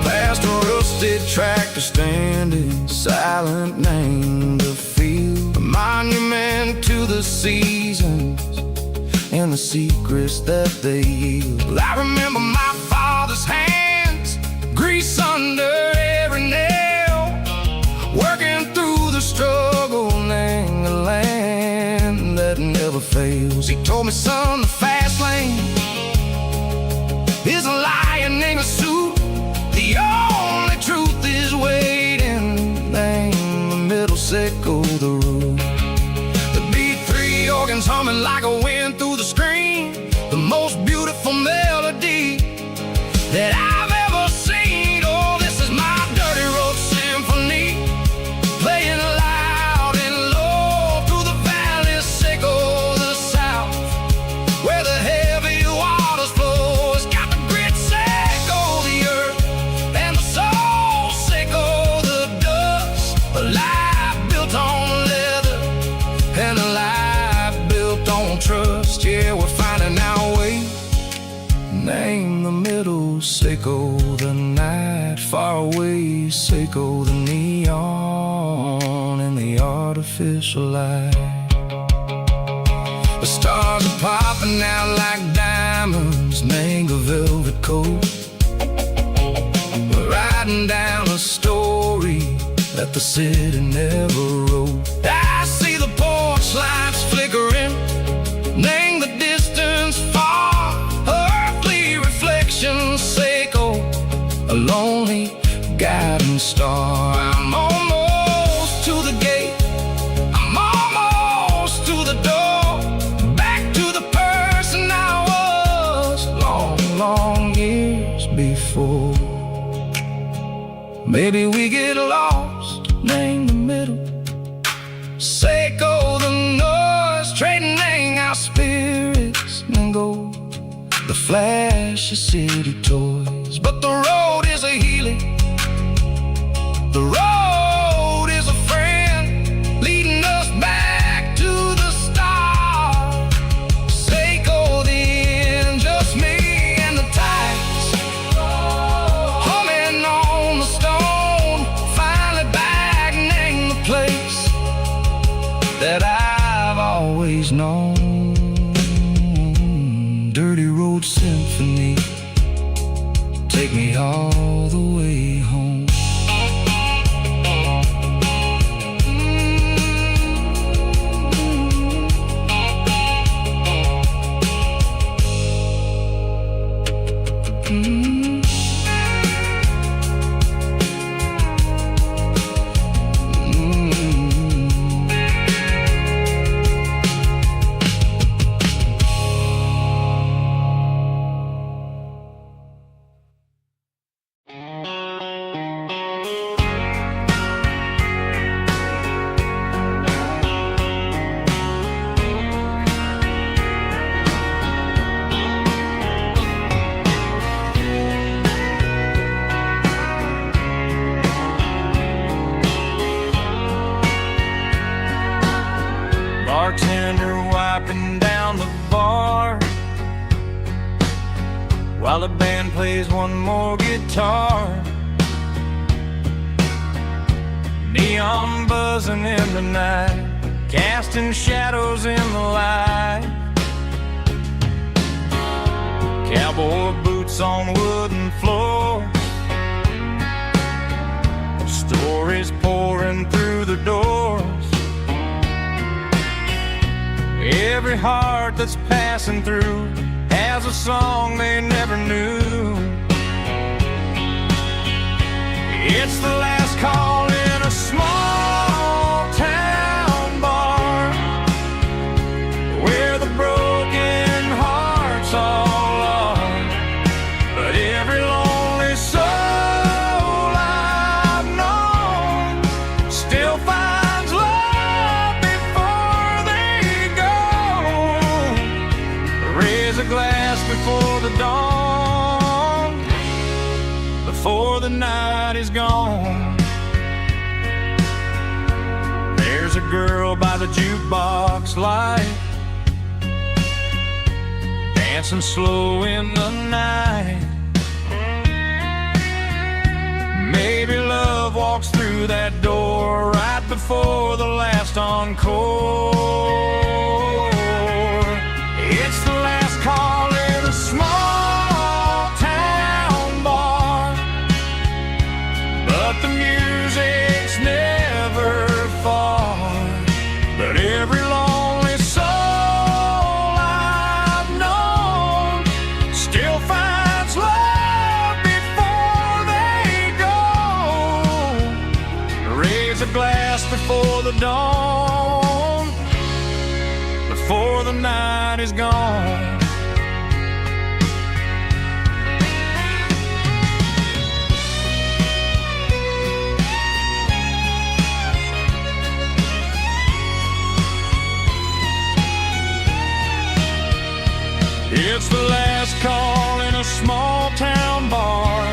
Past a rusted tractor standing silent, named the field, a monument to the seasons and the secrets that they yield. I remember my father's hands, grease under every nail, working through the struggle, named the land that never fell. fails. He told me, son, the fast lane is a lion in a suit. The only truth is waiting. Name the middle, sickle the root. The B3 organs humming like a wind through the screen. The most beautiful melody that I've ever seen. Oh, this is my dirty road symphony, playing loud and low through the valley, sickle the south, where the heavy waters flow. It's got the grit, sickle the earth, and the soul, sickle the dust. A life built on leather, and a life built on trust. Yeah, we're finding our way. Name the middle, sickle the night, far away, sickle the neon in the artificial light. The stars are popping out like diamonds, mango velvet coat. We're riding down a story that the city never wrote. I see the porch lights flickering, name the distance far, earthly reflections, sickle a lonely guiding star. I'm almost to the gate, I'm almost to the door, back to the person I was long, long years before. Maybe we get lost, name the middle, sickle the noise, trading our spirits and gold, the flash of city toys. But the road is a healing, the road is a friend, leading us back to the start. Sickle the end, just me and the tides, humming on the stone. Finally back, name the place that I've always known. Dirty road symphony, take me all the way home. Bartender wiping down the bar while the band plays one more guitar. Neon buzzing in the night, casting shadows in the light. Cowboy boots on wooden floors, stories pouring through the doors. Every heart that's passing through has a song they never knew. It's the last call in a small town bar, where the broken hearts all are. But every lonely soul I've known still finds love before they go. Raise a glass before the dawn, before the night is gone. There's a girl by the jukebox light, dancing slow in the night. Maybe love walks through that door right before the last encore. It's the last call in a small town bar, but the music's never far. But every lonely soul just before the dawn, before the night is gone. It's the last call in a small town bar,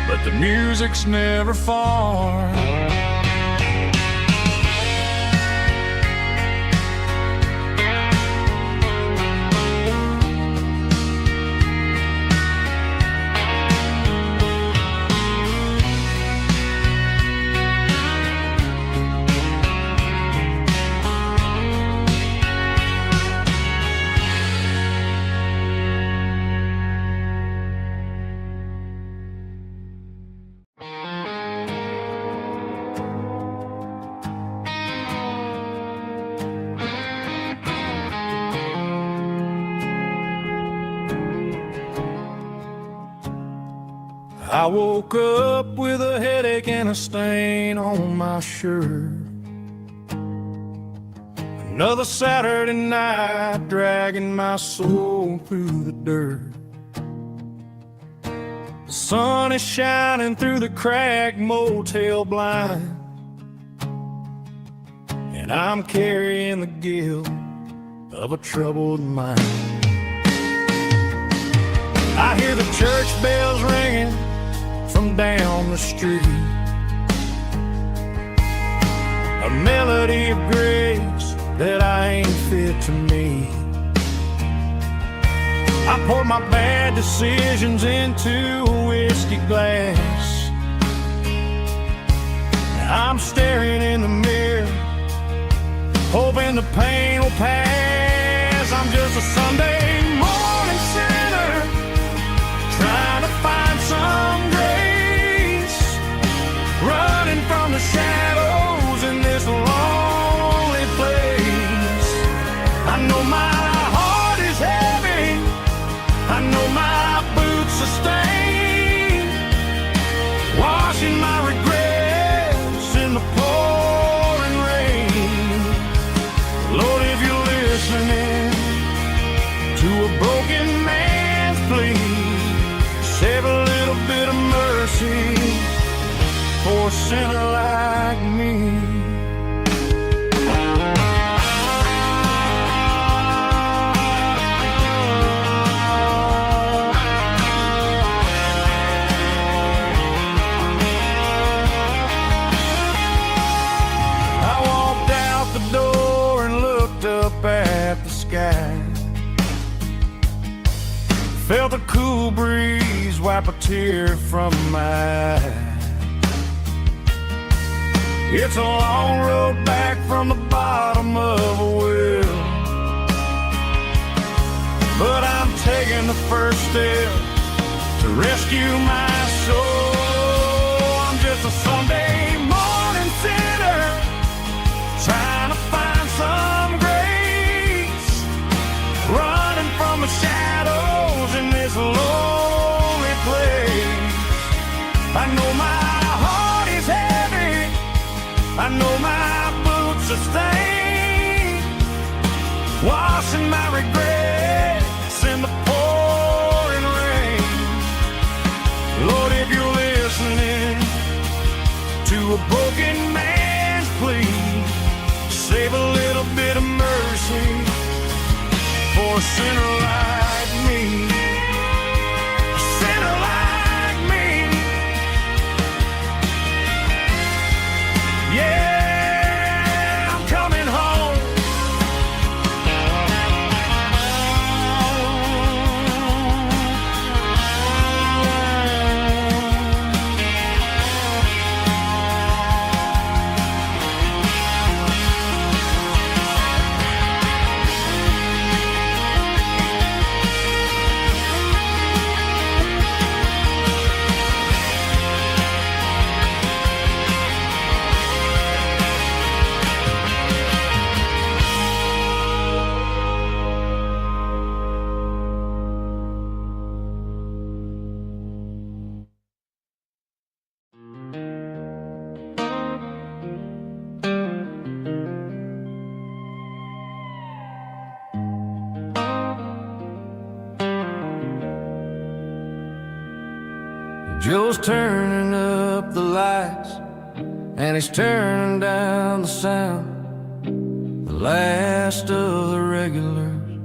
but the music's never far. I woke up with a headache and a stain on my shirt. Another Saturday night dragging my soul through the dirt. The sun is shining through the cracked motel blind, and I'm carrying the guilt of a troubled mind. I hear the church bells ringing from down the street, a melody of grace that I ain't fit to meet. I pour my bad decisions into a whiskey glass. I'm staring in the mirror, hoping the pain will pass. I'm just a Sunday morning sinner, trying to find some grace, running from the shadows in this lonely place. I know my heart is heavy, I know my boots are stained, washing my regrets in the pouring rain. Lord, if you're listening to a broken man's plea, save a little bit of mercy for a sinner like me. I walked out the door and looked up at the sky, felt a cool breeze wipe a tear from my eye. It's a long road back from the bottom of a well, but I'm taking the first step to rescue my soul. I'm just a Sunday morning sinner, trying to find some grace, running from the shadows in this lonely place. I know my heart is heavy, I know my boots are stained, washing my regrets in the pouring rain. Lord, if you're listening to a broken man's plea, save a little bit of mercy for a sinner like me. A sinner like me. Yeah, I'm coming home. Joe's turning up the lights, and he's turning down the sound. The last of the regulars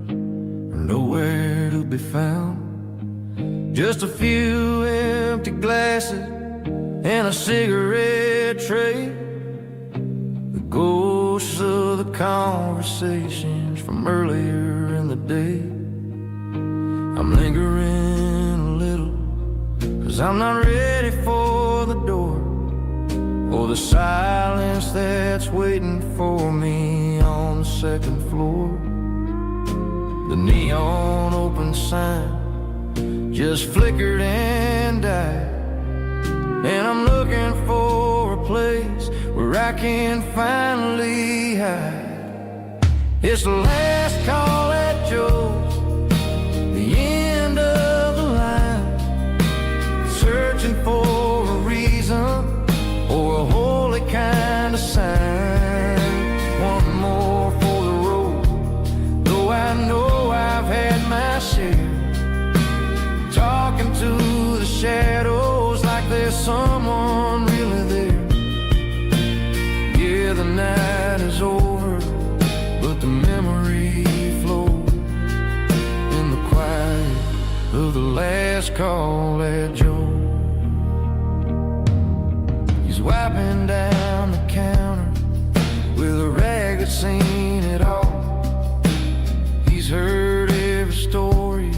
are nowhere to be found. Just a few empty glasses and a cigarette tray, the ghosts of the conversations from earlier in the day. I'm lingering a little, 'cause I'm not ready for the door, or the silence that's waiting for me on the second floor. The neon open sign just flickered and died, and I'm looking for a place where I can finally hide. It's the last call at Joe's, the end of the line, searching for a reason or a holy kind of sign. One more for the road, though I know I've had my share, talking to the shadows like there's someone really there. Yeah, the night is over, but the memory flows in the quiet of the last call at Joe. He's wiping down the counter with a rag that's seen it all. He's heard every story,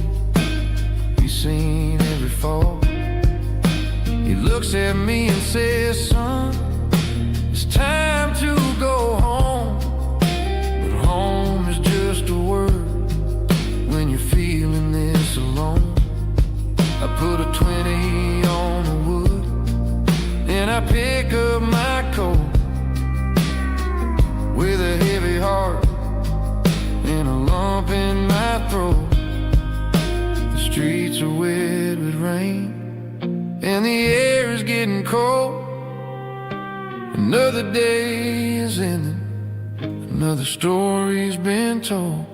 he's seen every fall. He looks at me and says, son, it's time to go home. But home is just a word when you're feeling this alone. I put a 20 on the wood, and I pick up my coat with a heavy heart and a lump in my throat. The streets are wet with rain, and the air is getting cold. Another day is ending, another story's been told.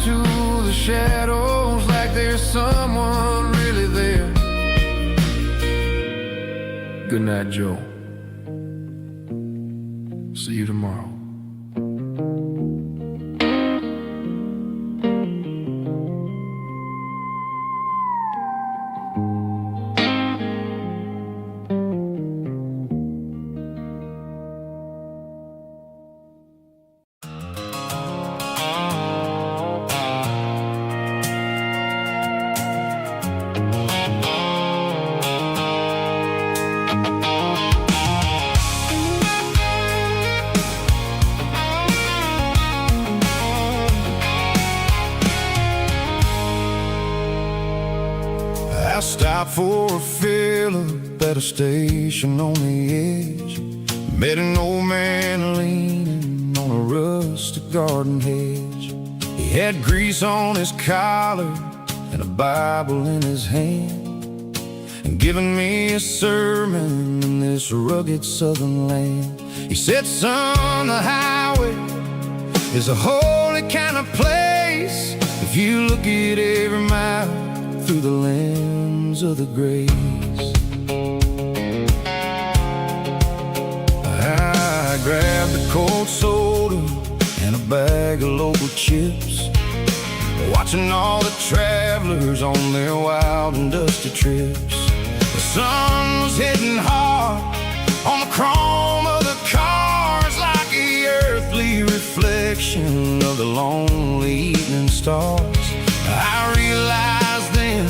To the shadows like there's someone really there. Good night, Joe. See you tomorrow. I stopped for a fill-up at a station on the edge. Met an old man leaning on a rustic garden hedge. He had grease on his collar and a Bible in his hand, and giving me a sermon in this rugged southern land. He said, son, the highway is a holy kind of place if you look at every mile through the lens of the grace. I grabbed a cold soda and a bag of local chips, watching all the travelers on their wild and dusty trips. The sun was hitting hard on the chrome of the cars, like the earthly reflection of the lonely evening stars. I realized then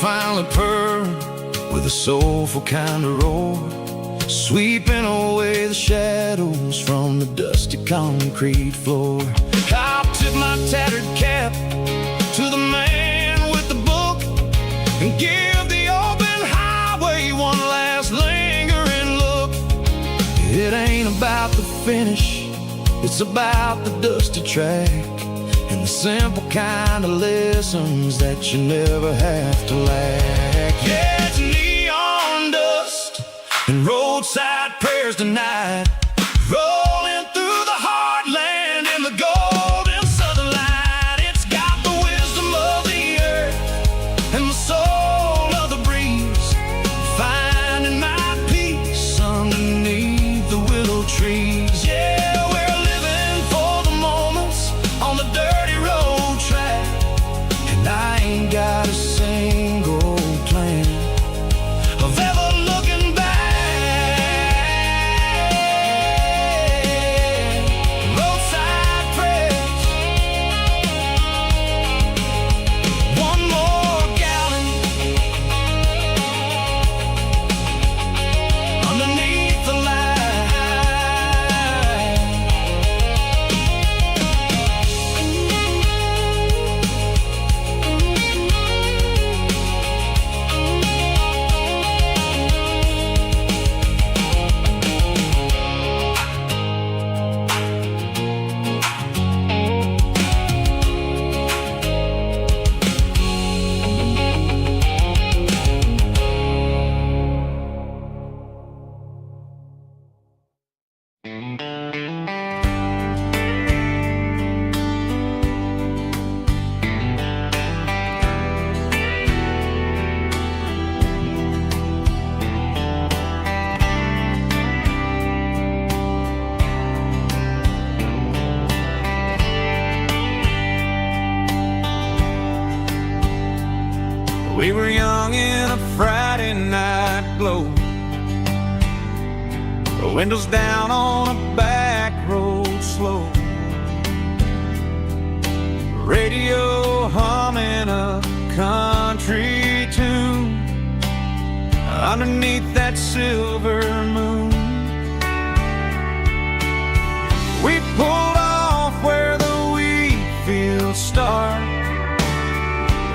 finally purred with a soulful kind of roar, sweeping away the shadows from the dusty concrete floor. I'll tip my tattered cap to the man with the book and give the open highway one last lingering look. It ain't about the finish, it's about the dusty track and the simple kind of lessons that you never have to lack. Yeah, it's neon dust and roadside prayers tonight, rolling through the heartland in the golden southern light. It's got the wisdom of the earth and the soul of the breeze, finding my peace underneath the willow trees. Yeah, we're living for the moments on the dirty road track, and I ain't got a single plan of ever looking back. Roadside prayers, one more gallon underneath the light. We were young in a Friday night glow, the windows down on a back road slow, radio humming a country tune underneath that silver moon. We pulled off where the wheat fields start,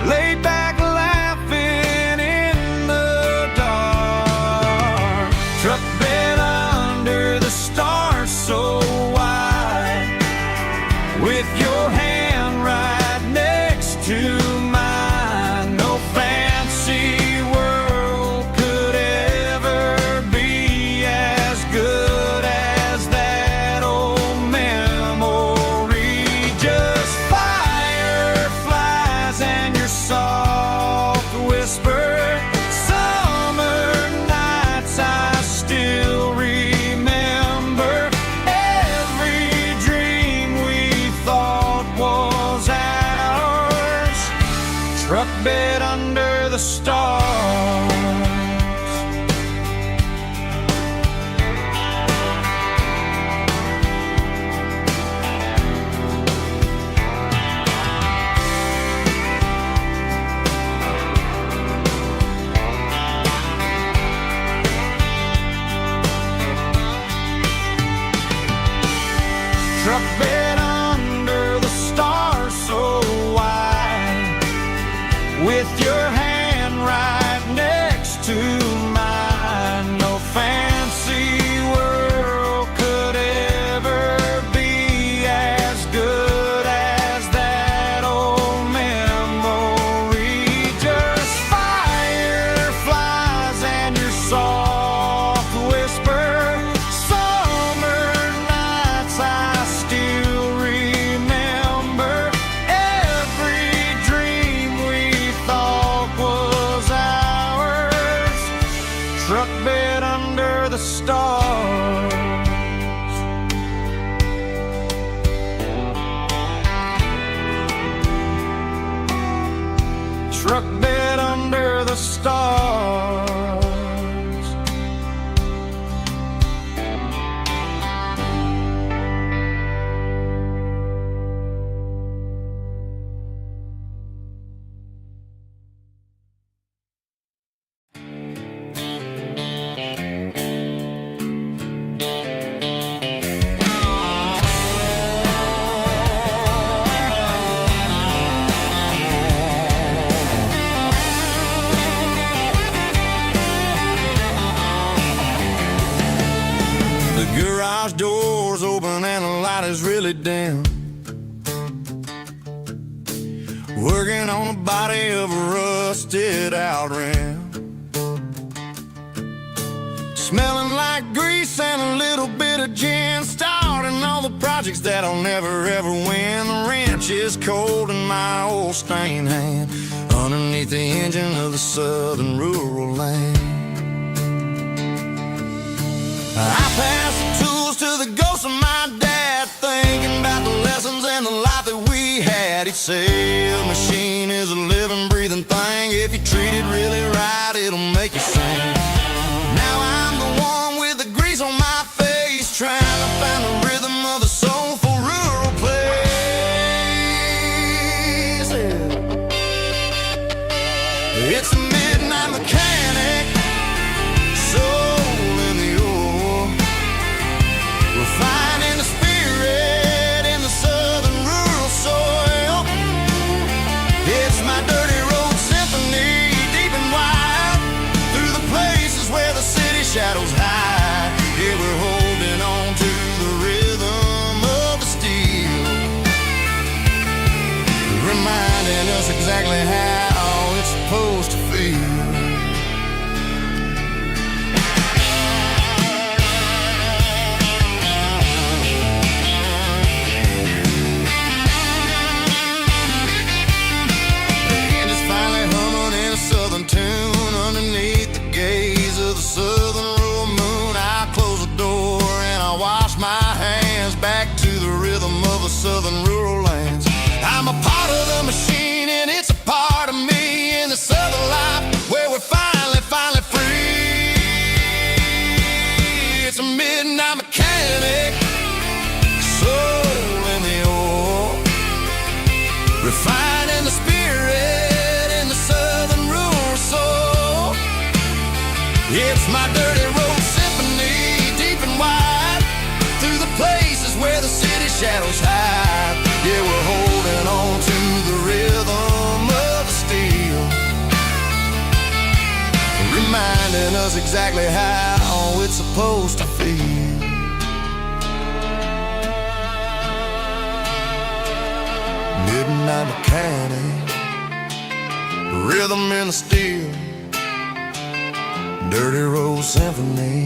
laid back laughing in the dark, truck bed under the stars so wide, with your hand right next to mine. No fancy world could ever be as good as that old memory. Just fireflies and your soft whisper. Summer nights I still remember. Every dream we thought was ours, truck bed under the stars. Truck bed under the stars so wide, with your hand right next to mine. No fancy world could ever be as good as that old memory. Just fireflies and your soft whisper. Summer nights I still remember. Every dream we thought was ours, truck bed under the stars. Truck bed under the stars. slowly dim, working on the body of a rusted out rim, smelling like grease and a little bit of gin, starting all the projects that'll never ever win. The wrench is cold in my old stained hand, underneath the engine of the southern rural land. I pass the tools to the ghost of my dad, thinking about the lessons and the life that we had. He'd say a machine is a living, breathing thing. If you treat it really right, it'll make you sing. Now I'm the one with the grease on my face, trying to find the rhythm of the soulful rural place. It's a midnight mechanic, soul in the ore, refining the spirit in the southern rural soil. It's my dirty road symphony, deep and wide, through the places where the city shadows hide. Yeah, we're holding on to the rhythm of the steel, reminding us exactly how it's supposed to feel. Tune underneath the gaze of the southern rural moon. I close the door and I wash my hands, back to the rhythm of the southern rural lands. I'm a part of the machine and it's a part of me in the southern life where we're finally free. It's a midnight mechanic, soul in the ore, refining the spirit in the southern rural soul. It's my dirty road symphony, deep and wide, through the places where the city shadows hide. Yeah, we're holding on to the rhythm of the steel, reminding us exactly how it's supposed to feel. Midnight mechanic, rhythm in the steel, dirty road symphony.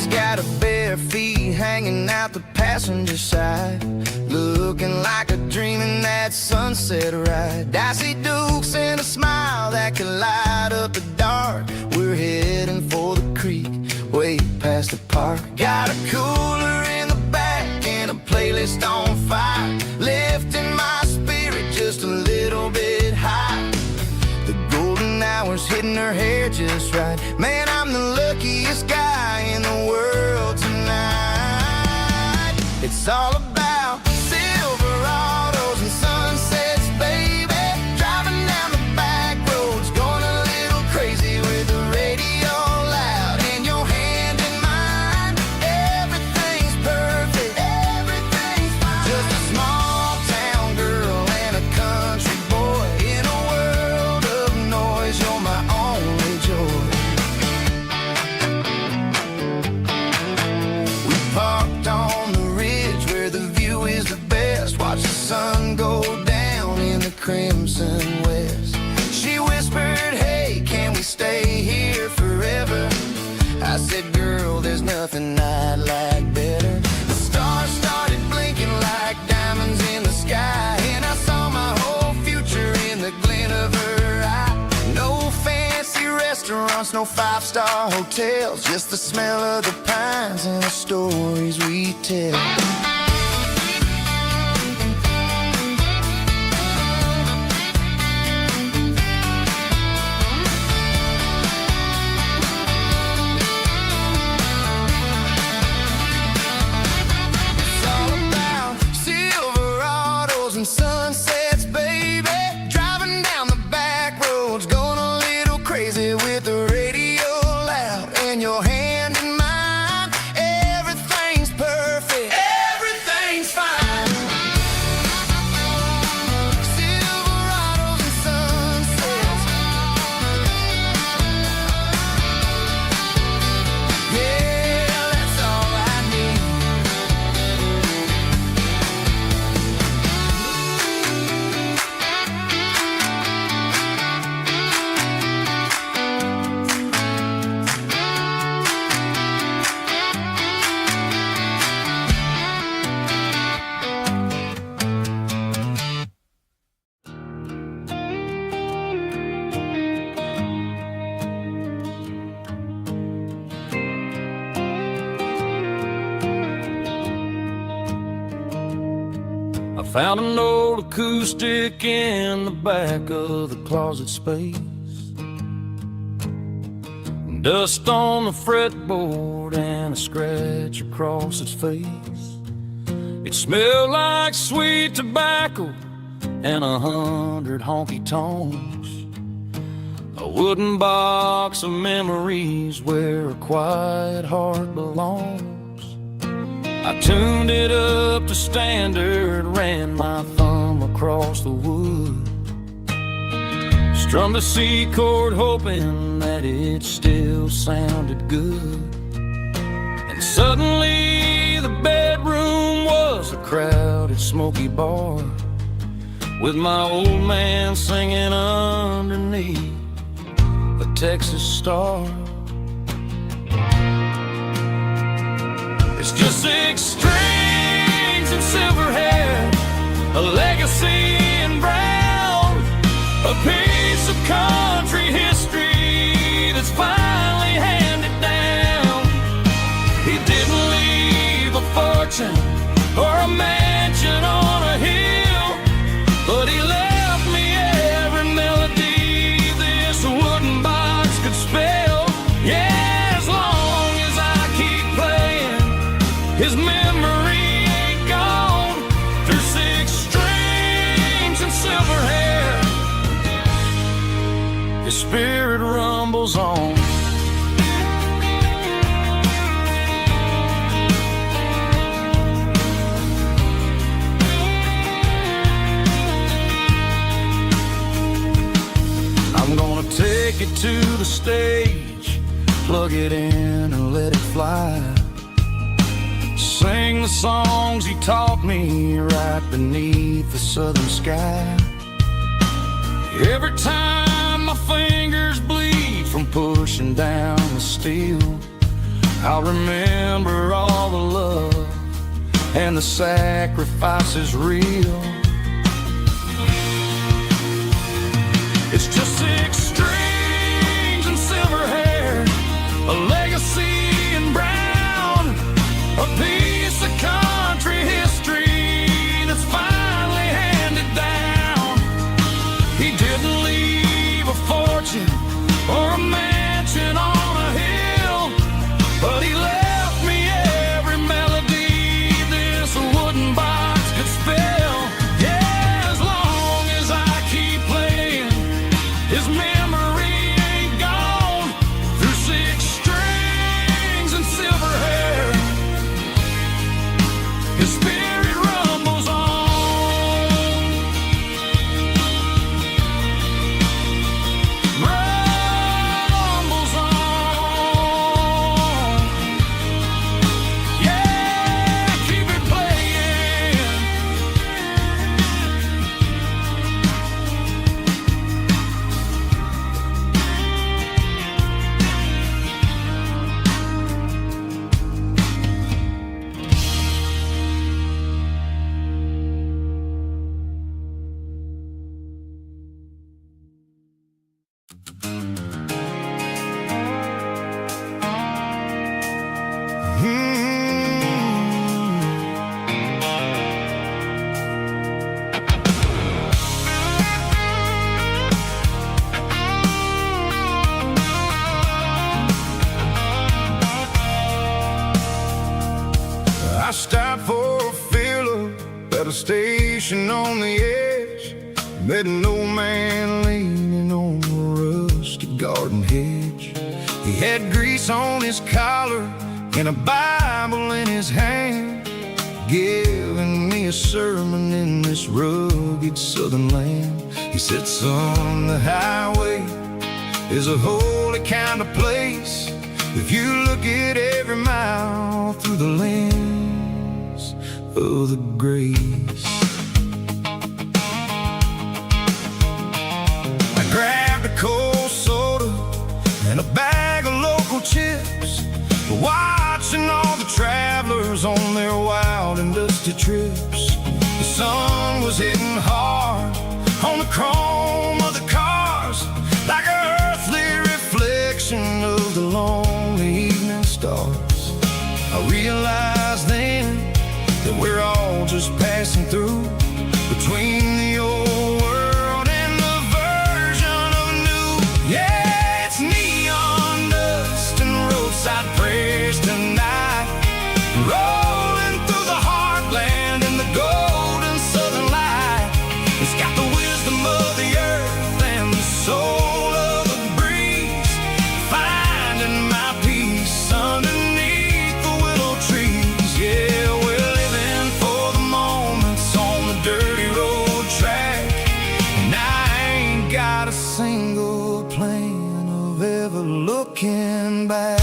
Got her bare feet hanging out the passenger side, looking like a dream in that sunset ride. Dicey dukes and a smile that can light up the dark. We're heading for the creek, way past the park. Got a cooler in the back and a playlist on fire, lifting my spirit just a little bit high. The golden hours hitting her hair just right. Man, I'm the luckiest guy in the world tonight. It's all about Silverados and sunsets, baby. Driving down the back roads, going a little crazy with the radio loud and your hand in mine. Everything's perfect, everything's fine. Just a small town girl and a country boy in a world of noise. You're my only joy. We parked on the ridge where the view is the best. Watch the sun go down in the crimson west. She whispered, hey, can we stay here forever? I said, girl, there's nothing I'd like better. The stars started blinking like diamonds in the sky, and I saw my whole future in the glint of her eye. No fancy restaurants, no five-star hotels, just the smell of the pines and the stories we tell. I found an old acoustic in the back of the closet space. Dust on the fretboard and a scratch across its face. It smelled like sweet tobacco and 100 honky-tonks. A wooden box of memories where a quiet heart belongs. I tuned it up to standard, ran my thumb across the wood. Strummed a C chord hoping that it still sounded good. And suddenly the bedroom was a crowded, smoky bar, with my old man singing underneath the Texas star. It's just 6 strings and silver hair, a legacy in brown, a piece of country history that's finally handed down. He didn't leave a fortune or a mansion on a hill, but he left me every melody this wooden box could spell. Yeah, as long as I keep playing, his memory ain't gone. Through 6 strings and silver hair, his spirit rumbles on. I'm gonna take it to the stage, plug it in and let it fly. Sing the songs he taught me right beneath the southern sky. Every time my fingers bleed from pushing down the steel, I'll remember all the love and the sacrifices real. It's just 6 strings and silver hair, a legacy in brown, a piece of country history that's finally handed down. He didn't leave a fortune or a mansion on a hill, but he left me every melody this wooden box could spell. Yeah, as long as I keep playing, his memory ain't gone. Through 6 strings and silver hair, his spirit rumbles on. Rumbles on. Yeah, keep it playing. I stopped for a fill-up at a station on the edge. Met an old man leaning on a rusty garden hedge. He had grease on his collar and a Bible in his hand, giving me a sermon in this rugged southern land. He said, son, the highway is a holy kind of place if you look at every mile through the lens of the grace. I grabbed a cold soda and a bag of local chips, watching all the travelers on their wild and dusty trips. The sun was hitting hard on the chrome of the cars, like an earthly reflection of the lonely evening stars. I realized then that we're all just passing through, It's got the wisdom of the earth and the soul of the breeze. Finding my peace underneath the willow trees. Yeah, we're living for the moments on the dirty road track. And I ain't got a single plan of ever looking back.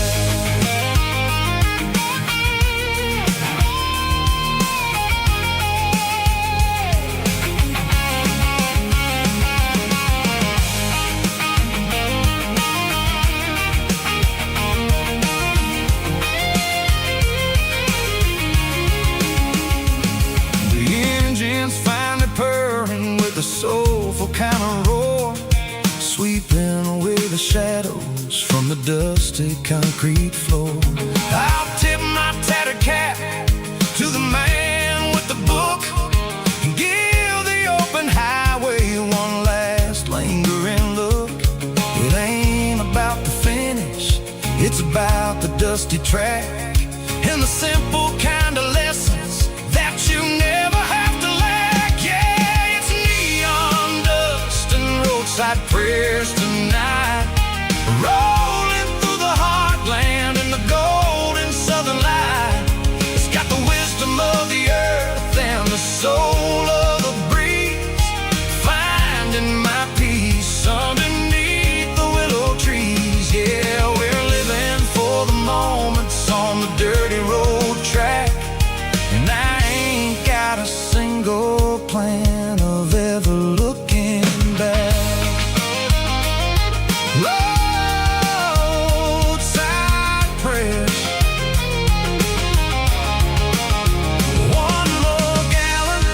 A soulful kind of roar, sweeping away the shadows from the dusty concrete floor. I'll tip my tattered cap to the man with the book and give the open highway one last lingering look. It ain't about the finish, it's about the dusty track and the simple kind of lessons that you never have to lack. Yeah, it's neon dust and roadside prayers tonight, rolling through the heartland in the golden southern light. It's got the wisdom of the earth and the soul of the breeze. Finding my peace underneath the willow trees. Yeah, we're living for the moments on the dirty road track. And I ain't got a single plan of ever looking back. Roadside prayers, one more gallon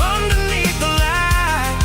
underneath the light.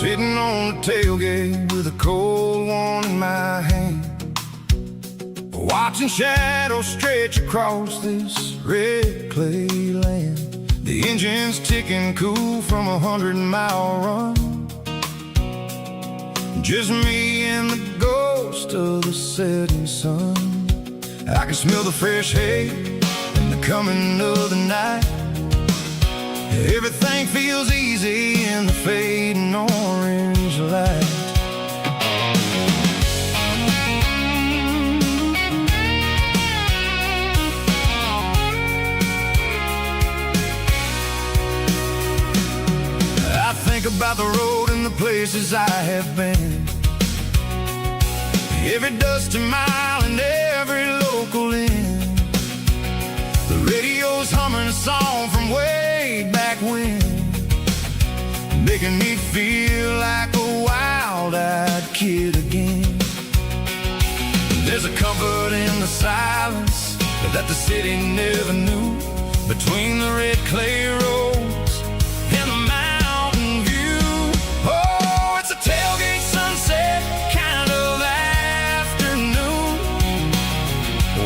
Sitting on the tailgate with a cold one in my hand, watching shadows stretch across this red clay land. The engine's ticking cool from a 100-mile run. Just me and the ghost of the setting sun. I can smell the fresh hay and the coming of the night. Everything feels easy in the fading orange light. I think about the road and the places I have been, every dusty mile and every local inn. The radio's humming a song from way back when, making me feel like a wild-eyed kid again. There's a comfort in the silence that the city never knew, between the red clay roads and the mountain view. Oh, it's a tailgate sunset kind of afternoon,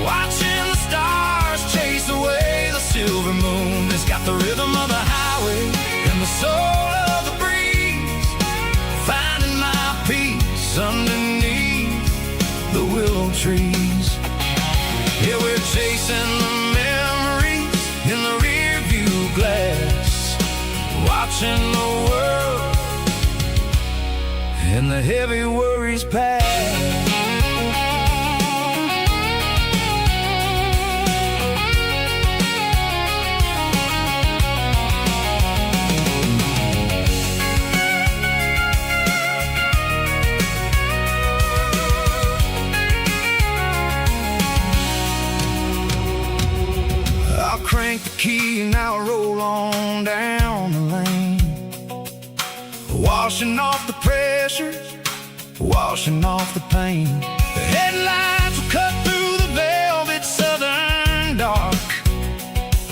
watching the stars chase away the silver moon. It's got the rhythm of the highway and the soul of the breeze. Finding my peace underneath the willow trees. Yeah, we're chasing the memories in the rear view glass, watching the world and the heavy worries pass. washing off the pressure, washing off the pain. The headlights will cut through the velvet southern dark,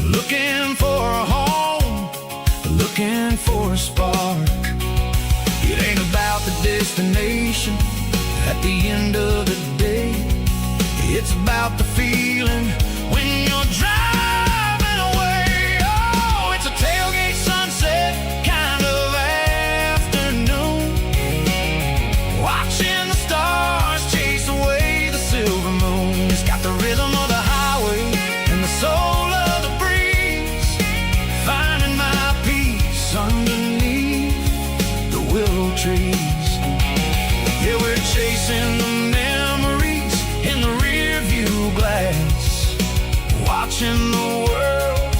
looking for a home, looking for a spark. It ain't about the destination at the end of the day. It's about the feeling when you're driving away. Oh, it's a tailgate sunset kind of afternoon, watching the stars chase away the silver moon. It's got the rhythm of the highway and the soul of the breeze, finding my peace underneath the willow trees. Yeah, we're chasing the memories in the rear view glass, watching the world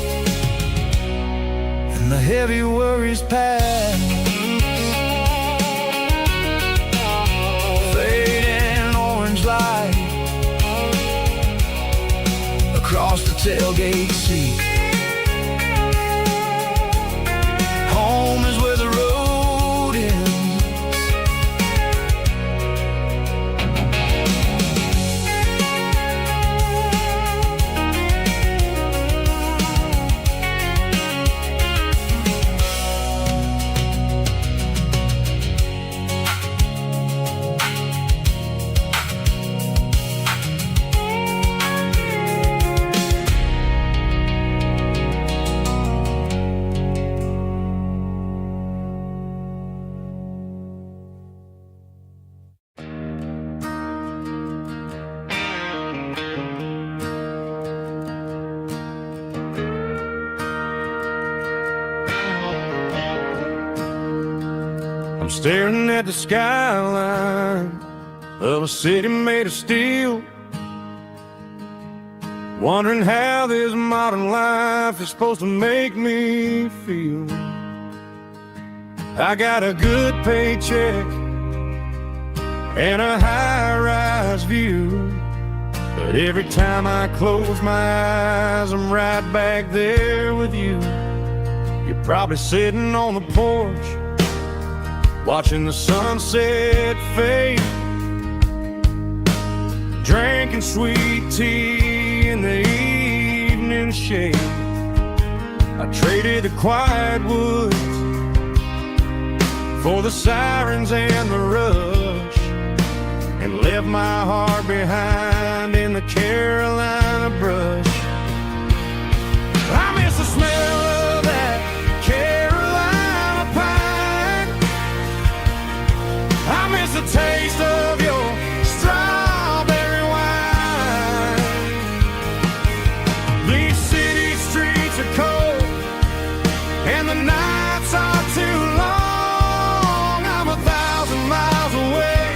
and the heavy worries pass. Fading orange light across the tailgate seat. Home is where the road ends. I'm staring at the skyline of a city made of steel, wondering how this modern life is supposed to make me feel. I got a good paycheck and a high-rise view, but every time I close my eyes, I'm right back there with you. You're probably sitting on the porch, watching the sunset fade, drinking sweet tea in the evening shade. I traded the quiet woods for the sirens and the rush, and left my heart behind in the Carolina brush. I miss the smell of that Carolina pine. I miss the taste of your strawberry wine. These city streets are cold and the nights are too long. I'm 1,000 miles away,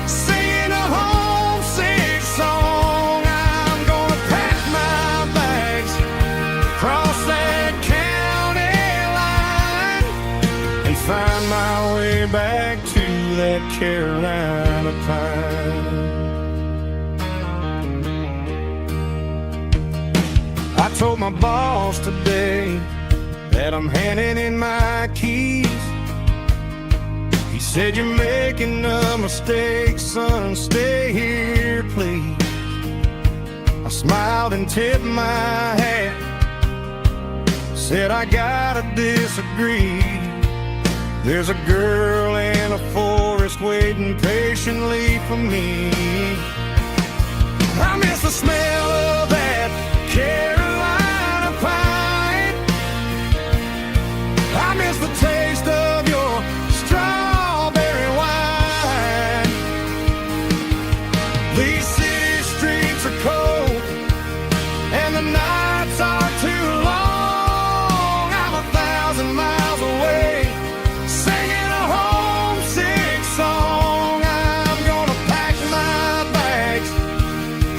singing a homesick song. I'm gonna pack my bags, cross that county line, and find my way back to that Carolina pine. I told my boss today that I'm handing in my keys. He said, "You're making a mistake, son, stay here, please." I smiled and tipped my hat, said, "I gotta disagree. There's a girl in a forest waiting patiently for me." I miss the smell of that Carolina pine. I miss the taste of your strawberry wine. These city streets are cold and the nights are too long. I'm 1,000 miles away, singing a homesick song. I'm gonna pack my bags,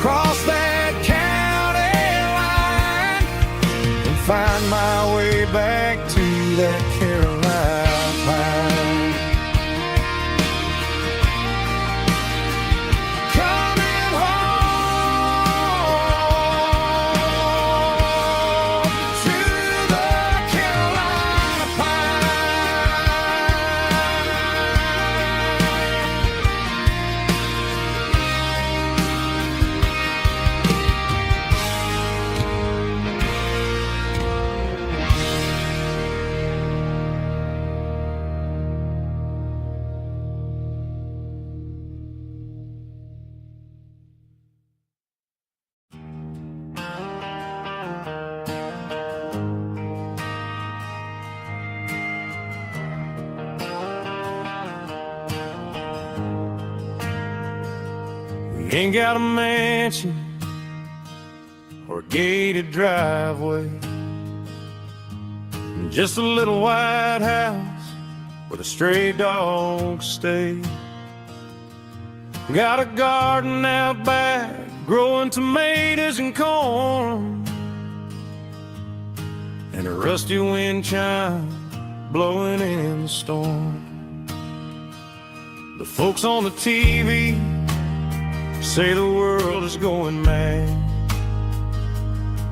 cross that county He ain't got a mansion or a gated driveway, just a little white house where the stray dogs stay. Got a garden out back, growing tomatoes and corn, and a rusty wind chime blowing in the storm. The folks on the TV say the world is going mad,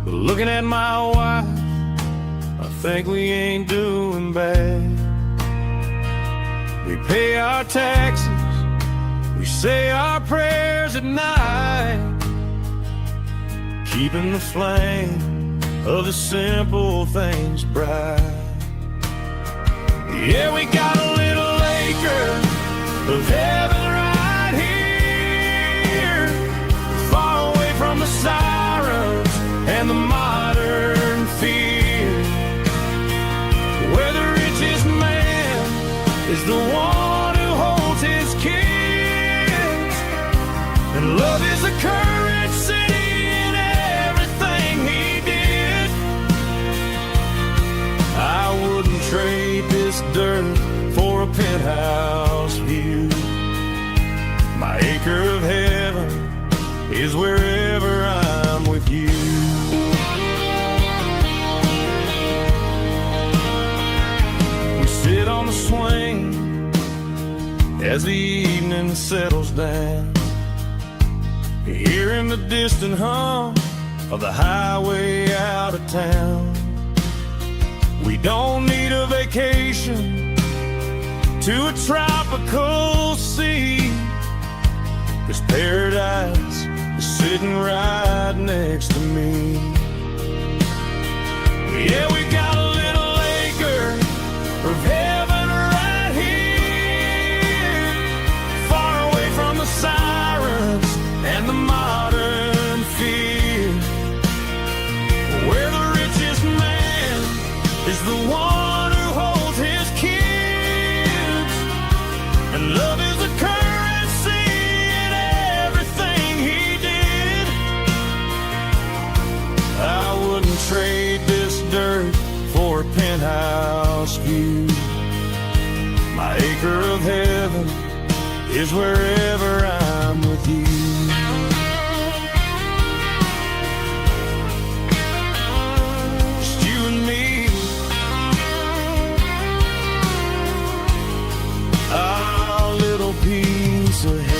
but looking at my wife, I think we ain't doing bad. We pay our taxes, we say our prayers at night, keeping the flame of the simple things bright. Yeah, we got a little acre of heaven right here, far away from the sirens and the modern fear, where the richest man is the one who holds his kids, and love is the currency in everything he did. I wouldn't trade this dirt for a penthouse view. My acre of heaven is wherever I'm with you. We sit on the swing as the evening settles down, hearing the distant hum of the highway out of town. We don't need a vacation to a tropical sea, 'cause paradise is sitting right next to me. Yeah, we got a little acre of heaven right here, far away from the sirens and the modern fear, where the richest man is the one who holds his kids, and love is the currency in everything he did. I wouldn't trade this dirt for a penthouse view. My acre of heaven is wherever I'm with you. Just you and me, our little piece of heaven.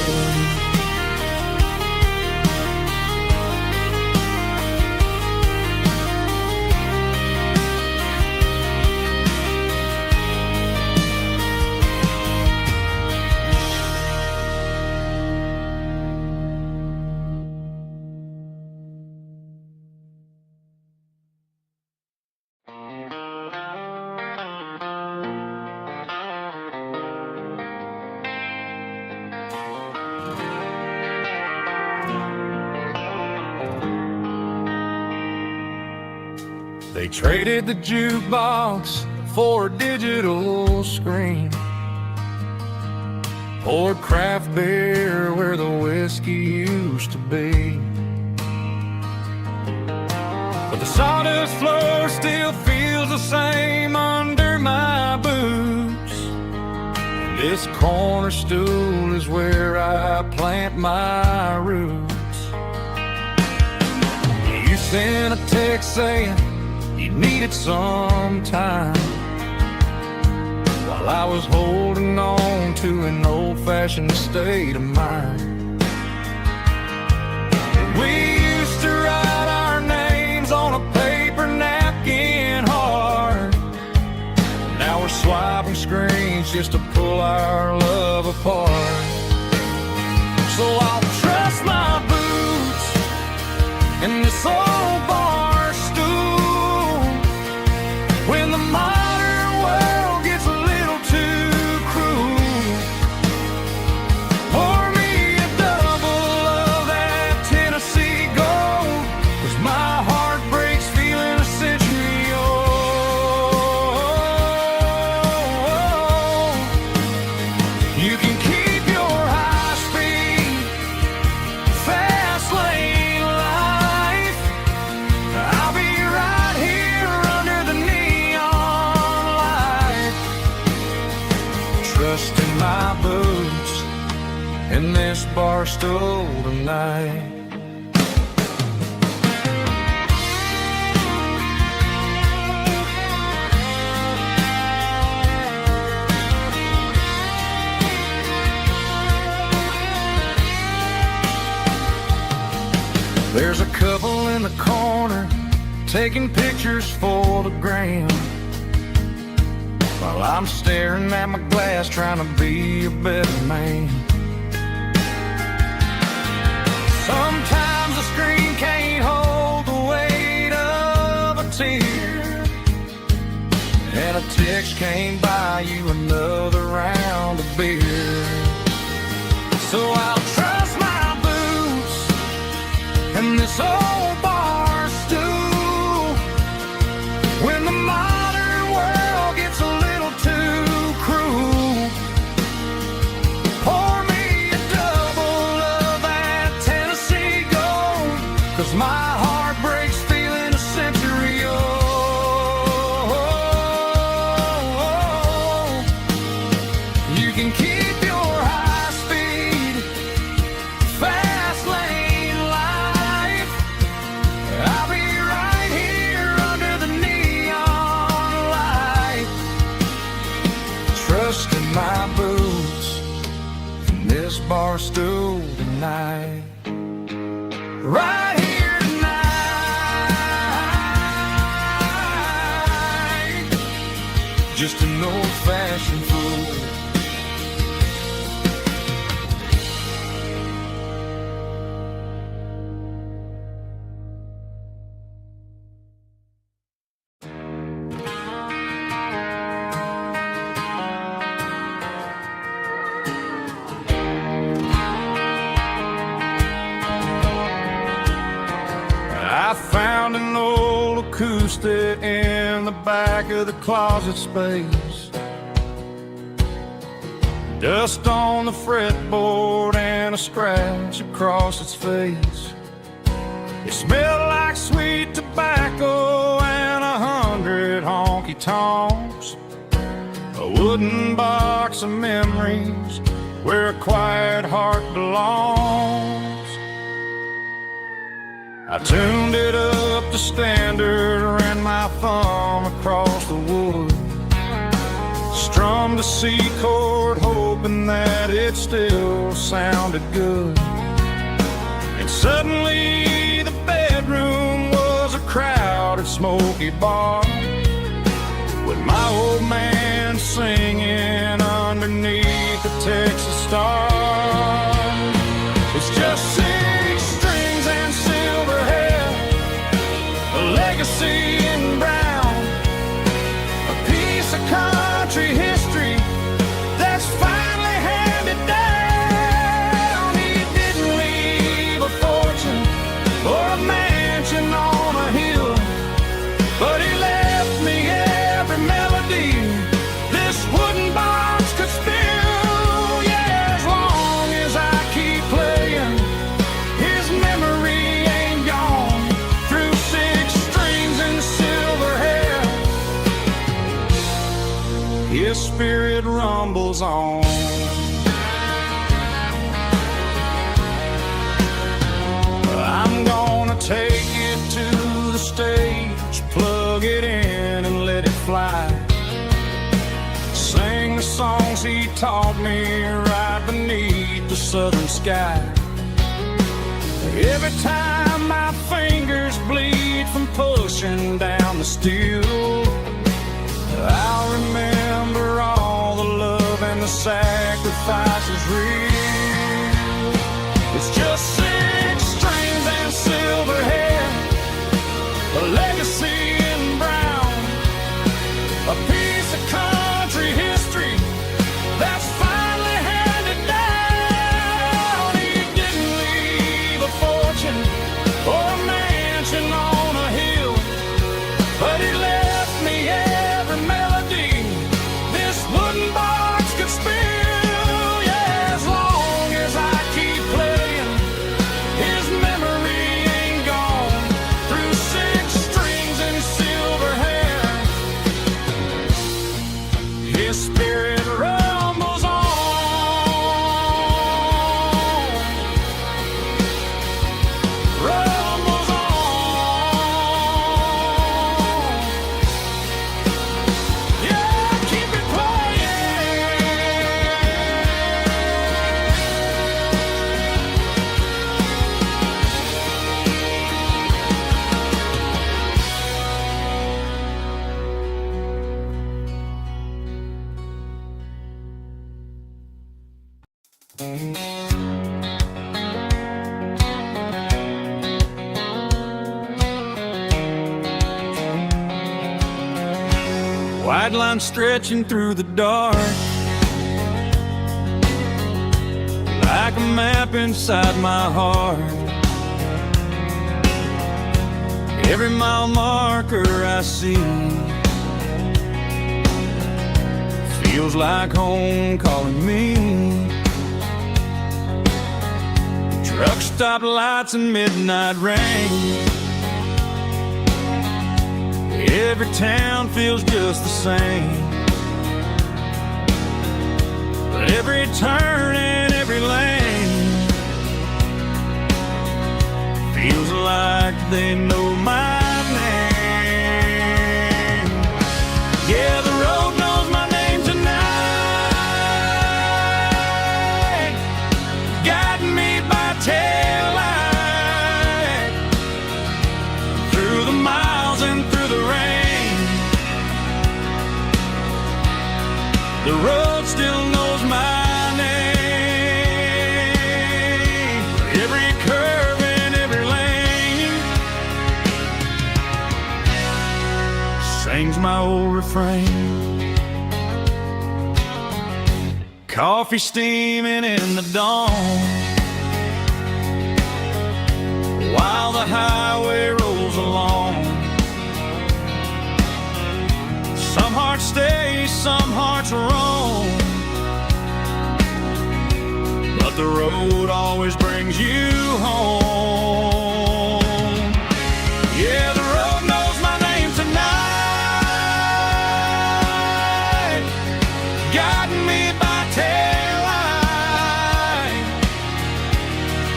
They traded the jukebox for a digital screen, poured craft beer where the whiskey used to be, but the sawdust floor still feels the same under my boots. This corner stool is where I plant my roots. You sent a text saying you needed some time, while I was holding on to an old-fashioned state of mind. We used to write our names on a paper napkin hard. Now we're swiping screens just to pull our love apart. So I'll trust my boots and this old bar stool when the modern world gets a little too cruel. Pour me a double of that Tennessee Gold, 'cause my heart breaks feeling a century old. You can keep your in this bar stool tonight. There's a couple in the corner taking pictures for the gram, while I'm staring at my glass trying to be a better man. Sometimes the screen can't hold the weight of a tear, and a text can't buy you another round of beer. So I'll trust my boots and this old bar stool when the modern world gets a little too cruel. Pour me a double of that Tennessee Gold, 'cause my heart breaks feeling a century old. You can keep your high speed, fast lane life. I'll be right here under the neon light, trusting my boots in this bar stool tonight. Right here tonight, just an old-fashioned fool. I found an old acoustic in the back of the closet space. Dust on the fretboard and a scratch across its face. It smelled like sweet tobacco and 100 honky-tonks. A wooden box of memories where a quiet heart belongs. I tuned it up to standard, ran my thumb across the wood, strummed a C chord hoping that it still sounded good. And suddenly the bedroom was a crowded smoky bar, with my old man singing underneath the Texas stars. It's just 6 strings and silver hair, a legacy in brown, a piece of country history that's finally handed down. He didn't leave a fortune or a mansion on a hill, but he left me every melody this wooden box could spill. Yeah, as long as I keep playing, his memory ain't gone. Through 6 strings and silver hair, his spirit rumbles on. I'm gonna take it to the stage, plug it in and let it fly. Sing the songs he taught me right beneath the southern sky. Every time my fingers bleed from pushing down the steel, I'll remember all the love and the sacrifices real. It's just 6 strings and silver hair, a legacy in brown, a piece of country history that's finally handed down. He didn't leave a fortune or a mansion on a hill, but he left me every melody this wooden box could spill. Yeah, as long as I keep playing, Bright line stretching through the dark, like a map inside my heart. Every mile marker I see feels like home calling me. Truck stop lights and midnight rain, every town feels just the same. But every turn and every lane feels like they know my name. Yeah, the road knows my name tonight, guiding me by taillight through the miles and through the rain. The road still knows my name. Every curve and every lane sings my old refrain. Coffee steaming in the dawn, while the highway rolls along. Some hearts stay, some hearts roam, but the road always brings you home. Yeah, the road knows my name tonight, guiding me by taillight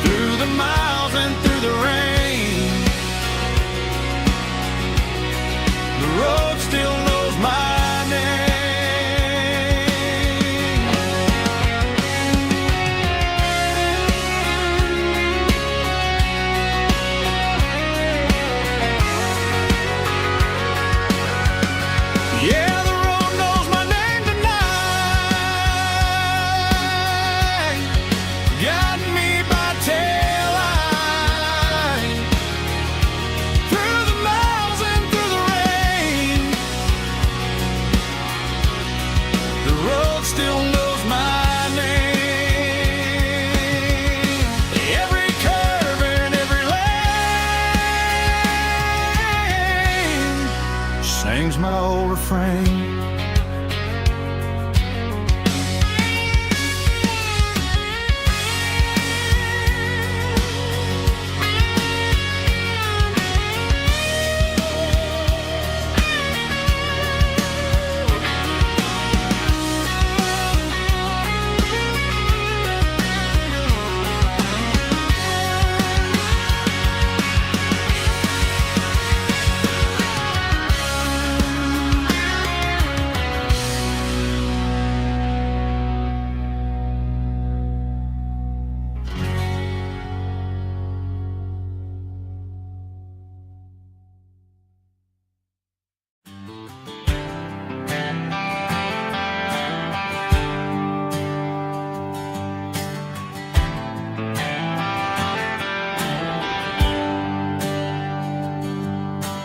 through the miles and through the rain. The road still knows my name. Yeah, the road knows my name tonight, guiding me by taillight through the miles and through the rain. The road still knows my name. Every curve and every lane sings my old refrain.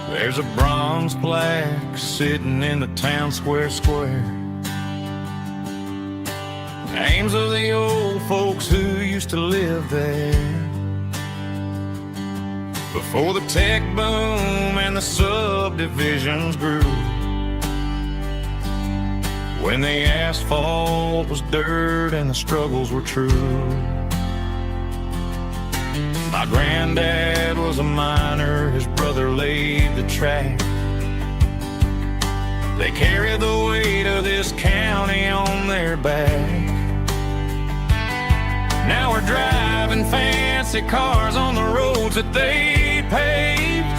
There's a bronze plaque sitting in the town square. Names of the old folks who used to live there before the tech boom and the subdivisions grew, when the asphalt was dirt and the struggles were true. My granddad was a miner, his brother laid the track. They carried the weight of this county on their back. Now we're driving fancy cars on the roads that they paved,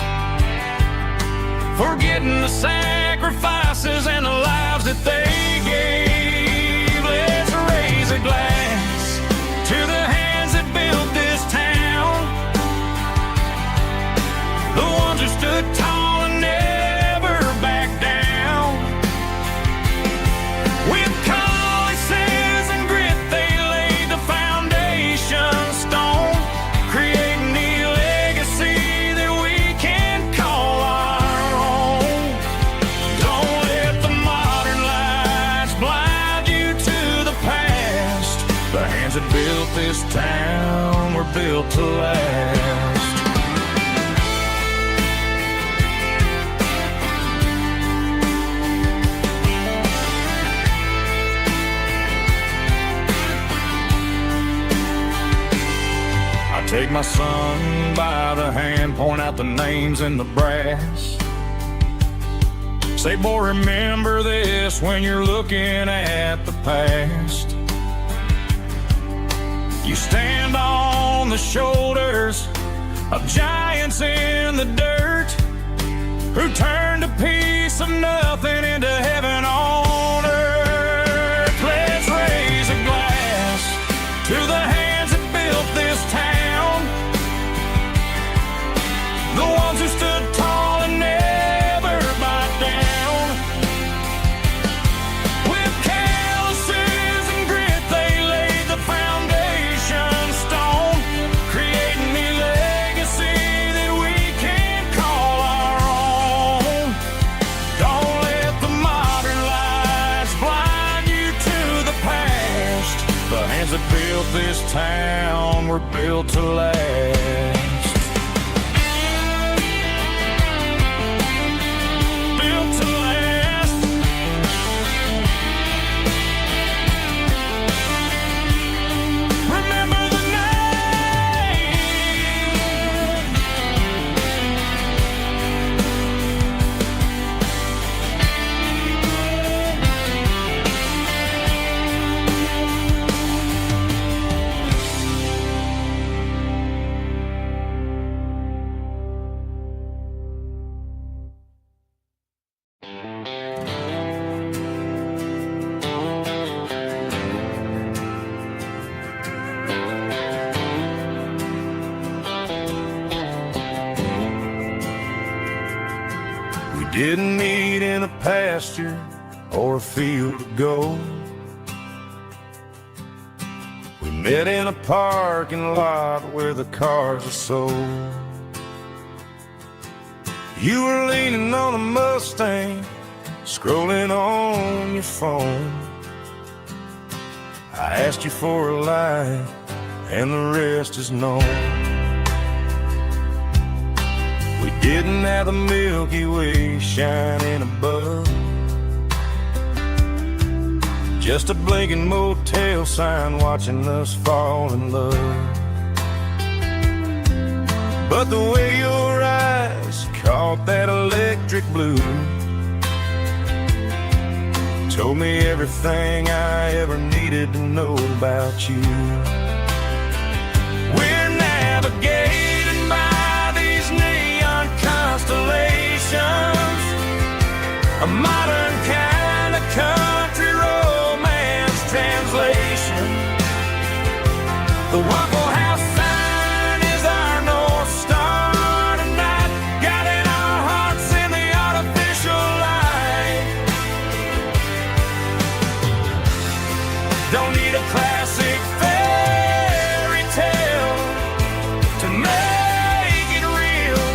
forgetting the sacrifices and the lives that they gave. Let's raise a glass to the hands that built this town, the ones who stood tall and never backed down. With calluses and grit, they laid the foundation stone, creating the legacy that we can call our own. Don't let the mob built this town, we're built to last. I take my son by the hand, point out the names in the brass. Say, boy, remember this when you're looking at the past. You stand on the shoulders of giants in the dirt who turned a piece of nothing into heaven on earth. Let's raise a glass to the hands that built this town, the ones who stood tall and never bowed down. With calluses and grit, they laid the foundation stone, creating a legacy that we can call our own. Don't let the modern lights blind you to the past. The hands that built this town were built to last. Didn't meet in a pasture or a field of gold. We met in a parking lot where the cars are sold. You were leaning on a Mustang, scrolling on your phone. I asked you for a light, and the rest is known. We didn't have the Milky Way shining above, just a blinking motel sign watching us fall in love. But the way your eyes caught that electric blue told me everything I ever needed to know about you. We're navigating by these neon constellations, a modern kind of country romance translation. The Waffle House sign is our North Star tonight, guiding our hearts in the artificial light. Don't need a classic fairy tale to make it real,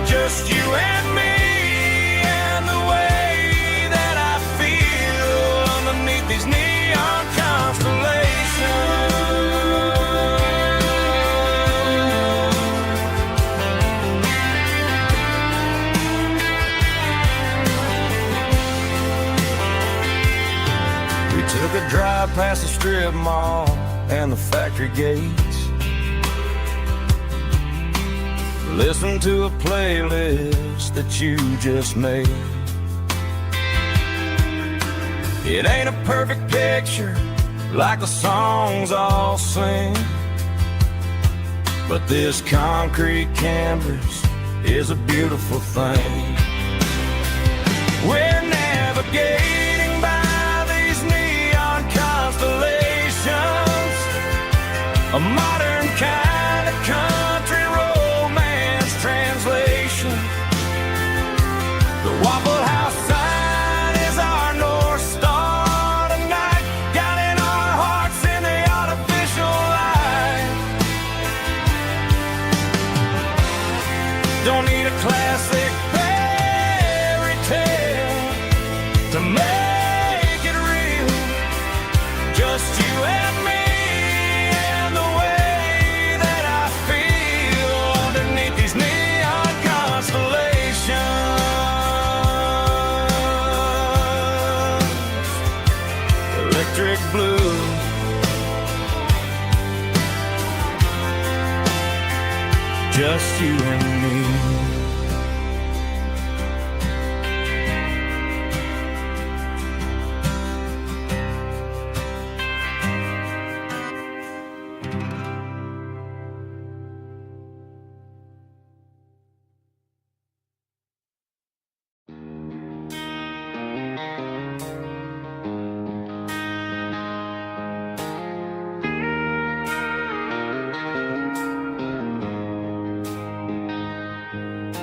just you and me and the way that I feel underneath these neon constellations. We took a drive past the strip mall and the factory gates, listened to a playlist that you just made. It ain't a perfect picture like the songs all sing, but this concrete canvas is a beautiful thing. We're navigating by these neon constellations, a modern kind of country romance translation. The Waffle House sign is our North Star tonight, guiding our hearts in the artificial light. Don't need a classic fairy tale to make it real, just you and me just you and me.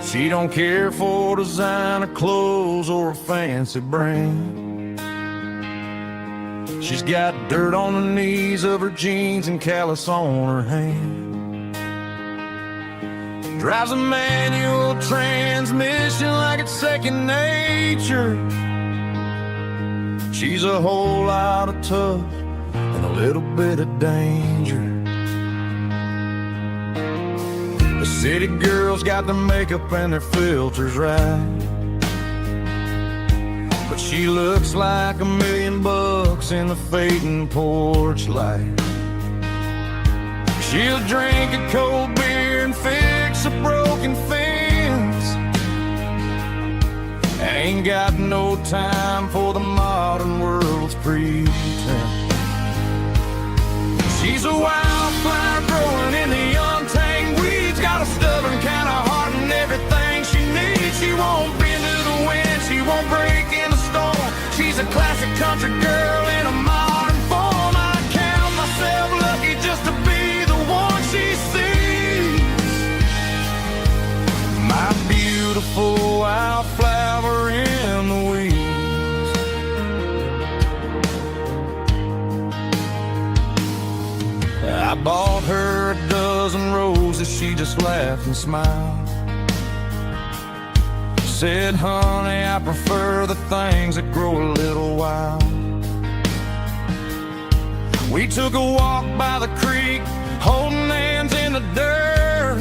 She don't care for designer clothes or a fancy brand. She's got dirt on the knees of her jeans and callus on her hand. Drives a manual transmission like it's second nature. She's a whole lot of tough and a little bit of danger. The city girls got their makeup and their filters right, but she looks like $1 million in the fading porch light. She'll drink a cold beer and fix a broken fence, and ain't got no time for the modern world's pretense. She's a wildflower growing in the untamed weeds, got a stubborn kind of heart and everything she needs. She won't bend to the wind, she won't break in the storm. She's a classic country girl in a modern form. I count myself lucky just to be the one she sees. My beautiful wildflower in the weeds. I bought her a dozen roses, she just laughed and smiled. Said, honey, I prefer the things that grow a little wild. We took a walk by the creek, holding hands in the dirt.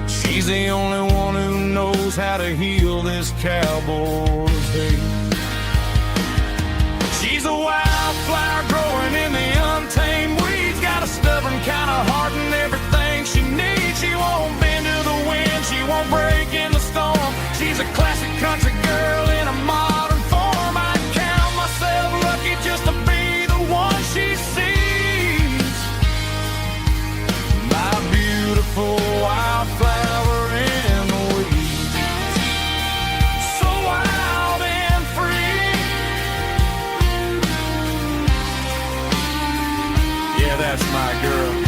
She's the only one who knows how to heal this cowboy's hate. She's a wildflower growing in the untamed weeds, got a stubborn kind of heart and everything she needs. She won't bend to the wind, she won't break in the storm. She's a classic country girl in a modern form. I count myself lucky just to be the one she sees. My beautiful wildflower in the weeds, so wild and free. Yeah, that's my girl.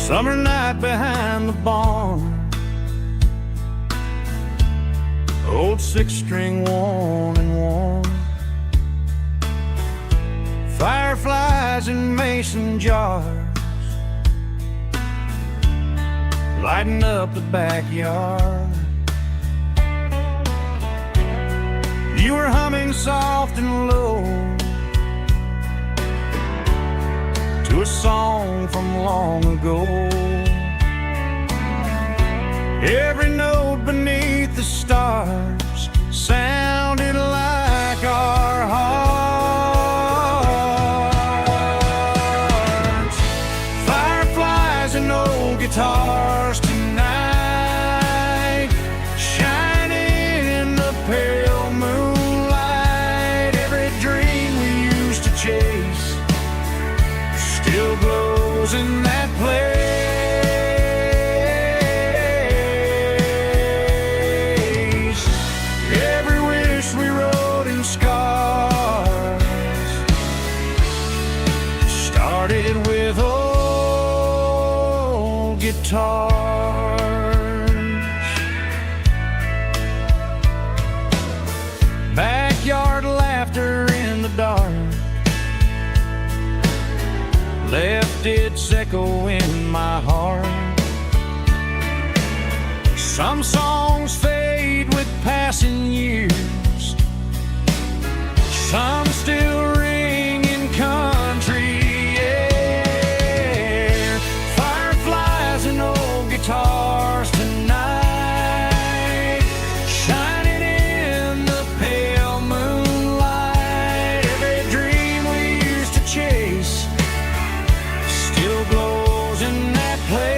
Summer night behind the barn, old 6-string worn and worn. Fireflies in mason jars, lighting up the backyard. You were humming soft and low to a song from long ago. Every note beneath the stars sounded like our hearts. Fireflies and old guitars tonight, shining in the pale moonlight. Every dream we used to chase still glows in that place. Every wish we wrote in scars started with oh. guitars. Backyard laughter in the dark left its echo in my heart. Some songs fade with passing years, some still ring in country air. Fireflies and old guitars tonight, shining in the pale moonlight. Every dream we used to chase still glows in that place.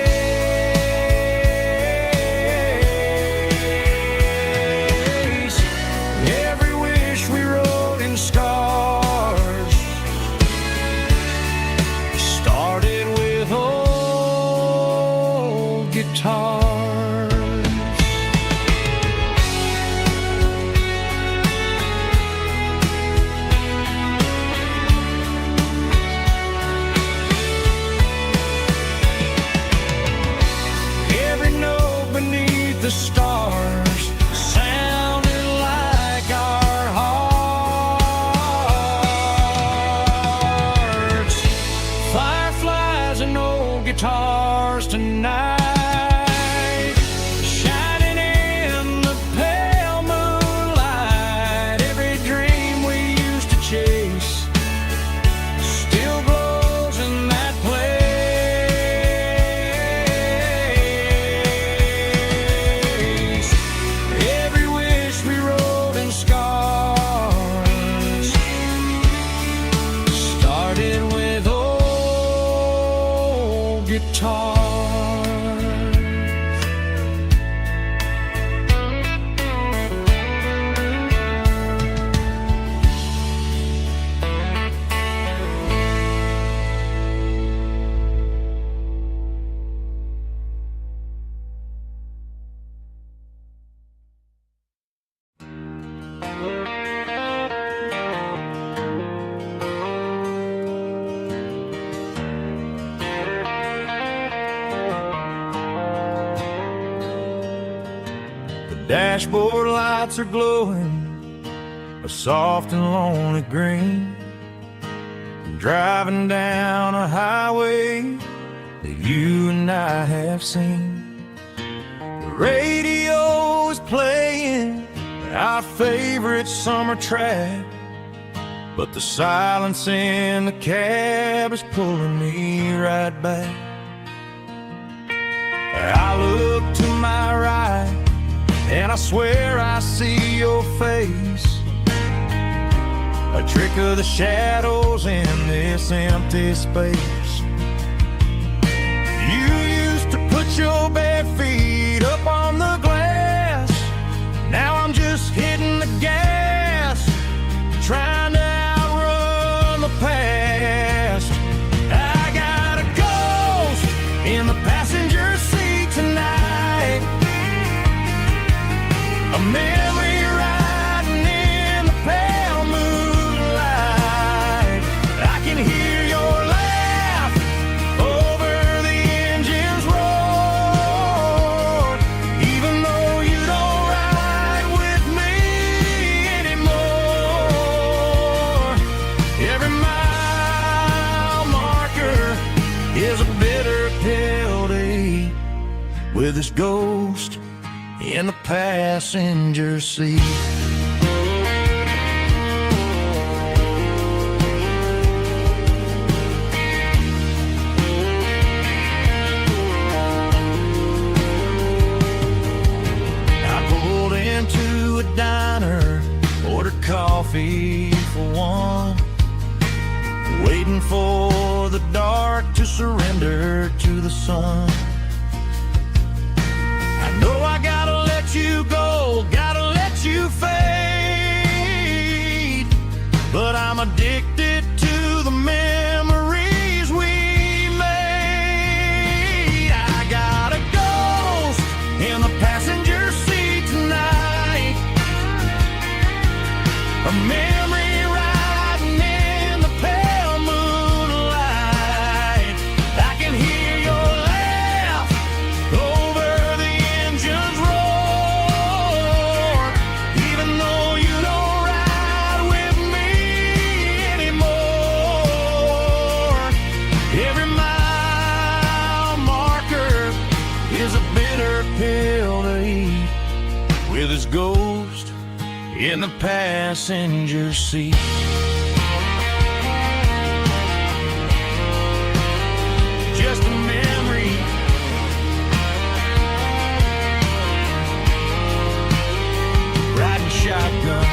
Every wish we wrote in scars started with old guitars. Every note beneath the stars sounded like our hearts. Fireflies and old guitars tonight, shining in the pale moonlight. Every dream we used to chase still glows in that place. Every wish we wrote in scars started with old guitars. Dashboard lights are glowing a soft and lonely green. Driving down a highway that you and I have seen. The radio is playing our favorite summer track, but the silence in the cab is pulling me right back. I look to my right and I swear I see your face, a trick of the shadows in this empty space. You used to put your bare feet up on the glass. Now I'm just hitting the gas, trying to outrun the past. I got a ghost in the passenger seat tonight, a memory riding in the pale moonlight. I can hear your laugh over the engine's roar, even though you don't ride with me anymore. Every mile marker is a bitter pill to eat with this ghost in the passenger seat. I pulled into a diner, ordered coffee for one, waiting for the dark to surrender to the sun. I know I gotta let you go, gotta let you fade, but I'm addicted to the memories we made. I got a ghost in the passenger seat tonight, a memory riding in the pale moonlight. I can hear your laugh his ghost in the passenger seat. Just a memory, riding shotgun.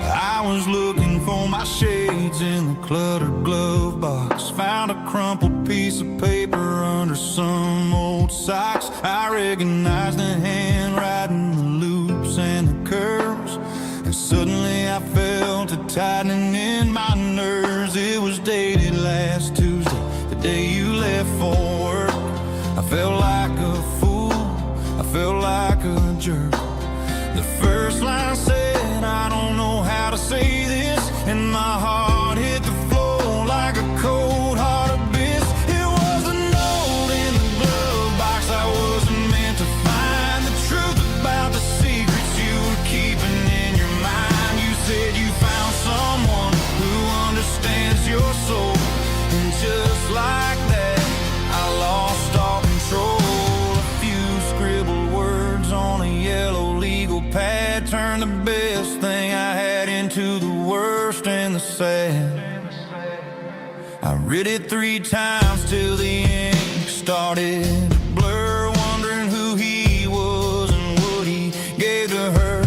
I was looking for my shades in the cluttered glove box. Found a crumpled piece of paper under some old socks. I recognized the handwriting, the loops and the curves, and suddenly I felt a tightening in my nerves. It was dated last Tuesday, the day you left for work. I felt like a fool, I felt like a jerk. The first line said, I don't know how to say this, and my heart hit the floor like a cold heart abyss. It was a note in the glove box I wasn't meant to find. The truth about the secrets you were keeping in your mind. You said you found someone who understands your soul, and just like that, I lost all control. A few scribbled words on a yellow legal pad turned the best thing I had into the worst and the sad. I read it 3 times till the ink started to blur, wondering who he was and what he gave to her.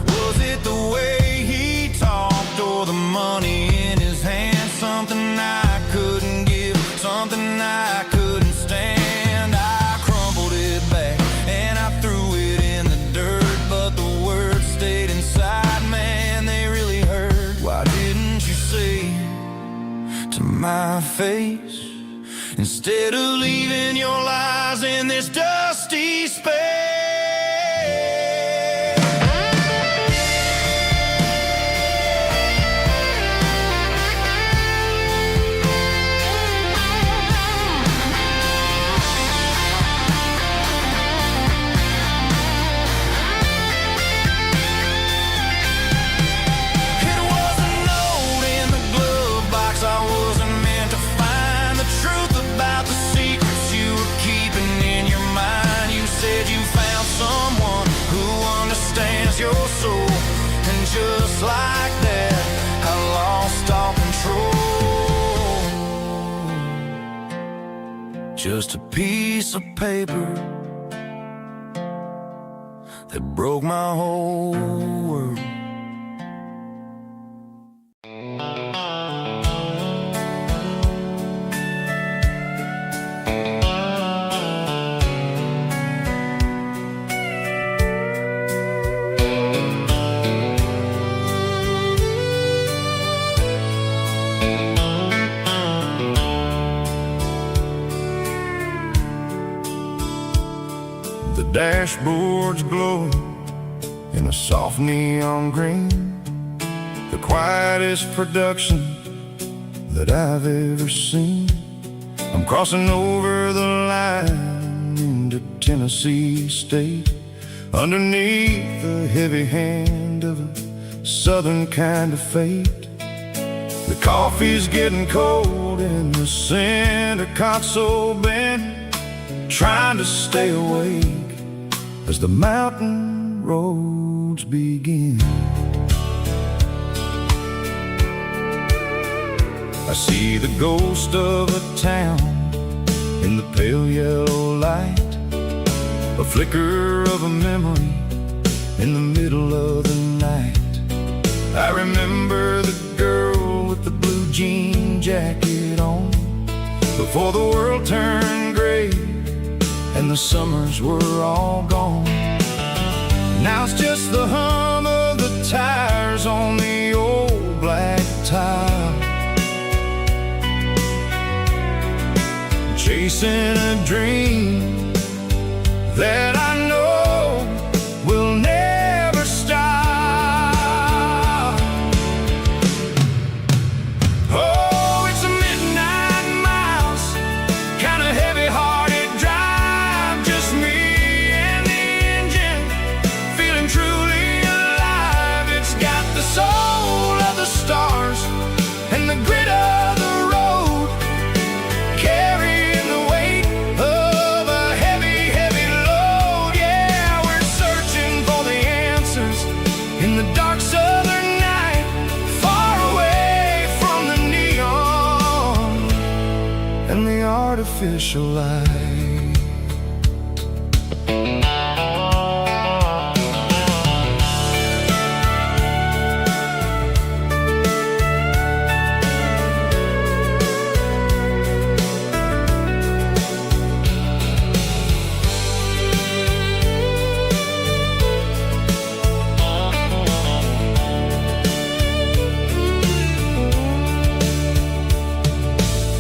Was it the way he talked or the money in his hand? Something I couldn't give, something I couldn't stand. I crumpled it back and I threw it in the dirt, but the words stayed inside, man, they really hurt. Why didn't you say to my face, instead of leaving your lies in this dusty space? It was a note in the glove box I wasn't meant to find. The truth about the secrets you were keeping in your mind. You said you found someone who understands your soul, and just like that, I lost all control. Just a piece of paper that broke my whole world. The dashboard's glowing in a soft neon green, the quietest production that I've ever seen. I'm crossing over the line into Tennessee State, underneath the heavy hand of a southern kind of fate. The coffee's getting cold in the center console bin, trying to stay awake as the mountain roads begin. I see the ghost of a town in the pale yellow light, a flicker of a memory in the middle of the night. I remember the girl with the blue jean jacket on, before the world turned gray and the summers were all gone. Now it's just the hum of the tires on the old black tire chasing a dream that I know will never stop. Oh, it's a midnight miles, kind of heavy-hearted drive, just me and the engine, feeling truly alive. It's got the soul of the stars and the grit of the road, carrying the weight of a heavy, heavy load. Yeah, we're searching for the answers in the dark southern night, far away from the neon and the artificial light.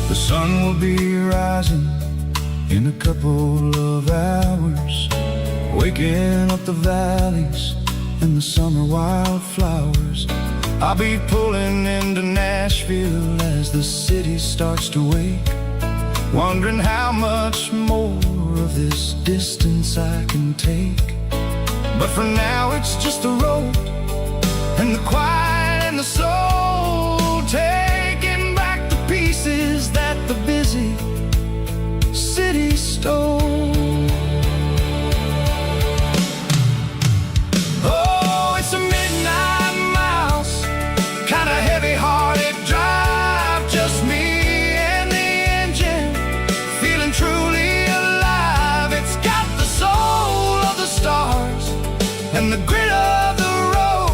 The sun will be rising in a couple of hours, waking up the valleys and the summer wildflowers. I'll be pulling into Nashville as the city starts to wake, wondering how much more of this distance I can take. But for now it's just the road and the quiet and the soul, taking back the pieces that the busy city stole. Oh, it's a midnight miles, kind of heavy-hearted drive, just me and the engine, feeling truly alive. It's got the soul of the stars and the grit of the road,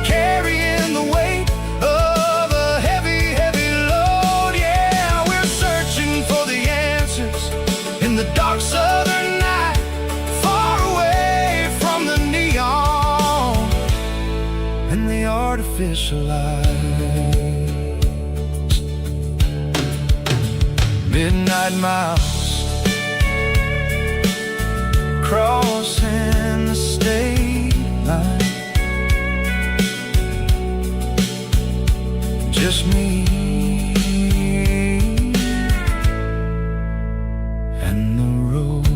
carrying the weight of a heavy, heavy load. Yeah, we're searching for the answers in the dark southern night, far away from the neon and the artificial lights. Midnight miles, crossing the state line, just me and the road.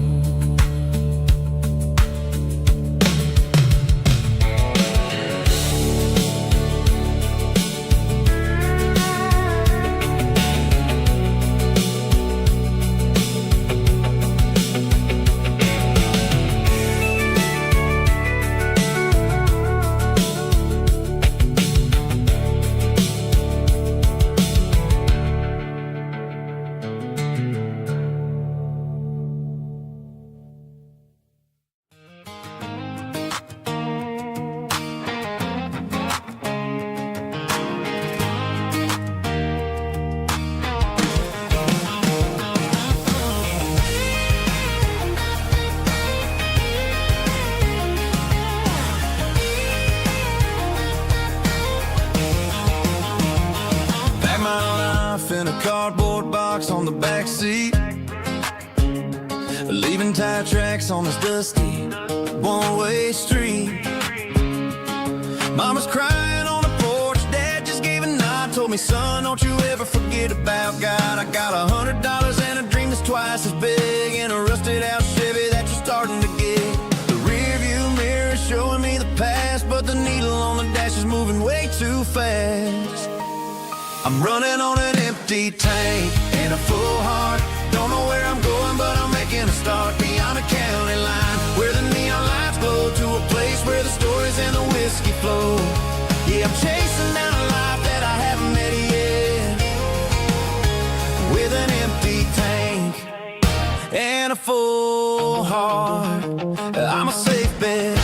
Pack my life in a cardboard box on the back seat, leaving tire tracks on this dusty one-way street. Mama's crying on the porch, Dad just gave a nod, told me, son, don't you ever forget about God. I got $100 and a dream that's twice as big, in a rusted out Chevy that you're starting to get. The rear view mirror is showing me the past, but the needle on the dash is moving way too fast. I'm running on an empty tank and a full heart, don't know where I'm going, but I'm making a start beyond a county line, where the neon lights glow, to a place where the stories and the whiskey flow. Yeah, I'm chasing down a life that I haven't met yet, with an empty tank and a full heart. I'm a safe bet.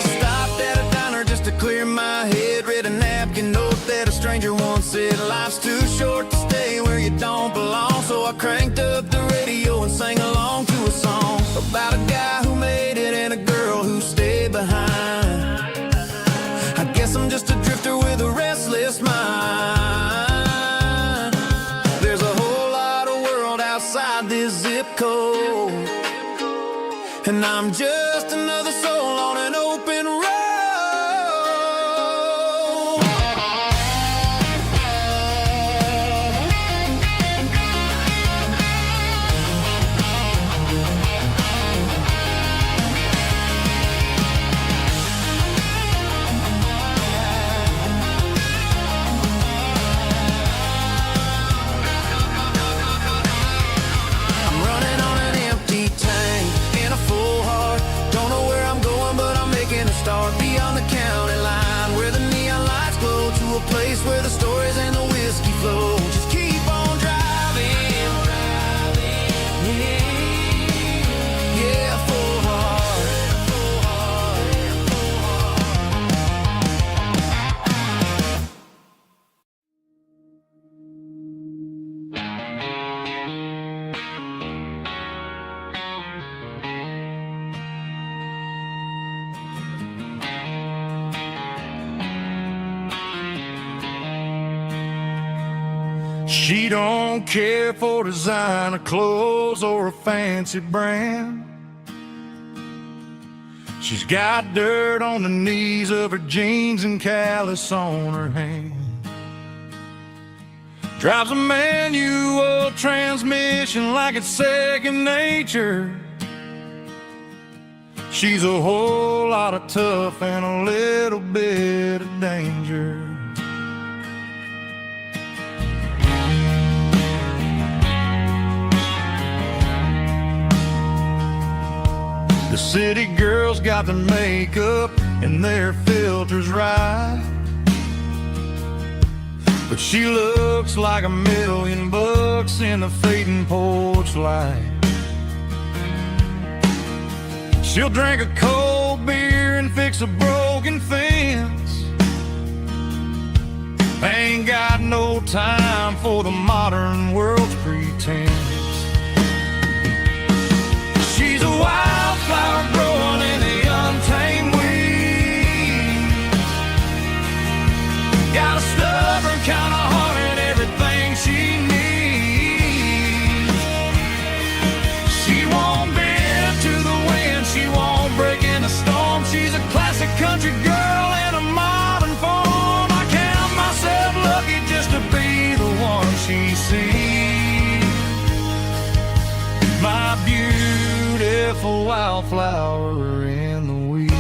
Stopped at a diner just to clear my head, read a napkin note that a stranger once said, life's too short to stay where you don't belong. So I cranked up the radio and sang along to a song about a guy who made it and a girl who stayed behind. I guess I'm just a drifter with a restless mind. zip code, and I'm just another soul on an open road. Start beyond the county line, where the neon lights glow, to a place where the stories and the whiskey flow. Just keep on driving, yeah, full heart. She don't care for designer clothes or a fancy brand. She's got dirt on the knees of her jeans and callus on her hand. Drives a manual transmission like it's second nature. She's a whole lot of tough and a little bit of danger. The city girls got their makeup and their filters right, but she looks like $1,000,000 in the fading porch light. She'll drink a cold beer and fix a broken fence. Ain't got no time for the modern world's pretense. She's a wildflower growing in the untamed weeds. Got a stubborn kind of heart and everything she needs. She won't bend to the wind, she won't break in a storm. She's a classic country girl in a modern form. I count myself lucky just to be the one she sees. My beautiful wildflower in the weeds.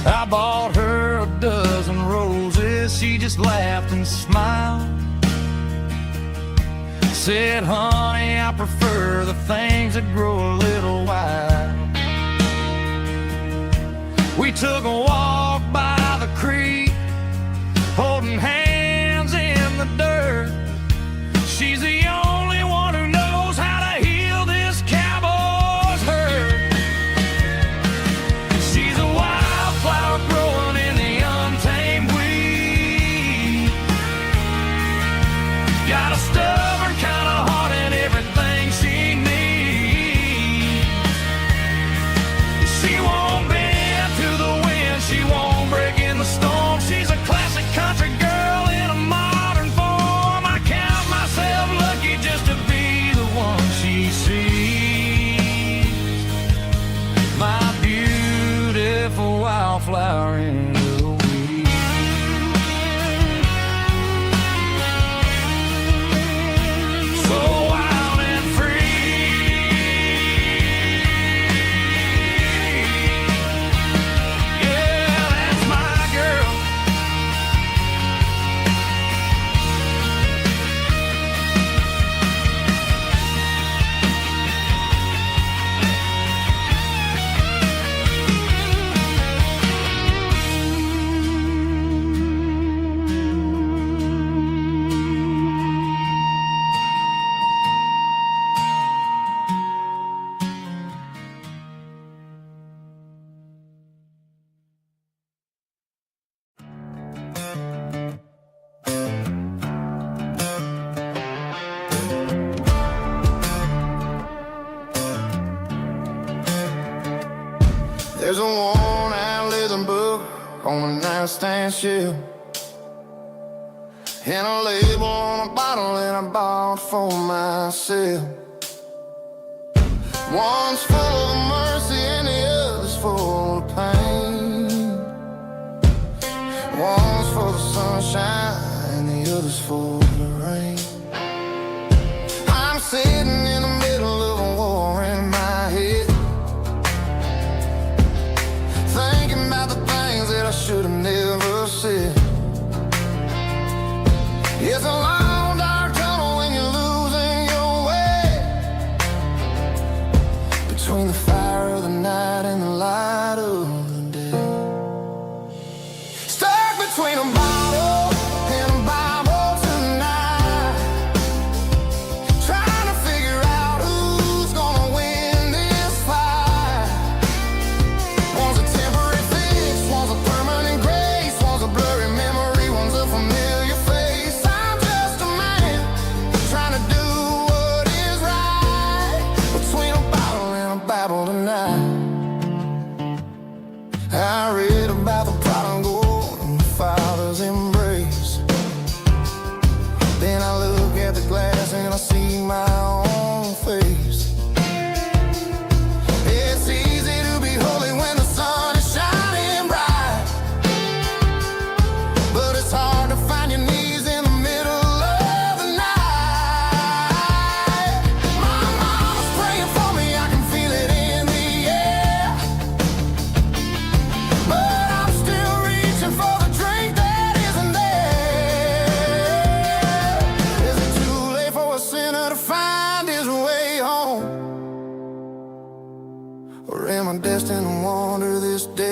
I bought her a dozen roses, she just laughed and smiled. Said, honey, I prefer the things that grow a little wild. We took a walk by the creek, holding hands in the dirt. She's the only one who knows how to heal this cowboy's hurt. She's a wildflower growing in the untamed weed. Got a stubborn kind of heart and everything she needs. She won't bend to the wind, she There's a worn-out leather book on a nightstand shelf, and a label on a bottle that I bought for myself. One's full of mercy and the other's full of pain. One's full of sunshine and the other's full of rain. I'm sitting in the middle of a war in my head, thinking about the things that I should have never said. It's a long dark tunnel when you're losing your way, between the fire of the night and the light of the day. Stuck between a bottle and a Bible tonight, trying to figure out who's gonna win this fight. One's a temporary fix, one's a permanent grace, one's a blurry memory, one's a familiar face. I'm just a man trying to do what is right, between a bottle and a Bible tonight. I read about the prodigal and the Father's embrace. Then I look at the glass and I see my own face. It's easy to be holy when the sun is shining bright, but it's hard to find your knees in the middle of the night. My mama's praying for me, I can feel it in the air, but I'm still reaching for the drink that isn't there. Is it too late for a sinner to find his way home? Or am I destined to wander this day